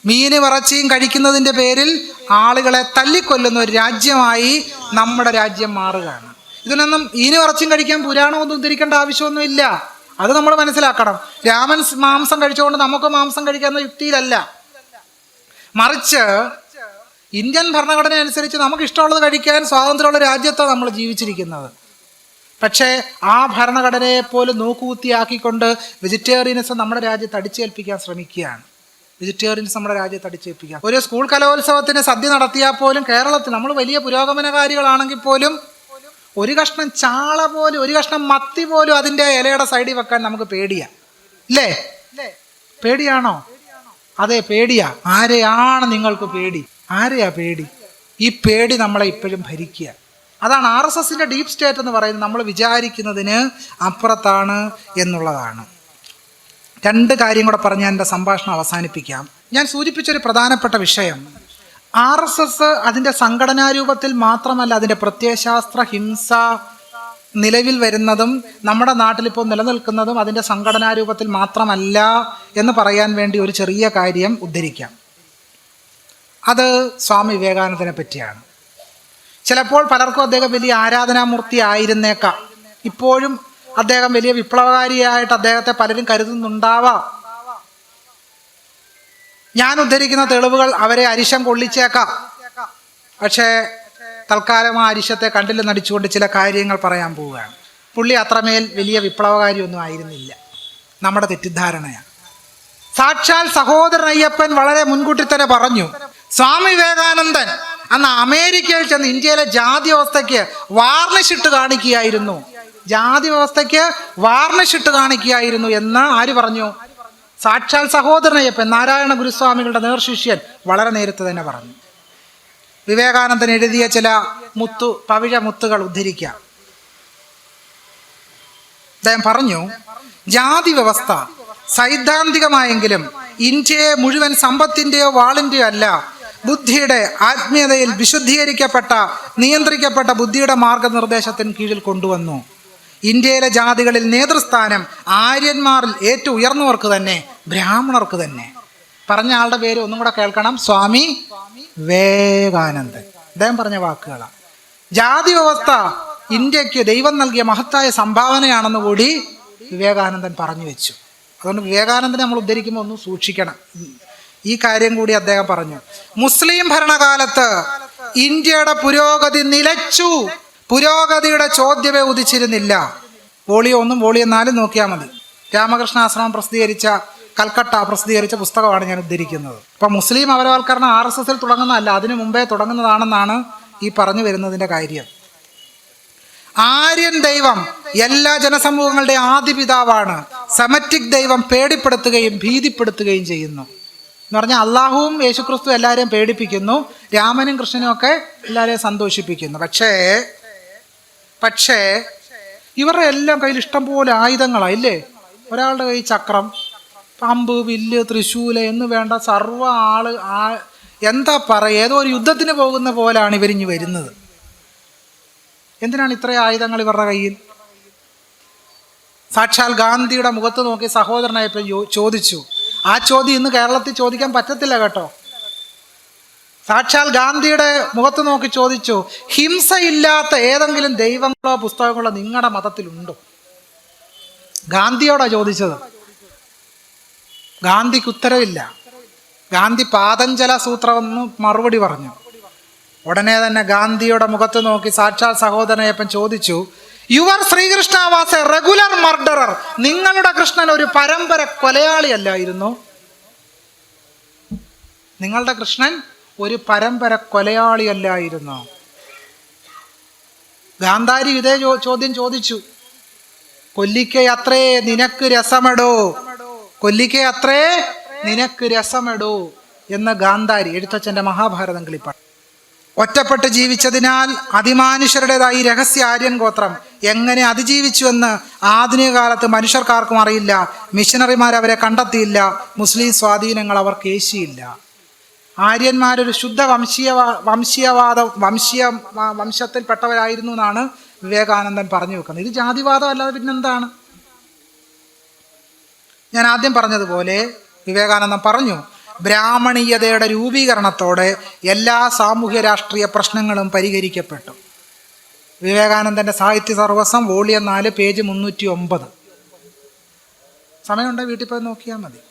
മീനും ഇറച്ചിയും കഴിക്കുന്നതിൻ്റെ പേരിൽ ആളുകളെ തല്ലിക്കൊല്ലുന്ന ഒരു രാജ്യമായി നമ്മുടെ രാജ്യം മാറുകയാണ്. ഇതിനൊന്നും മീനും ഇറച്ചിയും കഴിക്കാൻ പുരാണമൊന്നും ഉദ്ധരിക്കേണ്ട ആവശ്യമൊന്നുമില്ല. അത് നമ്മൾ മനസ്സിലാക്കണം. രാമൻ മാംസം കഴിച്ചുകൊണ്ട് നമുക്ക് മാംസം കഴിക്കാവുന്ന യുക്തിയിലല്ല, മറിച്ച് ഇന്ത്യൻ ഭരണഘടന അനുസരിച്ച് നമുക്ക് ഇഷ്ടമുള്ളത് കഴിക്കാൻ സ്വാതന്ത്ര്യമുള്ള രാജ്യത്താണ് നമ്മൾ ജീവിച്ചിരിക്കുന്നത്. പക്ഷേ ആ ഭരണഘടനയെ പോലും നോക്കുകുത്തിയാക്കിക്കൊണ്ട് വെജിറ്റേറിയനിസം നമ്മുടെ രാജ്യത്ത് അടിച്ചേൽപ്പിക്കാൻ ശ്രമിക്കുകയാണ്. വെജിറ്റേറിയൻസ് നമ്മുടെ രാജ്യത്ത് അടിച്ചേൽപ്പിക്കാം. ഒരു സ്കൂൾ കലോത്സവത്തിന് സദ്യ നടത്തിയാൽ പോലും കേരളത്തിൽ നമ്മൾ വലിയ പുരോഗമനകാരികളാണെങ്കിൽ പോലും ഒരു കഷ്ണം ചാള പോലും, ഒരു കഷ്ണം മത്തി പോലും അതിൻ്റെ ഇലയുടെ സൈഡിൽ വെക്കാൻ നമുക്ക് പേടിയാ. ഇല്ലേ? പേടിയാണോ? അതെ, പേടിയാ. ആരെയാണ് നിങ്ങൾക്ക് പേടി? ആരെയാ പേടി? ഈ പേടി നമ്മളെ ഇപ്പോഴും ഭരിക്കുക. അതാണ് RSSന്റെ ഡീപ് സ്റ്റേറ്റ് എന്ന് പറയുന്നത്. നമ്മൾ വിചാരിക്കുന്നതിന് അപ്പുറത്താണ് എന്നുള്ളതാണ്. 2 കാര്യം കൂടെ പറഞ്ഞ് ഞാൻ എൻ്റെ സംഭാഷണം അവസാനിപ്പിക്കാം. ഞാൻ സൂചിപ്പിച്ചൊരു പ്രധാനപ്പെട്ട വിഷയം, RSS അതിൻ്റെ സംഘടനാ രൂപത്തിൽ മാത്രമല്ല, അതിൻ്റെ പ്രത്യയശാസ്ത്ര ഹിംസ നിലവിൽ വരുന്നതും നമ്മുടെ നാട്ടിലിപ്പോൾ നിലനിൽക്കുന്നതും അതിൻ്റെ സംഘടനാ രൂപത്തിൽ മാത്രമല്ല എന്ന് പറയാൻ വേണ്ടി ഒരു ചെറിയ കാര്യം ഉദ്ധരിക്കാം. അത് സ്വാമി വിവേകാനന്ദനെ പറ്റിയാണ്. ചിലപ്പോൾ പലർക്കും അദ്ദേഹം വലിയ ആരാധനാമൂർത്തി ആയിരുന്നേക്കാം. ഇപ്പോഴും അദ്ദേഹം വലിയ വിപ്ലവകാരിയായിട്ട് അദ്ദേഹത്തെ പലരും കരുതുന്നുണ്ടാവാം. ഞാൻ ഉദ്ധരിക്കുന്ന തെളിവുകൾ അവരെ അരിശം കൊള്ളിച്ചേക്കാം. പക്ഷേ തൽക്കാലം ആ അരിശത്തെ കണ്ടില്ലെന്ന് നടിച്ചുകൊണ്ട് ചില കാര്യങ്ങൾ പറയാൻ പോവുകയാണ്. പുള്ളി അത്രമേൽ വലിയ വിപ്ലവകാരിയൊന്നും ആയിരുന്നില്ല, നമ്മുടെ തെറ്റിദ്ധാരണയാണ്. സാക്ഷാൽ സഹോദരൻ അയ്യപ്പൻ വളരെ മുൻകൂട്ടി തന്നെ പറഞ്ഞു, സ്വാമി വിവേകാനന്ദൻ അന്ന് അമേരിക്കയിൽ ചെന്ന് ഇന്ത്യയിലെ ജാതി വ്യവസ്ഥയ്ക്ക് വാർണിഷിട്ട് കാണിക്കുകയായിരുന്നു, ജാതി വ്യവസ്ഥയ്ക്ക് വാർണിഷിട്ട് കാണിക്കുകയായിരുന്നു എന്ന് ആര് പറഞ്ഞു? സാക്ഷാൽ സഹോദരൻ അയ്യപ്പൻ, നാരായണ ഗുരുസ്വാമികളുടെ നേർശിഷ്യൻ വളരെ നേരത്തെ തന്നെ പറഞ്ഞു. വിവേകാനന്ദൻ എഴുതിയ ചില പവിഴ മുത്തുകൾ ഉദ്ധരിക്കാം. അദ്ദേഹം പറഞ്ഞു, ജാതി വ്യവസ്ഥ സൈദ്ധാന്തികമായെങ്കിലും ഇന്ത്യയെ മുഴുവൻ സമ്പത്തിൻ്റെയോ വാളിൻ്റെയോ അല്ല, ബുദ്ധിയുടെ ആത്മീയതയിൽ വിശുദ്ധീകരിക്കപ്പെട്ട നിയന്ത്രിക്കപ്പെട്ട ബുദ്ധിയുടെ മാർഗനിർദ്ദേശത്തിന് കീഴിൽ കൊണ്ടുവന്നു. ഇന്ത്യയിലെ ജാതികളിൽ നേതൃസ്ഥാനം ആര്യന്മാരിൽ ഏറ്റവും ഉയർന്നവർക്ക് തന്നെ, ബ്രാഹ്മണർക്ക് തന്നെ. പറഞ്ഞ ആളുടെ പേര് ഒന്നും കൂടെ കേൾക്കണം, സ്വാമി വിവേകാനന്ദൻ. അദ്ദേഹം പറഞ്ഞ വാക്കുകളാണ്. ജാതി വ്യവസ്ഥ ഇന്ത്യക്ക് ദൈവം നൽകിയ മഹത്തായ സംഭാവനയാണെന്ന് കൂടി വിവേകാനന്ദൻ പറഞ്ഞു വെച്ചു. അതുകൊണ്ട് വിവേകാനന്ദനെ നമ്മൾ ഉദ്ധരിക്കുമ്പോൾ ഒന്ന് സൂക്ഷിക്കണം. ഈ കാര്യം കൂടി അദ്ദേഹം പറഞ്ഞു. മുസ്ലിം ഭരണകാലത്ത് ഇന്ത്യയുടെ പുരോഗതി നിലച്ചു, പുരോഗതിയുടെ ചോദ്യമേ ഉദിച്ചിരുന്നില്ല. വോളിയം 1 വോളിയം 4 നോക്കിയാൽ മതി. രാമകൃഷ്ണ ആശ്രമം കൽക്കട്ട പ്രസിദ്ധീകരിച്ച പുസ്തകമാണ് ഞാൻ ഉദ്ധരിക്കുന്നത്. അപ്പം മുസ്ലിം അപരവൽക്കരണം RSSൽ തുടങ്ങുന്നതല്ല, അതിനു മുമ്പേ തുടങ്ങുന്നതാണെന്നാണ് ഈ പറഞ്ഞു വരുന്നതിൻ്റെ കാര്യം. ആര്യൻ ദൈവം എല്ലാ ജനസമൂഹങ്ങളുടെ ആദിപിതാവാണ്. സെമറ്റിക് ദൈവം പേടിപ്പെടുത്തുകയും ഭീതിപ്പെടുത്തുകയും ചെയ്യുന്നു എന്ന് പറഞ്ഞാൽ അള്ളാഹുവും യേശുക്രിസ്തു എല്ലാവരെയും പേടിപ്പിക്കുന്നു, രാമനും കൃഷ്ണനും ഒക്കെ എല്ലാവരെയും സന്തോഷിപ്പിക്കുന്നു. പക്ഷേ ഇവരുടെ എല്ലാം കയ്യിൽ ഇഷ്ടംപോലെ ആയുധങ്ങളാണ്, ഇല്ലേ? ഒരാളുടെ കയ്യിൽ ചക്രം, പമ്പ്, വില്ല്, തൃശൂല എന്ന് വേണ്ട സർവ്വ എന്താ പറയുക, ഏതോ ഒരു യുദ്ധത്തിന് പോകുന്ന പോലാണ് ഇവരിഞ്ഞ് വരുന്നത്. എന്തിനാണ് ഇത്രയും ആയുധങ്ങൾ ഇവരുടെ കയ്യിൽ? സാക്ഷാൽ ഗാന്ധിയുടെ മുഖത്ത് നോക്കി സഹോദരനായപ്പോൾ ചോദിച്ചു. ആ ചോദ്യം ഇന്ന് കേരളത്തിൽ ചോദിക്കാൻ പറ്റത്തില്ല കേട്ടോ. സാക്ഷാൽ ഗാന്ധിയുടെ മുഖത്ത് നോക്കി ചോദിച്ചു, ഹിംസയില്ലാത്ത ഏതെങ്കിലും ദൈവങ്ങളോ പുസ്തകങ്ങളോ നിങ്ങളുടെ മതത്തിലുണ്ടോ? ഗാന്ധിയോടാ ചോദിച്ചത്. ഗാന്ധിക്ക് ഉത്തരവില്ല. ഗാന്ധി പാതഞ്ജല സൂത്രം എന്ന് മറുപടി പറഞ്ഞു. ഉടനെ തന്നെ ഗാന്ധിയുടെ മുഖത്ത് നോക്കി സാക്ഷാൽ സഹോദരനയ്യപ്പൻ ചോദിച്ചു, your Srikrishna was a regular murderer. നിങ്ങളുടെ കൃഷ്ണൻ ഒരു പരമ്പര കൊലയാളിയല്ലായിരുന്നു? നിങ്ങളുടെ കൃഷ്ണൻ ഒരു പരമ്പര കൊലയാളിയല്ലായിരുന്നു? ഗാന്ധാരി ഇതേ ചോദ്യം ചോദിച്ചു. കൊല്ലിക്കയത്രേ നിനക്ക് രസമെടോ, കൊല്ലിക്കയത്രേ നിനക്ക് രസമെടോ എന്ന് ഗാന്ധാരി എഴുത്തച്ഛൻ്റെ മഹാഭാരതം കിളിപ്പാണ്. ഒറ്റപ്പെട്ട് ജീവിച്ചതിനാൽ അതിമാനുഷ്യരുടേതായി രഹസ്യ ആര്യൻ ഗോത്രം എങ്ങനെ അതിജീവിച്ചുവെന്ന് ആധുനിക കാലത്ത് മനുഷ്യർക്കാർക്കും അറിയില്ല. മിഷനറിമാർ അവരെ കണ്ടെത്തിയില്ല. മുസ്ലിം സ്വാധീനങ്ങൾ അവർക്ക് ഏശിയില്ല. ആര്യന്മാരൊരു ശുദ്ധ വംശത്തിൽപ്പെട്ടവരായിരുന്നു എന്നാണ് വിവേകാനന്ദൻ പറഞ്ഞു വെക്കുന്നത്. ഇത് ജാതിവാദം അല്ലാതെ പിന്നെന്താണ്? ഞാൻ ആദ്യം പറഞ്ഞതുപോലെ വിവേകാനന്ദൻ പറഞ്ഞു, ബ്രാഹ്മണീയതയുടെ രൂപീകരണത്തോടെ എല്ലാ സാമൂഹ്യ രാഷ്ട്രീയ പ്രശ്നങ്ങളും പരിഹരിക്കപ്പെട്ടു. വിവേകാനന്ദൻ്റെ സാഹിത്യ സർവസ്വം വോളിയം 4 പേജ് 309. സമയമുണ്ടെങ്കിൽ വീട്ടിൽ പോയി നോക്കിയാൽ മതി.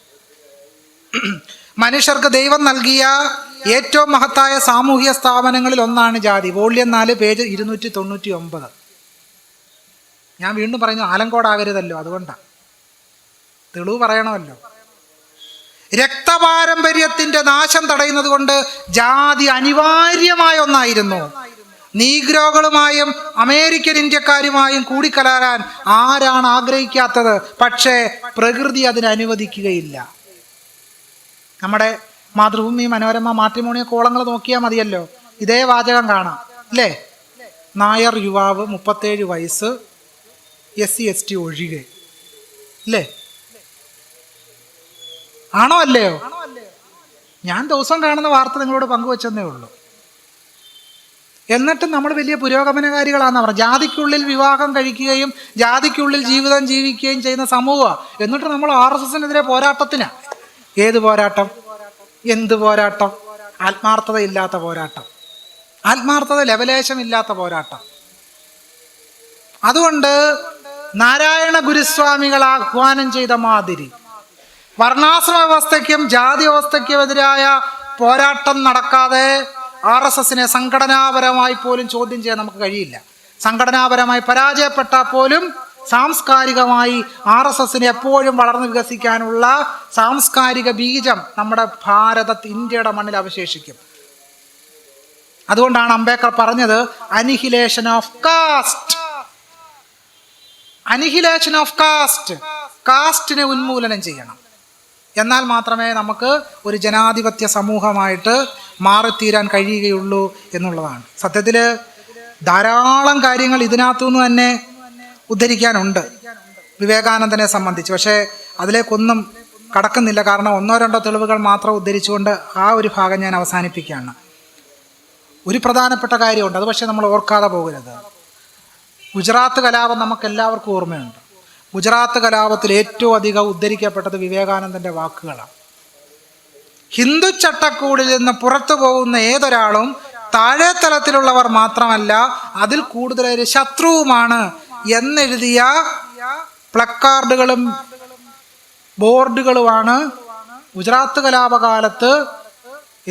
മനുഷ്യർക്ക് ദൈവം നൽകിയ ഏറ്റവും മഹത്തായ സാമൂഹിക സ്ഥാപനങ്ങളിൽ ഒന്നാണ് ജാതി. Volume 4 page 299. ഞാൻ വീണ്ടും പറയുന്നു, ആലങ്കോടാകരുതല്ലോ, അതുകൊണ്ടാണ് തെളിവ് പറയണമല്ലോ. രക്തപാരമ്പര്യത്തിന്റെ നാശം തടയുന്നത് കൊണ്ട് ജാതി അനിവാര്യമായ ഒന്നായിരുന്നു. നീഗ്രോകളുമായും അമേരിക്കൻ ഇന്ത്യക്കാരുമായും കൂടിക്കലരാൻ ആരാണ് ആഗ്രഹിക്കാത്തത്? പക്ഷേ പ്രകൃതി അതിന് അനുവദിക്കുകയില്ല. നമ്മുടെ മാതൃഭൂമി, മനോരമ, മാട്രിമോണിയ കോളങ്ങൾ നോക്കിയാൽ മതിയല്ലോ, ഇതേ വാചകം കാണാം അല്ലേ? നായർ യുവാവ് 37 വയസ്സ്, SC ST ഒഴികെ അല്ലേ? ആണോ അല്ലയോ? ഞാൻ ദിവസം കാണുന്ന വാർത്ത നിങ്ങളോട് പങ്കുവെച്ചെന്നേ ഉള്ളൂ. എന്നിട്ടും നമ്മൾ വലിയ പുരോഗമനകാരികളാണെന്ന് പറഞ്ഞു. ജാതിക്കുള്ളിൽ വിവാഹം കഴിക്കുകയും ജാതിക്കുള്ളിൽ ജീവിതം ജീവിക്കുകയും ചെയ്യുന്ന സമൂഹമാണ്. എന്നിട്ട് നമ്മൾ RSSനെതിരെ പോരാട്ടത്തിനാ. ഏത് പോരാട്ടം? എന്ത് പോരാട്ടം? ആത്മാർത്ഥതയില്ലാത്ത പോരാട്ടം, ആത്മാർത്ഥത ലവലേശമില്ലാത്ത പോരാട്ടം. അതുകൊണ്ട് നാരായണ ഗുരുസ്വാമികൾ ആഹ്വാനം ചെയ്ത മാതിരി വർണ്ണാശ്രമ വ്യവസ്ഥയ്ക്കും ജാതി വ്യവസ്ഥയ്ക്കും എതിരായ പോരാട്ടം നടക്കാതെ RSSനെ സംഘടനാപരമായി പോലും ചോദ്യം ചെയ്യാൻ നമുക്ക് കഴിയില്ല. സംഘടനാപരമായി പരാജയപ്പെട്ടാൽ പോലും സാംസ്കാരികമായി RSSനെ എപ്പോഴും വളർന്നു വികസിക്കാനുള്ള സാംസ്കാരിക ബീജം നമ്മുടെ ഇന്ത്യയുടെ മണ്ണിൽ അവശേഷിക്കും. അതുകൊണ്ടാണ് അംബേദ്കർ പറഞ്ഞത് annihilation of caste. Annihilation of caste, കാസ്റ്റിനെ ഉന്മൂലനം ചെയ്യണം. എന്നാൽ മാത്രമേ നമുക്ക് ഒരു ജനാധിപത്യ സമൂഹമായിട്ട് മാറിത്തീരാൻ കഴിയുകയുള്ളൂ എന്നുള്ളതാണ്. സത്യത്തിൽ ധാരാളം കാര്യങ്ങൾ ഇതിനകത്തുനിന്ന് തന്നെ ഉദ്ധരിക്കാനുണ്ട് വിവേകാനന്ദനെ സംബന്ധിച്ച്. പക്ഷേ അതിലേക്കൊന്നും കടക്കുന്നില്ല, കാരണം 1-2 തെളിവുകൾ മാത്രം ഉദ്ധരിച്ചുകൊണ്ട് ആ ഒരു ഭാഗം ഞാൻ അവസാനിപ്പിക്കുകയാണ്. ഒരു പ്രധാനപ്പെട്ട കാര്യമുണ്ട്, അത് പക്ഷേ നമ്മൾ ഓർക്കാതെ പോകരുത്. ഗുജറാത്ത് കലാപം നമുക്ക് എല്ലാവർക്കും ഓർമ്മയുണ്ട്. ഗുജറാത്ത് കലാപത്തിൽ ഏറ്റവും അധികം ഉദ്ധരിക്കപ്പെട്ടത് വിവേകാനന്ദൻ്റെ വാക്കുകളാണ്. ഹിന്ദു ചട്ടക്കൂടിൽ നിന്ന് പുറത്തു പോകുന്ന ഏതൊരാളും താഴെ തലത്തിലുള്ളവർ മാത്രമല്ല, അതിൽ കൂടുതലൊരു ശത്രുവുമാണ് എന്നെഴുതിയ പ്ലക്കാർഡുകളും ബോർഡുകളുമാണ് ഗുജറാത്ത് കലാപകാലത്ത്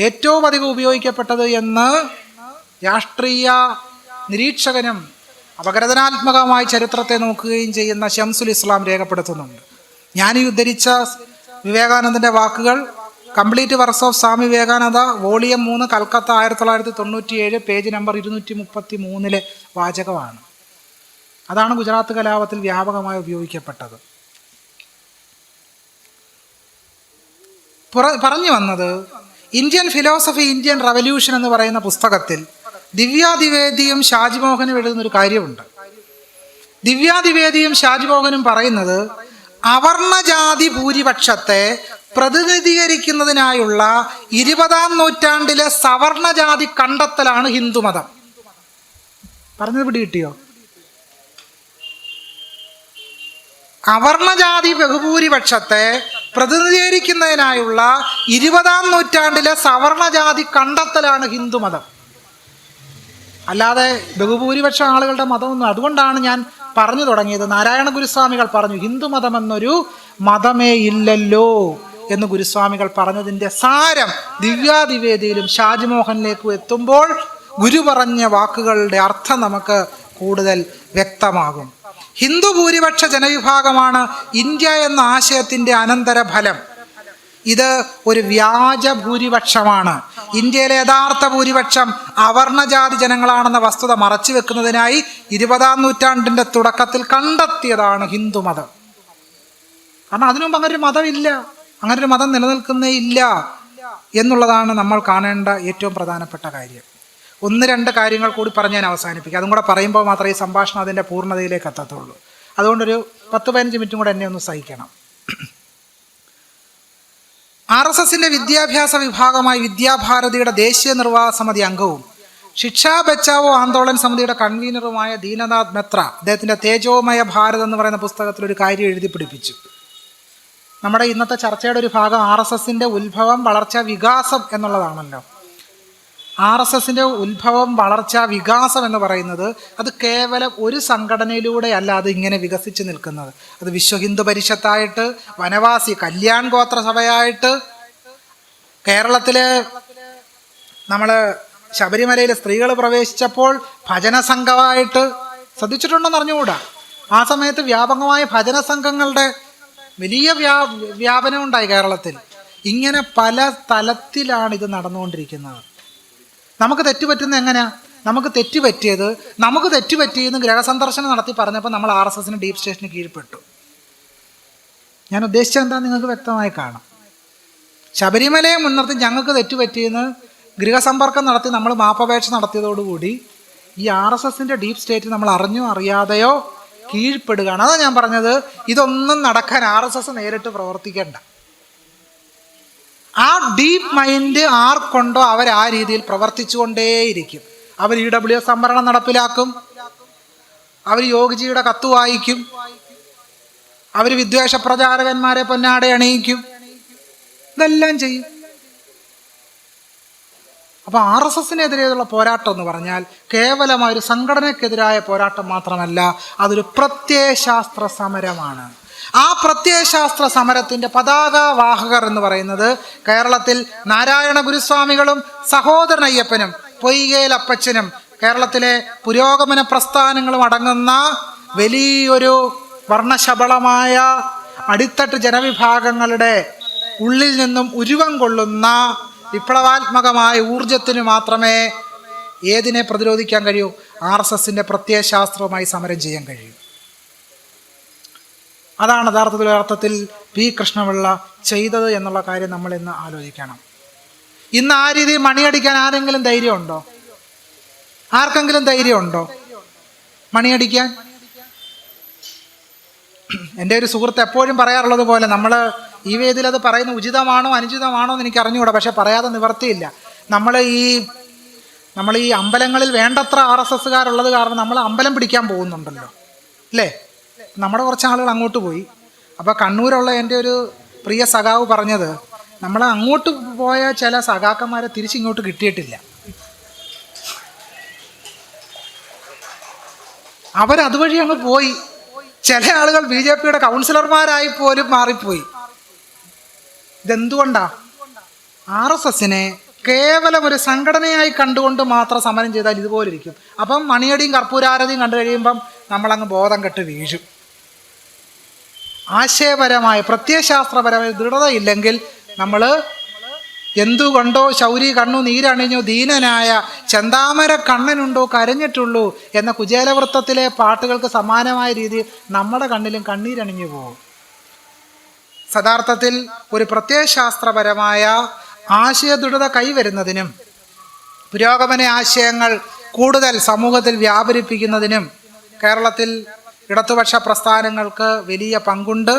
ഏറ്റവും അധികം ഉപയോഗിക്കപ്പെട്ടത് എന്ന് രാഷ്ട്രീയ നിരീക്ഷകനും അപഗ്രഥനാത്മകമായ ചരിത്രത്തെ നോക്കുകയും ചെയ്യുന്ന ഷംസുൽ ഇസ്ലാം രേഖപ്പെടുത്തുന്നുണ്ട്. ഞാൻ ഈ ഉദ്ധരിച്ച വിവേകാനന്ദൻ്റെ വാക്കുകൾ complete works of Swami Vivekananda volume 3 Calcutta 1997 page number 233 വാചകമാണ്. അതാണ് ഗുജറാത്ത് കലാപത്തിൽ വ്യാപകമായി ഉപയോഗിക്കപ്പെട്ടത്. പറഞ്ഞു വന്നത് ഇന്ത്യൻ ഫിലോസഫി, ഇന്ത്യൻ റവല്യൂഷൻ എന്ന് പറയുന്ന പുസ്തകത്തിൽ ദിവ്യാദിവേദിയും ഷാജിമോഹനും എഴുതുന്നൊരു കാര്യമുണ്ട്. ദിവ്യാദിവേദിയും ഷാജിമോഹനും പറയുന്നത് അവർണജാതി ഭൂരിപക്ഷത്തെ പ്രതിനിധീകരിക്കുന്നതിനായുള്ള 20-ാം നൂറ്റാണ്ടിലെ സവർണജാതി കണ്ടെത്തലാണ് ഹിന്ദുമതം. പറഞ്ഞത് പിടികിട്ടിയോ? അവർണജാതി ബഹുഭൂരിപക്ഷത്തെ പ്രതിനിധീകരിക്കുന്നതിനായുള്ള 20-ാം നൂറ്റാണ്ടിലെ സവർണജാതി കണ്ടെത്തലാണ് ഹിന്ദുമതം. അല്ലാതെ ബഹുഭൂരിപക്ഷ ആളുകളുടെ മതമൊന്നും. അതുകൊണ്ടാണ് ഞാൻ പറഞ്ഞു തുടങ്ങിയത്. നാരായണ ഗുരുസ്വാമികൾ പറഞ്ഞു ഹിന്ദുമതം എന്നൊരു മതമേ ഇല്ലല്ലോ എന്ന് ഗുരുസ്വാമികൾ പറഞ്ഞതിൻ്റെ സാരം ദിവ്യാദിവേദിയിലും ഷാജിമോഹനിലേക്കും എത്തുമ്പോൾ ഗുരു പറഞ്ഞ വാക്കുകളുടെ അർത്ഥം നമുക്ക് കൂടുതൽ വ്യക്തമാകും. ഹിന്ദു ഭൂരിപക്ഷ ജനവിഭാഗമാണ് ഇന്ത്യ എന്ന ആശയത്തിൻ്റെ അനന്തരഫലം. ഇത് ഒരു വ്യാജ ഭൂരിപക്ഷമാണ്. ഇന്ത്യയിലെ യഥാർത്ഥ ഭൂരിപക്ഷം അവർണജാതി ജനങ്ങളാണെന്ന വസ്തുത മറച്ചു വെക്കുന്നതിനായി 20-ാം നൂറ്റാണ്ടിൻ്റെ തുടക്കത്തിൽ കണ്ടെത്തിയതാണ് ഹിന്ദുമതം. കാരണം അതിനു മുമ്പ് അങ്ങനൊരു മതമില്ല, അങ്ങനൊരു മതം നിലനിൽക്കുന്നേ ഇല്ല എന്നുള്ളതാണ് നമ്മൾ കാണേണ്ട ഏറ്റവും പ്രധാനപ്പെട്ട കാര്യം. 1-2 കാര്യങ്ങൾ കൂടി പറഞ്ഞ് ഞാൻ അവസാനിപ്പിക്കാം. അതും കൂടെ പറയുമ്പോൾ മാത്രമേ ഈ സംഭാഷണം അതിൻ്റെ പൂർണ്ണതയിലേക്ക് എത്തത്തുള്ളൂ. അതുകൊണ്ടൊരു 10-15 മിനിറ്റും കൂടെ എന്നെ ഒന്ന് സഹിക്കണം. RSSന്റെ വിദ്യാഭ്യാസ വിഭാഗമായി വിദ്യാഭാരതിയുടെ ദേശീയ നിർവാഹക സമിതി അംഗവും ശിക്ഷാ ബച്ചാവോ ആന്തോളൻ സമിതിയുടെ കൺവീനറുമായ ദീനനാഥ് മെത്ര അദ്ദേഹത്തിൻ്റെ തേജോമയ ഭാരത് എന്ന് പറയുന്ന പുസ്തകത്തിൽ ഒരു കാര്യം എഴുതി പിടിപ്പിച്ചു. നമ്മുടെ ഇന്നത്തെ ചർച്ചയുടെ ഒരു ഭാഗം RSSന്റെ ഉത്ഭവം, വളർച്ച, വികാസം എന്നുള്ളതാണല്ലോ. RSSന്റെ ഉത്ഭവം, വളർച്ച, വികാസം എന്ന് പറയുന്നത് അത് കേവലം ഒരു സംഘടനയിലൂടെ അല്ല അത് ഇങ്ങനെ വികസിച്ച് നിൽക്കുന്നത്. അത് വിശ്വ ഹിന്ദു പരിഷത്തായിട്ട്, വനവാസി കല്യാൺ ഗോത്ര സഭയായിട്ട്, കേരളത്തിൽ നമ്മൾ ശബരിമലയിൽ സ്ത്രീകൾ പ്രവേശിച്ചപ്പോൾ ഭജന സംഘമായിട്ട്, ശ്രദ്ധിച്ചിട്ടുണ്ടെന്ന് അറിഞ്ഞുകൂടാ, ആ സമയത്ത് വ്യാപകമായ ഭജന സംഘങ്ങളുടെ വലിയ വ്യാപനം ഉണ്ടായി കേരളത്തിൽ. ഇങ്ങനെ പല തലത്തിലാണ് ഇത് നടന്നുകൊണ്ടിരിക്കുന്നത്. നമുക്ക് തെറ്റുപറ്റുന്നത് എങ്ങനെയാ? നമുക്ക് തെറ്റുപറ്റിയെന്ന് ഗ്രഹസന്ദർശനം നടത്തി പറഞ്ഞപ്പോൾ നമ്മൾ RSSന് ഡീപ് സ്റ്റേഷന് കീഴ്പ്പെട്ടു. ഞാൻ ഉദ്ദേശിച്ചത് എന്താ നിങ്ങൾക്ക് വ്യക്തമായി കാണാം. ശബരിമലയെ മുൻനിർത്തി ഞങ്ങൾക്ക് തെറ്റുപറ്റിയെന്ന് ഗൃഹസമ്പർക്കം നടത്തി നമ്മൾ മാപ്പപേക്ഷ നടത്തിയതോടുകൂടി ഈ RSSൻ്റെ ഡീപ് സ്റ്റേറ്റ് നമ്മൾ അറിഞ്ഞോ അറിയാതെയോ കീഴ്പ്പെടുകയാണ്. അതാണ് ഞാൻ പറഞ്ഞത്, ഇതൊന്നും നടക്കാൻ RSS നേരിട്ട് പ്രവർത്തിക്കേണ്ട. ആ ഡീപ്പ് മൈൻഡ് ആർക്കുണ്ടോ അവർ ആ രീതിയിൽ പ്രവർത്തിച്ചുകൊണ്ടേയിരിക്കും. അവർ EWS സംവരണം നടപ്പിലാക്കും, അവർ യോഗിജിയുടെ കത്ത് വായിക്കും, അവർ വിദ്വേഷ പ്രചാരകന്മാരെ പൊന്നാടെ അണിയിക്കും, ഇതെല്ലാം ചെയ്യും. അപ്പോൾ RSSനെതിരെയുള്ള പോരാട്ടം എന്ന് പറഞ്ഞാൽ കേവലമായൊരു സംഘടനയ്ക്കെതിരായ പോരാട്ടം മാത്രമല്ല, അതൊരു പ്രത്യയശാസ്ത്ര സമരമാണ്. ആ പ്രത്യയശാസ്ത്ര സമരത്തിൻ്റെ പതാകവാഹകർ എന്ന് പറയുന്നത് കേരളത്തിൽ നാരായണ ഗുരുസ്വാമികളും സഹോദരൻ അയ്യപ്പനും പൊയ്കയിൽ അപ്പച്ചനും കേരളത്തിലെ പുരോഗമന പ്രസ്ഥാനങ്ങളും അടങ്ങുന്ന വലിയൊരു വർണ്ണശബളമായ അടിത്തട്ട് ജനവിഭാഗങ്ങളുടെ ഉള്ളിൽ നിന്നും ഉരുവം കൊള്ളുന്ന വിപ്ലവാത്മകമായ ഊർജത്തിന് മാത്രമേ ഏതിനെ പ്രതിരോധിക്കാൻ കഴിയൂ? RSSൻ്റെ പ്രത്യയശാസ്ത്രവുമായി സമരം ചെയ്യാൻ കഴിയൂ. അതാണ് യഥാർത്ഥത്തിൽ P. കൃഷ്ണപിള്ള ചെയ്തത് എന്നുള്ള കാര്യം നമ്മൾ ഇന്ന് ആലോചിക്കണം. ഇന്ന് ആ രീതിയിൽ മണിയടിക്കാൻ ആരെങ്കിലും ധൈര്യമുണ്ടോ? ആർക്കെങ്കിലും ധൈര്യമുണ്ടോ മണിയടിക്കാൻ? എൻ്റെ ഒരു സുഹൃത്ത് എപ്പോഴും പറയാറുള്ളത് പോലെ, നമ്മൾ ഈ വേദിയിൽ അത് പറയുന്ന ഉചിതമാണോ അനുചിതമാണോ എന്ന് എനിക്ക് അറിഞ്ഞുകൂടാ, പക്ഷെ പറയാതെ നിവർത്തിയില്ല. നമ്മൾ ഈ അമ്പലങ്ങളിൽ വേണ്ടത്ര RSSകാരുള്ളത് കാരണം നമ്മൾ അമ്പലം പിടിക്കാൻ പോകുന്നുണ്ടല്ലോ, അല്ലേ? നമ്മുടെ കുറച്ച് ആളുകൾ അങ്ങോട്ട് പോയി. അപ്പോൾ കണ്ണൂരുള്ള എൻ്റെ ഒരു പ്രിയ സഖാവ് പറഞ്ഞത്, നമ്മൾ അങ്ങോട്ട് പോയ ചില സഖാക്കന്മാരെ തിരിച്ചിങ്ങോട്ട് കിട്ടിയിട്ടില്ല. അവരതുവഴി അങ്ങ് പോയി. ചില ആളുകൾ BJPയുടെ കൗൺസിലർമാരായി പോലും മാറിപ്പോയി. ഇതെന്തുകൊണ്ടാ? RSSനെ കേവലം ഒരു സംഘടനയായി കണ്ടുകൊണ്ട് മാത്രം സമരം ചെയ്താൽ ഇതുപോലെ ഇരിക്കും. അപ്പം മണിയടിയും കർപ്പൂരാരതിയും കണ്ടു കഴിയുമ്പം നമ്മളങ്ങ് ബോധം കെട്ട് വീഴും. ആശയപരമായ പ്രത്യയശാസ്ത്രപരമായ ദൃഢതയില്ലെങ്കിൽ നമ്മൾ എന്തുകൊണ്ടോ ശൗരി കണ്ണു നീരണിഞ്ഞു ദീനനായ ചെന്താമര കണ്ണനുണ്ടോ കരഞ്ഞിട്ടുള്ളൂ എന്ന കുചേലവൃത്തത്തിലെ പാട്ടുകൾക്ക് സമാനമായ രീതിയിൽ നമ്മുടെ കണ്ണിലും കണ്ണീരണിഞ്ഞു പോകും. യഥാർത്ഥത്തിൽ ഒരു പ്രത്യയശാസ്ത്രപരമായ ആശയദൃഢത കൈവരുന്നതിനും പുരോഗമന ആശയങ്ങൾ കൂടുതൽ സമൂഹത്തിൽ വ്യാപരിപ്പിക്കുന്നതിനും കേരളത്തിൽ ഇടതുപക്ഷ പ്രസ്ഥാനങ്ങൾക്ക് വലിയ പങ്കുണ്ട്.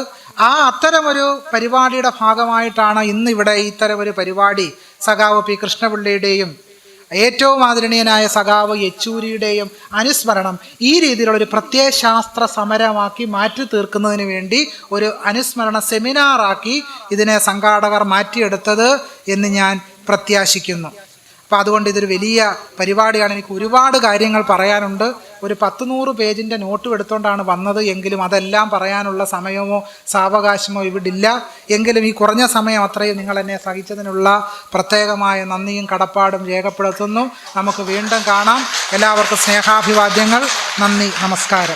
അത്തരമൊരു പരിപാടിയുടെ ഭാഗമായിട്ടാണ് ഇന്നിവിടെ ഇത്തരമൊരു പരിപാടി സഖാവ് P. കൃഷ്ണപിള്ളയുടെയും ഏറ്റവും ആദരണീയനായ സഖാവ് യെച്ചൂരിയുടെയും അനുസ്മരണം ഈ രീതിയിലുള്ളൊരു പ്രത്യയശാസ്ത്ര സമരമാക്കി മാറ്റി തീർക്കുന്നതിന് വേണ്ടി ഒരു അനുസ്മരണ സെമിനാറാക്കി ഇതിനെ സംഘാടകർ മാറ്റിയെടുത്തത് എന്ന് ഞാൻ പ്രത്യാശിക്കുന്നു. അപ്പോൾ അതുകൊണ്ട് ഇതൊരു വലിയ പരിപാടിയാണ്. എനിക്ക് ഒരുപാട് കാര്യങ്ങൾ പറയാനുണ്ട്. ഒരു 100 പേജിൻ്റെ നോട്ടും എടുത്തുകൊണ്ടാണ് വന്നത്. എങ്കിലും അതെല്ലാം പറയാനുള്ള സമയമോ സാവകാശമോ ഇവിടില്ല. എങ്കിലും ഈ കുറഞ്ഞ സമയം അത്രയും നിങ്ങൾ എന്നെ സഹിച്ചതിനുള്ള പ്രത്യേകമായ നന്ദിയും കടപ്പാടും രേഖപ്പെടുത്തുന്നു. നമുക്ക് വീണ്ടും കാണാം. എല്ലാവർക്കും സ്നേഹാഭിവാദ്യങ്ങൾ. നന്ദി, നമസ്കാരം.